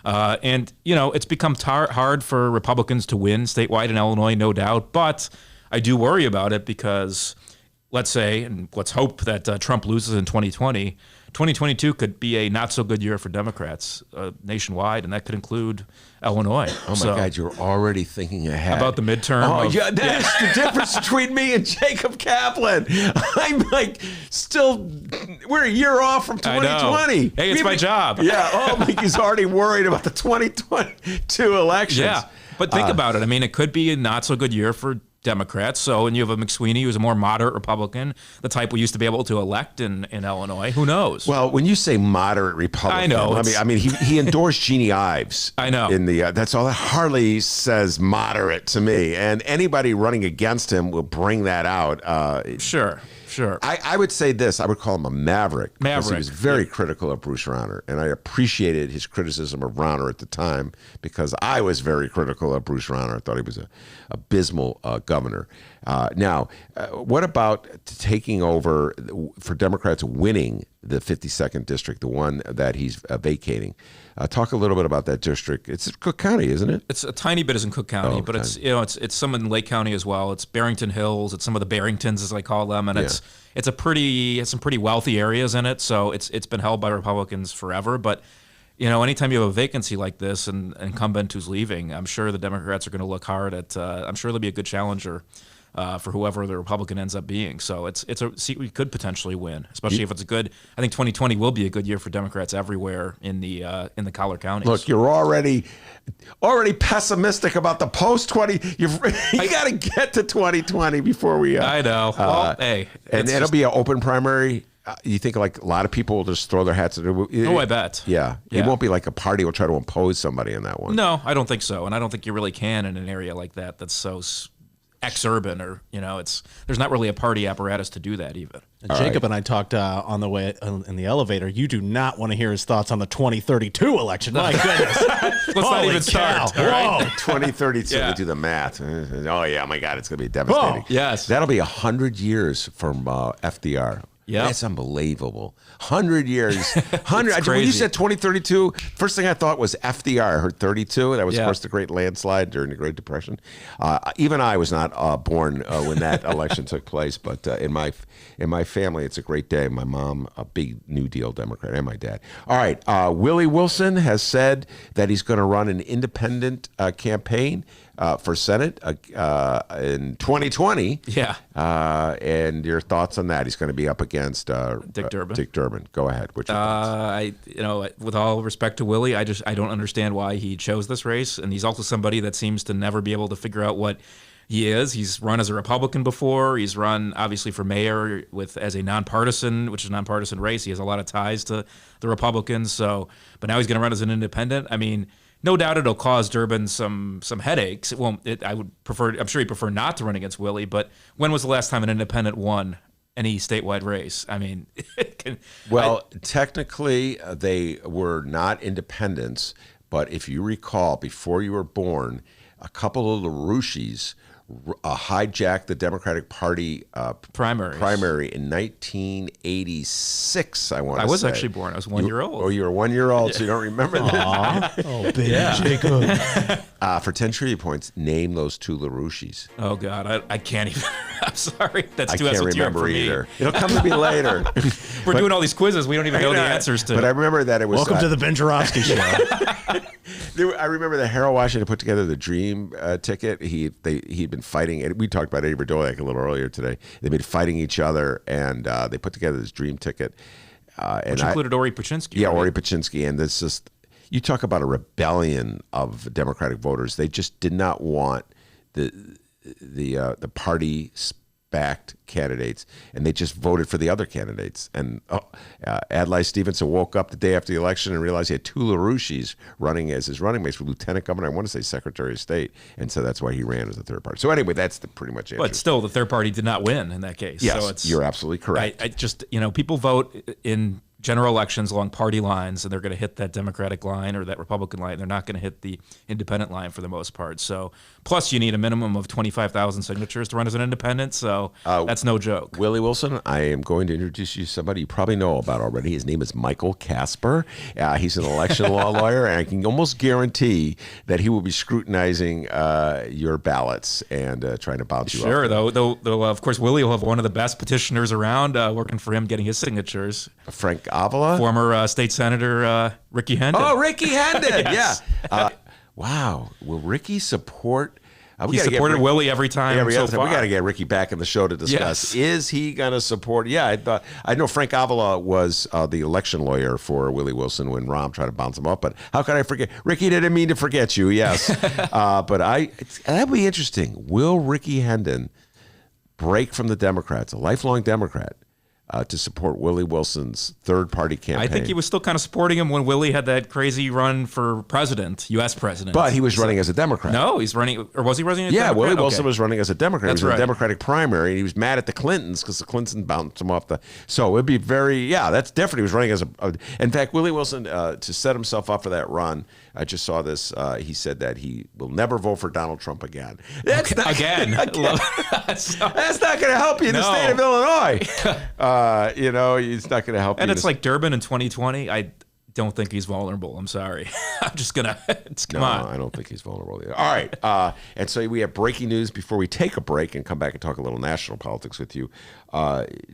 And, it's become hard for Republicans to win statewide in Illinois, no doubt, but I do worry about it because let's say, and let's hope that Trump loses in 2020, 2022 could be a not so good year for Democrats nationwide, and that could include Illinois. Oh my God, you're already thinking ahead. About the midterm. Oh, yeah, that's the difference between me and Jacob Kaplan. I'm like, we're a year off from 2020. Hey, it's my job. Yeah, he's already worried about the 2022 elections. Yeah, but think about it. I mean, it could be a not so good year for Democrats. So, and you have a McSweeney who's a more moderate Republican, the type we used to be able to elect in Illinois. Who knows? Well, when you say moderate Republican, I know. I mean, he endorsed Jeannie Ives. I know. That's all that hardly says moderate to me. And anybody running against him will bring that out. Sure. Sure. I would say this. I would call him a maverick. Because he was very critical of Bruce Rauner, and I appreciated his criticism of Rauner at the time because I was very critical of Bruce Rauner. I thought he was an abysmal governor. Now, what about taking over for Democrats winning the 52nd district, the one that he's vacating? Talk a little bit about that district. It's Cook County, isn't it? It's a tiny bit is in Cook County, but it's some in Lake County as well. It's Barrington Hills. It's some of the Barringtons, as I call them, and it's some pretty wealthy areas in it. So it's been held by Republicans forever. But anytime you have a vacancy like this and an incumbent who's leaving, I'm sure the Democrats are going to look hard at. I'm sure there'll be a good challenger for whoever the Republican ends up being. So it's a seat we could potentially win, especially if it's a good. I think 2020 will be a good year for Democrats everywhere in the collar counties. Look, you're already pessimistic about the post 20. You got to get to 2020 before we. I know. Well, hey, and it'll be an open primary. You think like a lot of people will just throw their hats in? Oh, I bet. Yeah. It won't be like a party will try to impose somebody in that one. No, I don't think so, and I don't think you really can in an area like that that's so ex-urban, or there's not really a party apparatus to do that even. Jacob and I talked on the way in the elevator. You do not want to hear his thoughts on the 2032 election. My goodness. Let's not even start. Whoa. 2032, we do the math. Oh, yeah, my God, it's going to be devastating. Oh, yes. That'll be 100 years from FDR. Yeah, that's unbelievable. 100 years. 100. When you said 2032, first thing I thought was FDR. I heard 32. That was, of course, the Great Landslide during the Great Depression. Even I was not born when that election took place, but in my family, it's a great day. My mom, a big New Deal Democrat, and my dad. All right, Willie Wilson has said that he's going to run an independent campaign for Senate in 2020. Yeah. And your thoughts on that? He's going to be up against Dick Durbin. Dick Durbin. Go ahead. What's your thoughts? With all respect to Willie, I don't understand why he chose this race, and he's also somebody that seems to never be able to figure out what he is. He's run as a Republican before. He's run obviously for mayor as a nonpartisan, which is a nonpartisan race. He has a lot of ties to the Republicans. But now he's going to run as an independent. I mean, no doubt it'll cause Durbin some headaches. It won't. I'm sure he'd prefer not to run against Willie. But when was the last time an independent won any statewide race? I mean, technically they were not independents, but if you recall, before you were born, a couple of LaRouches hijacked the Democratic Party primary in 1986. I want to say. I was actually born. I was 1 year old. Oh, you were 1 year old, so you don't remember that. Oh, baby Jacob. For 10 trivia points, name those two LaRouches. Oh, God. I can't even. I'm sorry. That's too esoteric for me. Either. It'll come to me later. We're doing all these quizzes we don't even know the answers to. But I remember that it was. Welcome to the Ben Joravsky Show. I remember that Harold Washington put together the Dream ticket. He'd been fighting, and we talked about Eddie Berdoliak a little earlier today. They've been fighting each other, and they put together this Dream ticket. Which included Ori Paczynski. Yeah, right? Ori Paczynski, and this just, you talk about a rebellion of Democratic voters. They just did not want the party-backed candidates, and they just voted for the other candidates. And Adlai Stevenson woke up the day after the election and realized he had two LaRouches running as his running mates for lieutenant governor, I want to say Secretary of State, and so that's why he ran as the third party. So anyway, that's pretty much it. But still, the third party did not win in that case. Yes, so you're absolutely correct. I just, people vote in general elections along party lines, and they're going to hit that Democratic line or that Republican line. They're not going to hit the independent line for the most part. So, plus you need a minimum of 25,000 signatures to run as an independent. So that's no joke. Willie Wilson, I am going to introduce you to somebody you probably know about already. His name is Michael Casper. He's an election law lawyer, and I can almost guarantee that he will be scrutinizing your ballots and trying to bounce you off. Sure, though, of course, Willie will have one of the best petitioners around working for him, getting his signatures. Frank Avila? Former state senator Ricky Hendon. Oh, Ricky Hendon, yes. Yeah. Wow. Will Ricky support... He supported Willie every time so far. We got to get Ricky back in the show to discuss. Yes. Is he going to support... Yeah, I know Frank Avila was the election lawyer for Willie Wilson when Rahm tried to bounce him up, but how could I forget? Ricky didn't mean to forget you, yes. But that'd be interesting. Will Ricky Hendon break from the Democrats, a lifelong Democrat, to support Willie Wilson's third-party campaign. I think he was still kind of supporting him when Willie had that crazy run for president, U.S. president. But he was running as a Democrat. No, he's running, or was he running as a Democrat? Yeah, Willie Wilson was running as a Democrat. That's he was right. in a Democratic primary, and he was mad at the Clintons because the Clintons bounced him off the. So it'd be that's definitely he was running as a. In fact, Willie Wilson, to set himself up for that run, I just saw this. He said that he will never vote for Donald Trump again. That's not, again. That's not going to help you in the state of Illinois. It's not going to help you. And it's like Durbin in 2020. I don't think he's vulnerable. I'm sorry. I'm just going to come on. I don't think he's vulnerable either. All right. And so we have breaking news before we take a break and come back and talk a little national politics with you.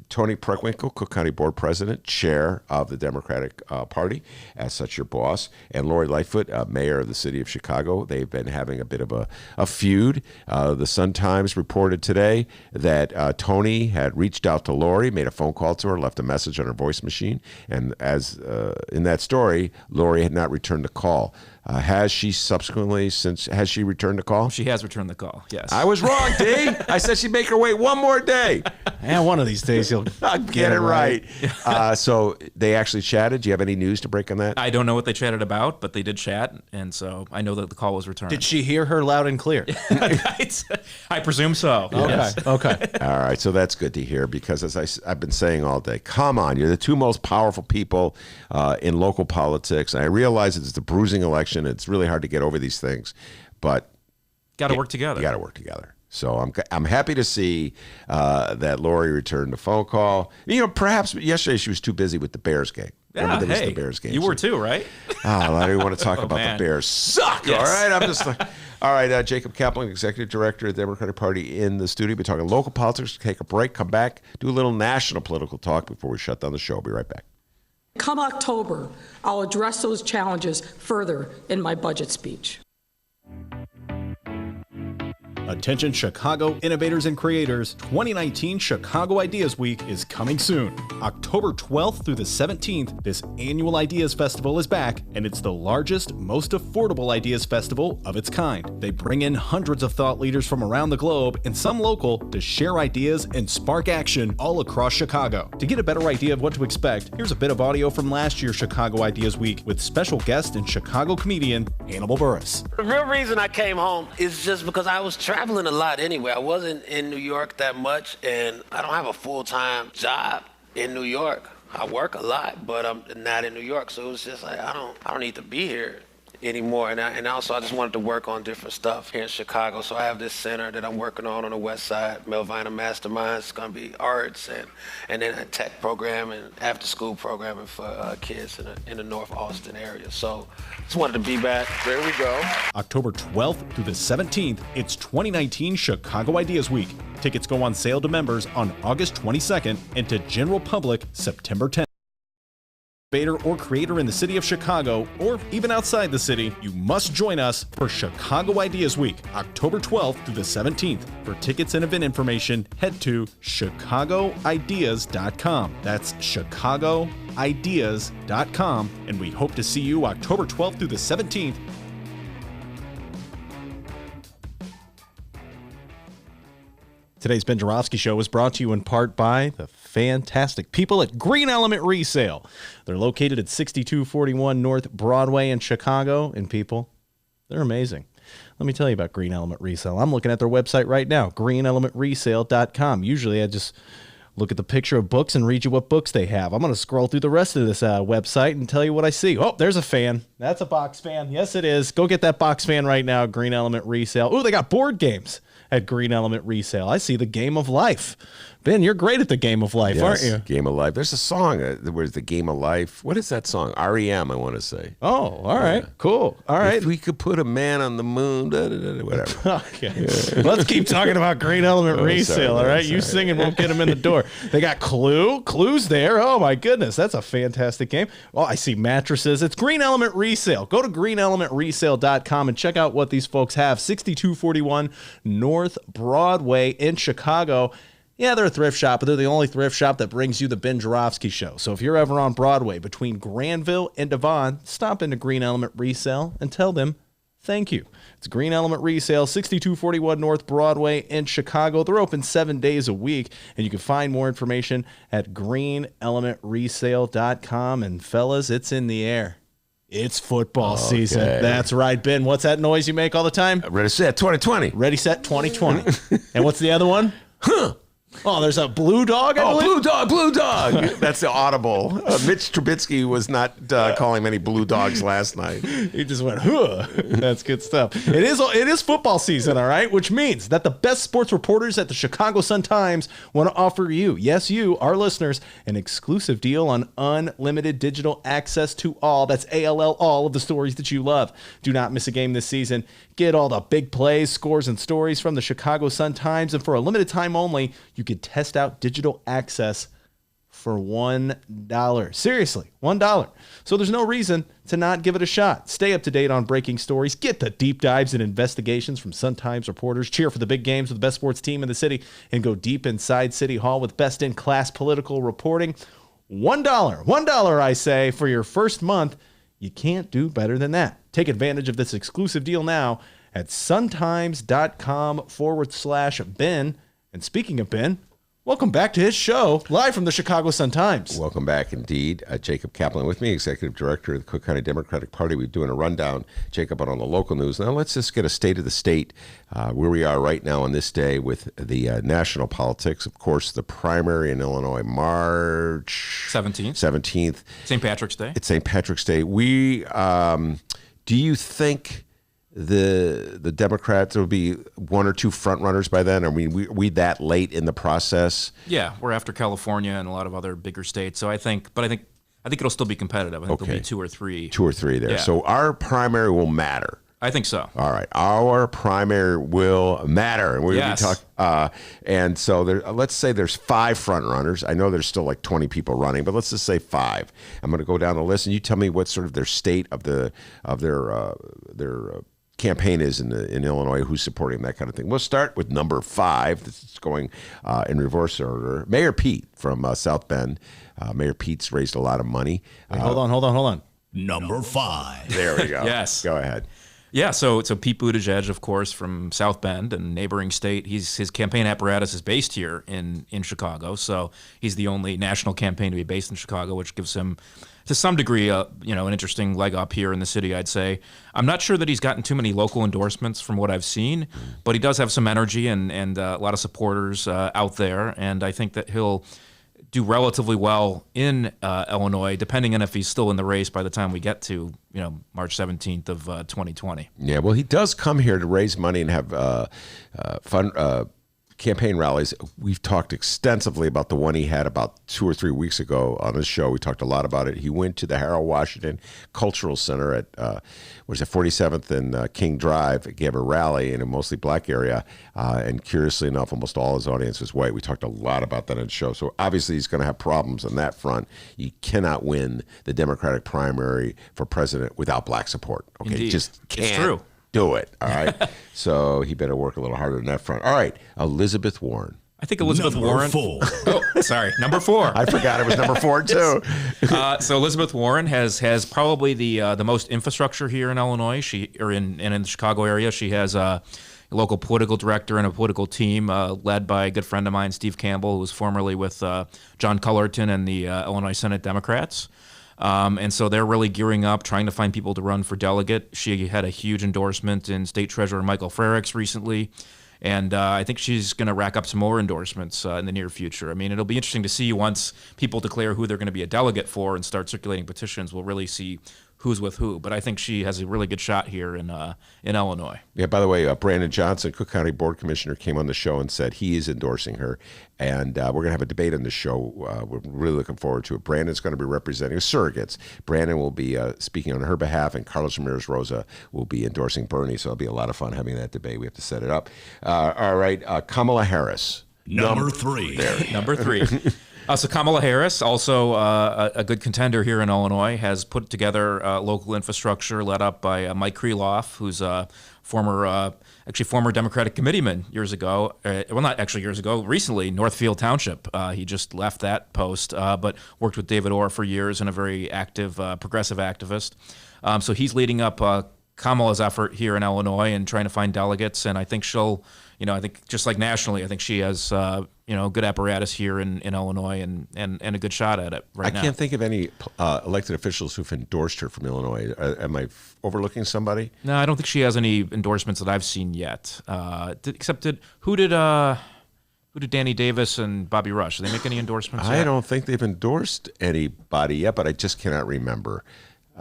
Tony Preckwinkle, Cook County Board President, Chair of the Democratic Party, as such your boss, and Lori Lightfoot, Mayor of the City of Chicago. They've been having a bit of a feud. The Sun-Times reported today that Tony had reached out to Lori, made a phone call to her, left a message on her voice machine, and as in that story, Lori had not returned the call. Has she returned the call? She has returned the call, yes. I was wrong, D. I said she'd make her wait one more day. And one of these days you'll get it right. So they actually chatted. Do you have any news to break on that? I don't know what they chatted about, but they did chat, and so I know that the call was returned. Did she hear her loud and clear? I presume so. Okay. Yes. Okay. All right. So that's good to hear because, as I've been saying all day, come on, you're the two most powerful people in local politics. And I realize it's the bruising election. It's really hard to get over these things, but got to work together. You got to work together. So I'm happy to see that Lori returned the phone call. Perhaps yesterday she was too busy with the Bears game. Yeah, the Bears game. You were too, right? I don't want to talk about the Bears. Suck. Yes. All right. I'm just like, all right. Jacob Kaplan, Executive Director of the Democratic Party, in the studio. We're talking local politics. Take a break. Come back. Do a little national political talk before we shut down the show. Be right back. Come October, I'll address those challenges further in my budget speech. Attention Chicago innovators and creators, 2019 Chicago Ideas Week is coming soon. October 12th through the 17th, this annual Ideas Festival is back, and it's the largest, most affordable Ideas Festival of its kind. They bring in hundreds of thought leaders from around the globe and some local to share ideas and spark action all across Chicago. To get a better idea of what to expect, here's a bit of audio from last year's Chicago Ideas Week with special guest and Chicago comedian Hannibal Buress. The real reason I came home is just because I was traveling a lot anyway. I wasn't in New York that much, and I don't have a full-time job in New York. I work a lot, but I'm not in New York, so it was just like I don't need to be here anymore. And also I just wanted to work on different stuff here in Chicago. So I have this center that I'm working on the west side, Melvina Masterminds. It's going to be arts and then a tech program and after school programming for kids in the North Austin area. So just wanted to be back. There we go. October 12th through the 17th, it's 2019 Chicago Ideas Week. Tickets go on sale to members on August 22nd and to general public September 10th. Innovator or creator in the city of Chicago, or even outside the city, you must join us for Chicago Ideas Week, October 12th through the 17th. For tickets and event information, head to chicagoideas.com. That's chicagoideas.com, and we hope to see you October 12th through the 17th. Today's Ben Joravsky Show was brought to you in part by the fantastic people at Green Element Resale. They're located at 6241 North Broadway in Chicago. And people, they're amazing. Let me tell you about Green Element Resale. I'm looking at their website right now, greenelementresale.com. Usually I just look at the picture of books and read you what books they have. I'm going to scroll through the rest of this website and tell you what I see. Oh, there's a fan. That's a box fan. Yes, it is. Go get that box fan right now, Green Element Resale. Oh, they got board games at Green Element Resale. I see the Game of Life. Ben, you're great at the Game of Life, aren't you? Game of Life. There's a song where's the Game of Life. What is that song? REM, I want to say. Oh, all right. Cool. All right. If we could put a man on the moon, whatever. Okay. Yeah. Let's keep talking about Green Element Resale, all right? You singing won't get them in the door. They got Clues there. Oh, my goodness. That's a fantastic game. Oh, I see mattresses. It's Green Element Resale. Go to greenelementresale.com and check out what these folks have. 6241 North Broadway in Chicago. Yeah, they're a thrift shop, but they're the only thrift shop that brings you the Ben Joravsky Show. So if you're ever on Broadway between Granville and Devon, stop into Green Element Resale and tell them Thank you. It's Green Element Resale, 6241 North Broadway in Chicago. They're open 7 days a week, and you can find more information at greenelementresale.com. And fellas, it's in the air. It's football season. That's right, Ben. What's that noise you make all the time? Ready, set, 2020. Ready, set, 2020. And what's the other one? Huh. Oh, there's a blue dog, I believe? Blue dog. That's the audible. Mitch Trubisky was not calling many blue dogs last night. He just went, huh. That's good stuff. It is football season, all right, which means that the best sports reporters at the Chicago Sun-Times want to offer you, yes, you, our listeners, an exclusive deal on unlimited digital access to all, that's ALL, all of the stories that you love. Do not miss a game this season. Get all the big plays, scores, and stories from the Chicago Sun-Times, and for a limited time only, you could test out digital access for $1. Seriously, $1. So there's no reason to not give it a shot. Stay up to date on breaking stories. Get the deep dives and investigations from Sun-Times reporters. Cheer for the big games with the best sports team in the city, and go deep inside City Hall with best-in-class political reporting. $1, I say, for your first month. You can't do better than that. Take advantage of this exclusive deal now at suntimes.com/Ben. And speaking of Ben, welcome back to his show, live from the Chicago Sun-Times. Welcome back indeed. Jacob Kaplan with me, Executive Director of the Cook County Democratic Party. We're doing a rundown, Jacob, on the local news. Now let's just get a state of the state, where we are right now on this day with the national politics. Of course, the primary in Illinois, March 17th. St. Patrick's Day. It's St. Patrick's Day. Do you think the Democrats, there will be one or two front runners by then? Are we that late in the process? Yeah, we're after California and a lot of other bigger states. So I think it'll still be competitive. I think there'll be two or three. Two or three there. Yeah. So our primary will matter. I think so. All right, our primary will matter, and we're going to be talking. And so let's say there's 5 front runners. I know there's still like 20 people running, but let's just say 5. I'm going to go down the list, and you tell me what sort of their state of their campaign is in Illinois, who's supporting that kind of thing. We'll start with number 5. This is going in reverse order. Mayor Pete from South Bend. Mayor Pete's raised a lot of money. Wait, hold on. Number 5. There we go. Yes. Go ahead. Yeah, so Pete Buttigieg, of course, from South Bend and neighboring state. His campaign apparatus is based here in Chicago, so he's the only national campaign to be based in Chicago, which gives him, to some degree, an interesting leg up here in the city, I'd say. I'm not sure that he's gotten too many local endorsements from what I've seen, but he does have some energy and a lot of supporters out there, and I think that he'll do relatively well in Illinois, depending on if he's still in the race by the time we get to March 17th of 2020. Yeah, well, he does come here to raise money and have fun campaign rallies. We've talked extensively about the one he had about 2 or 3 weeks ago on this show. We talked a lot about it. He went to the Harold Washington Cultural Center at 47th and King Drive, gave a rally in a mostly black area, and curiously enough, almost all his audience was white. We talked a lot about that on the show. So obviously he's going to have problems on that front. You cannot win the Democratic primary for president without black support. Okay, Indeed. Just can't. It's true. Do it, all right? So he better work a little harder on that front. All right, Elizabeth Warren. I think Elizabeth Warren. Number 4. I forgot it was number 4 too. So Elizabeth Warren has probably the most infrastructure here in Illinois. In the Chicago area. She has a local political director and a political team led by a good friend of mine, Steve Campbell, who was formerly with John Cullerton and the Illinois Senate Democrats. And so they're really gearing up, trying to find people to run for delegate. She had a huge endorsement in State Treasurer Michael Frerichs recently. And I think she's going to rack up some more endorsements in the near future. I mean, it'll be interesting to see once people declare who they're going to be a delegate for and start circulating petitions. We'll really see who's with who. But I think she has a really good shot here in Illinois. Yeah, by the way, Brandon Johnson, Cook County Board Commissioner, came on the show and said he is endorsing her. And we're going to have a debate on the show. We're really looking forward to it. Brandon's going to be representing surrogates. Brandon will be speaking on her behalf, and Carlos Ramirez-Rosa will be endorsing Bernie. So it'll be a lot of fun having that debate. We have to set it up. All right, Kamala Harris. Number 3. Number 3. So Kamala Harris, also a good contender here in Illinois, has put together local infrastructure led up by Mike Kreloff, who's a former Democratic committeeman years ago. Well, not actually years ago, recently, Northfield Township. He just left that post, but worked with David Orr for years and a very active, progressive activist. So he's leading up Kamala's effort here in Illinois and trying to find delegates, and I think she'll, I think just like nationally, I think she has, good apparatus here in Illinois and a good shot at it right now. I can't think of any elected officials who've endorsed her from Illinois. Am I overlooking somebody? No, I don't think she has any endorsements that I've seen yet. Who did Danny Davis and Bobby Rush? Did they make any endorsements yet? I don't think they've endorsed anybody yet, but I just cannot remember.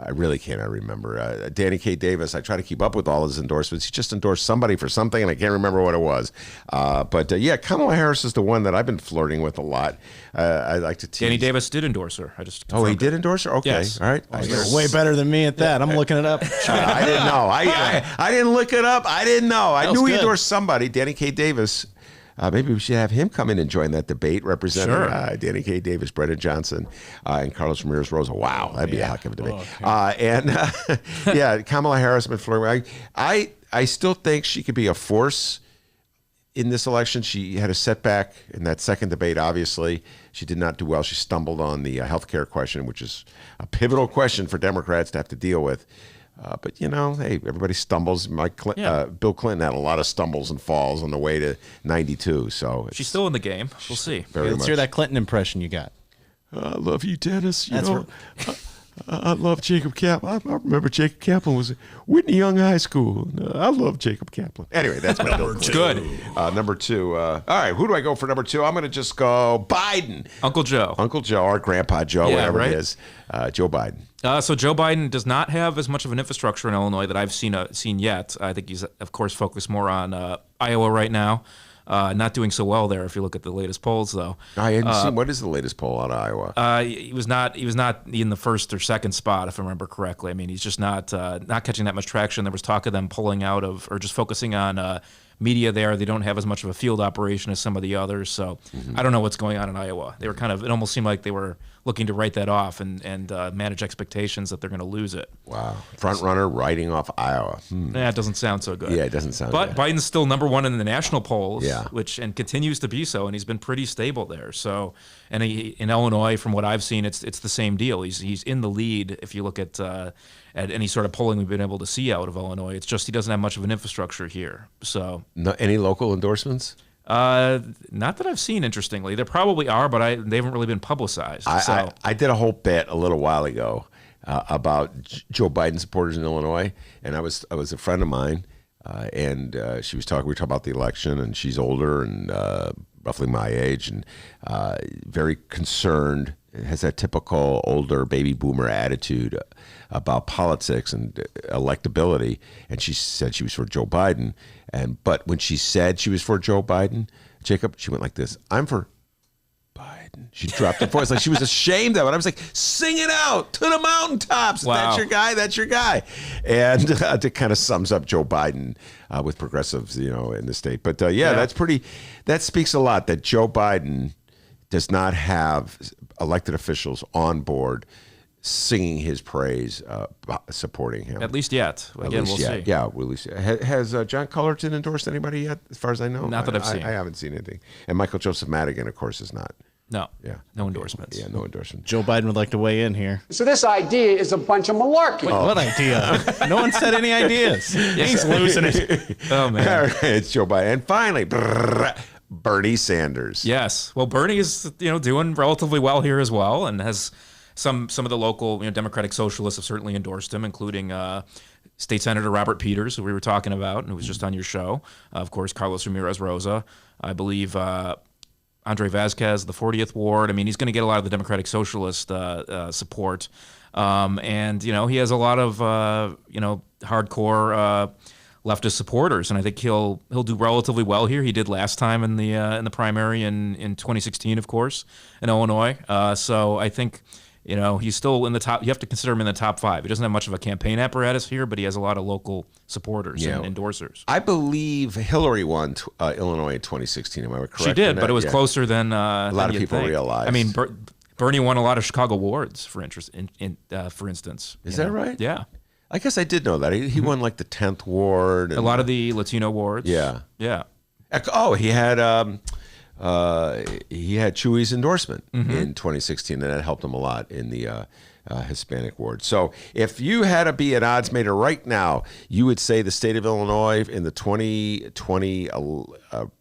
I really cannot remember. Danny K. Davis, I try to keep up with all his endorsements. He just endorsed somebody for something, and I can't remember what it was. But Kamala Harris is the one that I've been flirting with a lot. I like to tease. Danny Davis did endorse her. He did endorse her? Okay. Yes. All right. You're way better than me at that. I'm looking it up. I didn't know. I didn't look it up. I didn't know. I knew he endorsed somebody. Danny K. Davis. Maybe we should have him come in and join that debate, representing Danny K. Davis, Brennan Johnson, and Carlos Ramirez-Rosa. Wow, that'd be a heck of a debate. Kamala Harris been flirting. I still think she could be a force in this election. She had a setback in that second debate, obviously. She did not do well. She stumbled on the health care question, which is a pivotal question for Democrats to have to deal with. But, hey, everybody stumbles. Bill Clinton had a lot of stumbles and falls on the way to 92. So she's still in the game. We'll see. Let's hear that Clinton impression you got. I love you, Dennis. I love Jacob Kaplan. I remember Jacob Kaplan was at Whitney Young High School. I love Jacob Kaplan. Anyway, that's my number two. Good. Number two. All right, who do I go for number two? I'm going to just go Biden. Uncle Joe. Uncle Joe or Grandpa Joe, whatever it is. Joe Biden. So Joe Biden does not have as much of an infrastructure in Illinois that I've seen yet. I think he's, of course, focused more on Iowa right now. Not doing so well there if you look at the latest polls, though. I hadn't seen. What is the latest poll out of Iowa? He was not in the first or second spot, if I remember correctly. I mean, he's just not catching that much traction. There was talk of them pulling out of or just focusing on media there. They don't have as much of a field operation as some of the others. So I don't know what's going on in Iowa. They were it almost seemed like they were looking to write that off and manage expectations that they're going to lose it. Wow. Front runner writing off Iowa. It doesn't sound so good. Yeah, it doesn't sound good. good. But Biden's still number one in the national polls, Yeah. and continues to be so, and he's been pretty stable there. So, and in Illinois, from what I've seen, it's the same deal. He's in the lead if you look at any sort of polling we've been able to see out of Illinois. It's just he doesn't have much of an infrastructure here. So, any local endorsements? Not that I've seen, interestingly. There probably are, but they haven't really been publicized. I did a whole bit a little while ago about Joe Biden supporters in Illinois, and I was a friend of mine, and we were talking about the election, and she's older and roughly my age, and very concerned, has that typical older baby boomer attitude about politics and electability, and she said she was for Joe Biden. But when she said she was for Joe Biden, Jacob, she went like this: "I'm for Biden." She dropped her voice like she was ashamed of it. I was like, "Sing it out to the mountaintops! Wow. That's your guy. That's your guy." And it kind of sums up Joe Biden with progressives, in the state. But that's pretty. That speaks a lot that Joe Biden does not have elected officials on board singing his praise, supporting him. At least yet. Again, we'll see. Yeah, we'll see. Has John Cullerton endorsed anybody yet, as far as I know? Not that I've seen. I haven't seen anything. And Michael Joseph Madigan, of course, is not. No. Yeah. No endorsements. Yeah, no endorsement. Joe Biden would like to weigh in here. So this idea is a bunch of malarkey. Wait, what idea? No one said any ideas. He's losing it. Oh, man. All right, it's Joe Biden. And finally, Bernie Sanders. Yes. Well, Bernie is doing relatively well here as well, and has some of the local Democratic socialists have certainly endorsed him, including State Senator Robert Peters, who we were talking about, and who was just on your show. Of course, Carlos Ramirez-Rosa. I believe Andre Vasquez, the 40th Ward. I mean, he's going to get a lot of the Democratic Socialist support. And, he has a lot of, hardcore leftist supporters, and I think he'll do relatively well here. He did last time in the primary in 2016, of course, in Illinois. So I think he's still in the top. You have to consider him in the top 5. He doesn't have much of a campaign apparatus here, but he has a lot of local supporters and endorsers. I believe Hillary won Illinois in 2016. Am I correct? She did, but it was closer than a lot of people realize. I mean, Bernie won a lot of Chicago wards, for instance. Is that right? Yeah. I guess I did know that. He won like the 10th ward. And a lot of the Latino wards. Yeah. Yeah. Oh, he had Chewy's endorsement in 2016, and that helped him a lot in the Hispanic ward. So if you had to be an odds maker right now, you would say the state of Illinois in the 2020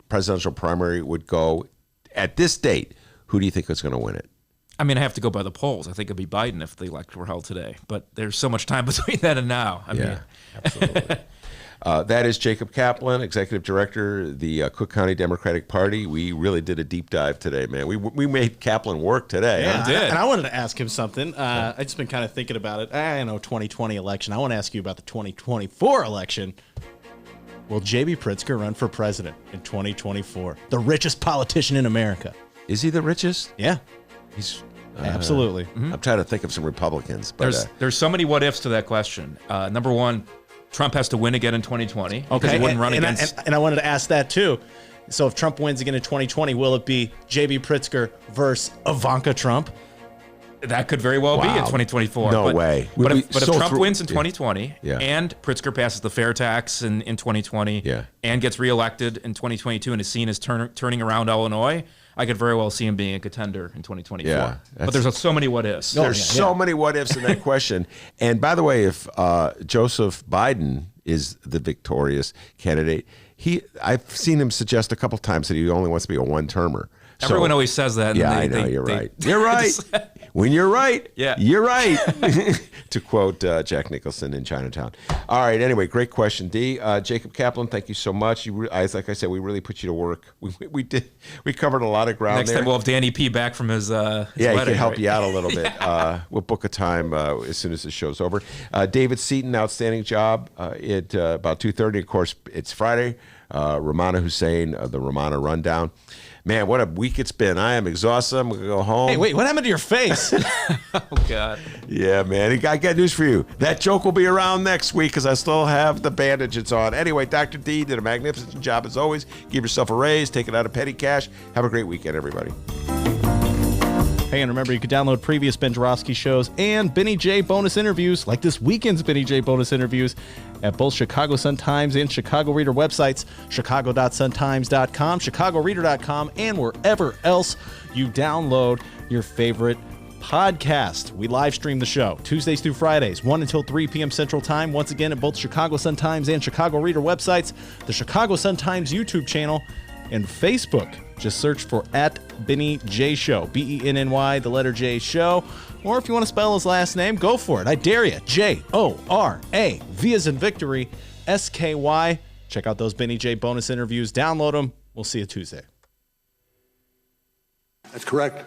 presidential primary would go, at this date, who do you think is going to win it? I mean, I have to go by the polls. I think it'd be Biden if the election were held today. But there's so much time between then and now. I mean, absolutely. That is Jacob Kaplan, Executive Director, the Cook County Democratic Party. We really did a deep dive today, man. We made Kaplan work today. Yeah, and I wanted to ask him something. I just been kind of thinking about it. I know 2020 election. I want to ask you about the 2024 election. Will J.B. Pritzker run for president in 2024? The richest politician in America. Is he the richest? Yeah. He's absolutely. I'm trying to think of some Republicans. But there's so many what ifs to that question. Number one, Trump has to win again in 2020. Okay, he wouldn't run against. And I wanted to ask that too. So if Trump wins again in 2020, will it be J.B. Pritzker versus Ivanka Trump? That could very well be in 2024. No way. But if Trump wins in 2020 Yeah. and Pritzker passes the fair tax in 2020 and gets reelected in 2022 and is seen as turning around Illinois, I could very well see him being a contender in 2024. Yeah, but there's so many what ifs. There's so many what ifs in that question. And by the way, if Joseph Biden is the victorious candidate, I've seen him suggest a couple times that he only wants to be a one-termer. Everyone always says that. Yeah, I know. You're right. You're right. When you're right, you're right. To quote Jack Nicholson in Chinatown. All right. Anyway, great question, D. Jacob Kaplan, thank you so much. Like I said, we really put you to work. We did. We covered a lot of ground. Next time we'll have Danny P back from his yeah, wedding, he can help right? you out a little bit. We'll book a time as soon as the show's over. David Seaton, outstanding job at about 2:30. Of course, it's Friday. Rummana Hussain, the Rummana Rundown. Man, what a week it's been. I am exhausted. I'm going to go home. Hey, wait, what happened to your face? Oh, God. Yeah, man. I got news for you. That joke will be around next week because I still have the bandages on. Anyway, Dr. D did a magnificent job as always. Give yourself a raise. Take it out of petty cash. Have a great weekend, everybody. Hey, and remember, you can download previous Ben Joravsky shows and Benny J bonus interviews, like this weekend's Benny J bonus interviews, at both Chicago Sun-Times and Chicago Reader websites, chicago.suntimes.com, chicagoreader.com, and wherever else you download your favorite podcast. We live stream the show Tuesdays through Fridays, 1 until 3 p.m. Central Time. Once again, at both Chicago Sun-Times and Chicago Reader websites, the Chicago Sun-Times YouTube channel, and Facebook. Just search for @Benny J Show, BENNY, the letter J Show. Or if you want to spell his last name, go for it. I dare you. J-O-R-A, V as in victory, S-K-Y. Check out those Benny J bonus interviews. Download them. We'll see you Tuesday. That's correct.